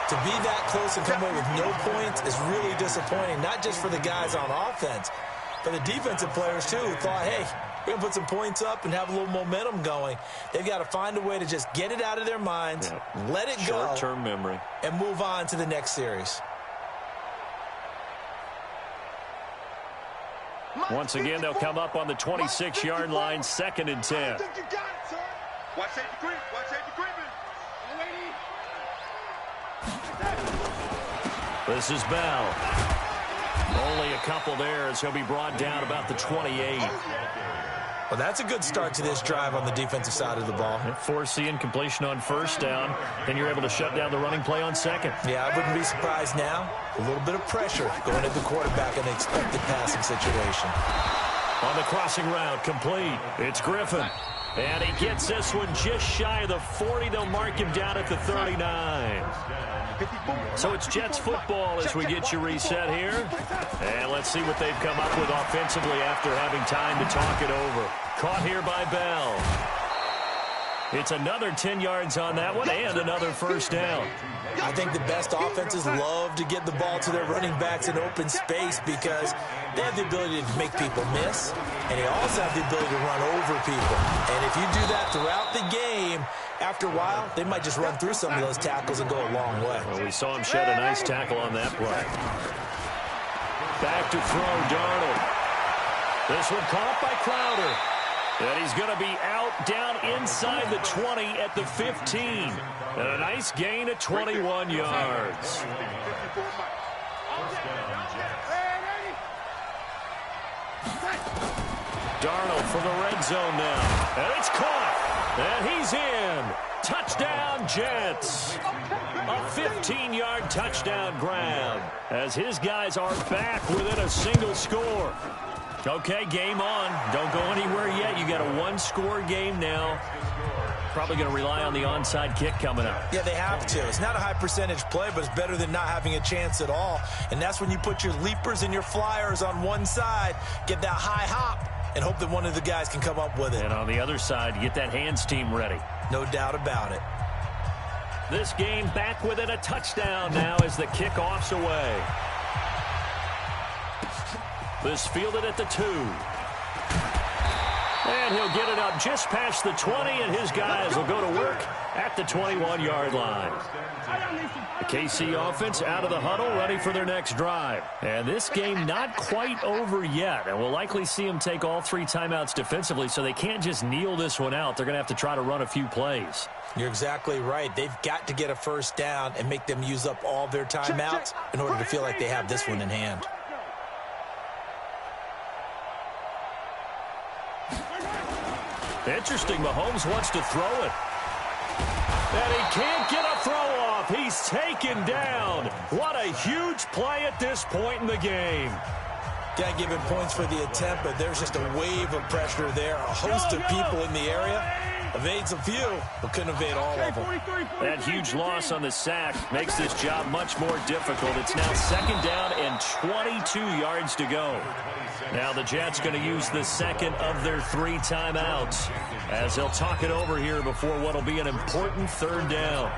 S3: to be that close and come away with no points is really disappointing, not just for the guys on offense, but the defensive players, too, who thought, hey, we're going to put some points up and have a little momentum going. They've got to find a way to just get it out of their minds, let it go,
S1: short-term memory,
S3: and move on to the next series.
S1: Once again, they'll come up on the 26-yard line, 2nd and 10.
S4: Watch safety creep. Watch safety creeping.
S1: This is Bell. Only a couple there as he'll be brought down about the 28.
S3: Well, that's a good start to this drive on the defensive side of the ball.
S1: Force the incompletion on first down. Then you're able to shut down the running play on second.
S3: Yeah, I wouldn't be surprised now. A little bit of pressure going at the quarterback in an expected passing situation.
S1: On the crossing route, complete. It's Griffin. And he gets this one just shy of the 40. They'll mark him down at the 39. So it's Jets football as we get you reset here. And let's see what they've come up with offensively after having time to talk it over. Caught here by Bell. It's another 10 yards on that one and another first down.
S3: I think the best offenses love to get the ball to their running backs in open space because they have the ability to make people miss, and they also have the ability to run over people. And if you do that throughout the game, after a while, they might just run through some of those tackles and go a long way.
S1: Well, we saw him shed a nice tackle on that play. Back to throw, Darnold. This one caught by Crowder. And he's going to be out down inside the 20 at the 15. And a nice gain of 21 yards. Darnold from the red zone now. And it's caught. And he's in. Touchdown, Jets. A 15-yard touchdown grab as his guys are back within a single score. Okay, game on. Don't go anywhere yet. You got a one-score game now. Probably going to rely on the onside kick coming up.
S3: Yeah, they have to. It's not a high-percentage play, but it's better than not having a chance at all. And that's when you put your leapers and your flyers on one side, get that high hop, and hope that one of the guys can come up with it.
S1: And on the other side, get that hands team ready.
S3: No doubt about it.
S1: This game back within a touchdown now as the kickoff's away. This fielded at the 2. And he'll get it up just past the 20, and his guys will go to work at the 21-yard line. The KC offense out of the huddle, ready for their next drive. And this game not quite over yet, and we'll likely see them take all 3 timeouts defensively, so they can't just kneel this one out. They're going to have to try to run a few plays.
S3: You're exactly right. They've got to get a first down and make them use up all their timeouts in order to feel like they have this one in hand.
S1: Interesting, Mahomes wants to throw it. And he can't get a throw off. He's taken down. What a huge play at this point in the game.
S3: Got to give him points for the attempt, but there's just a wave of pressure there. A host of people in the area. Evades a few, but couldn't evade all of them.
S1: That huge loss on the sack makes this job much more difficult. It's now 2nd down and 22 yards to go. Now the Jets going to use the second of their 3 timeouts as they'll talk it over here before what will be an important 3rd down.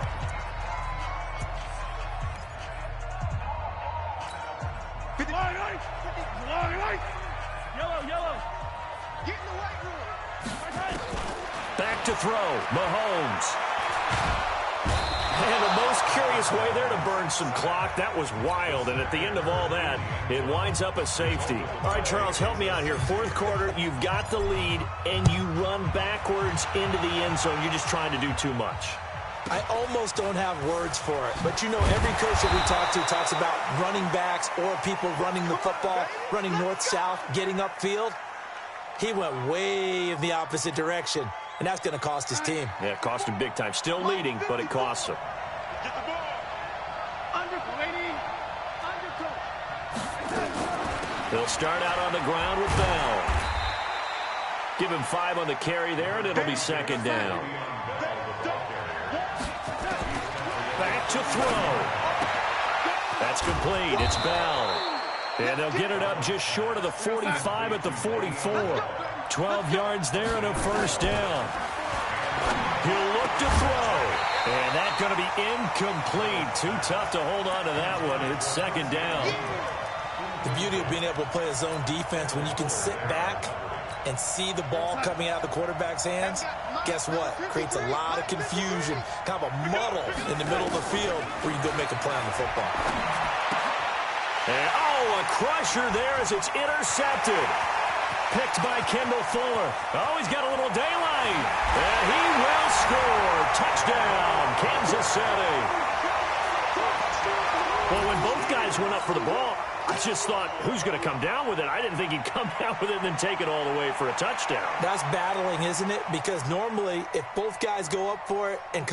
S2: Yellow.
S4: Get in the right room.
S1: Back to throw, Mahomes. And the most curious way there to burn some clock. That was wild, and at the end of all that, it winds up a safety. All right, Charles, help me out here. 4th quarter, you've got the lead, and you run backwards into the end zone. You're just trying to do too much.
S3: I almost don't have words for it, but you know every coach that we talk to talks about running backs or people running the football, running north-south, getting upfield. He went way in the opposite direction, and that's going to cost his team.
S1: Yeah, it cost him big time. Still leading, but it costs him.
S4: Get the ball. Undercoat.
S1: They'll start out on the ground with Bell. Give him 5 on the carry there, and it'll be second down. Back to throw. That's complete. It's Bell. And they'll get it up just short of the 45 at the 44. 12 yards there and a first down. He'll look to throw. And that's going to be incomplete. Too tough to hold on to that one. It's second down.
S3: The beauty of being able to play a zone defense when you can sit back and see the ball coming out of the quarterback's hands, guess what? Creates a lot of confusion, kind of a muddle in the middle of the field where you can go make a play on the football.
S1: And, a crusher there as it's intercepted. Picked by Kendall Fuller. Oh, he's got a little daylight. And he will score. Touchdown, Kansas City. Well, when both guys went up for the ball, I just thought, who's going to come down with it? I didn't think he'd come down with it and then take it all the way for a touchdown.
S3: That's battling, isn't it? Because normally, if both guys go up for it and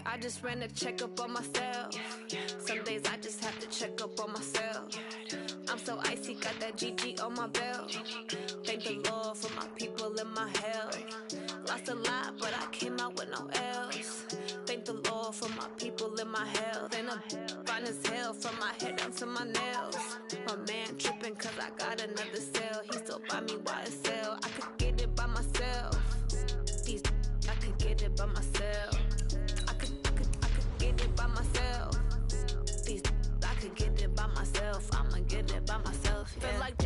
S8: I just ran a checkup on myself. Some days I just have to check up on myself. I'm so icy, got that GG on my belt. Thank the Lord for my people and my health. Lost a lot, but I came out with no else. Thank the Lord for my people and my health. And I'm fine as hell from my head down to my nails. My man tripping cause I got another cell. He still buy me YSL. I could get it by myself. I could get it by myself. Get it by myself. I could get it by myself. I'ma get it by myself. Feel like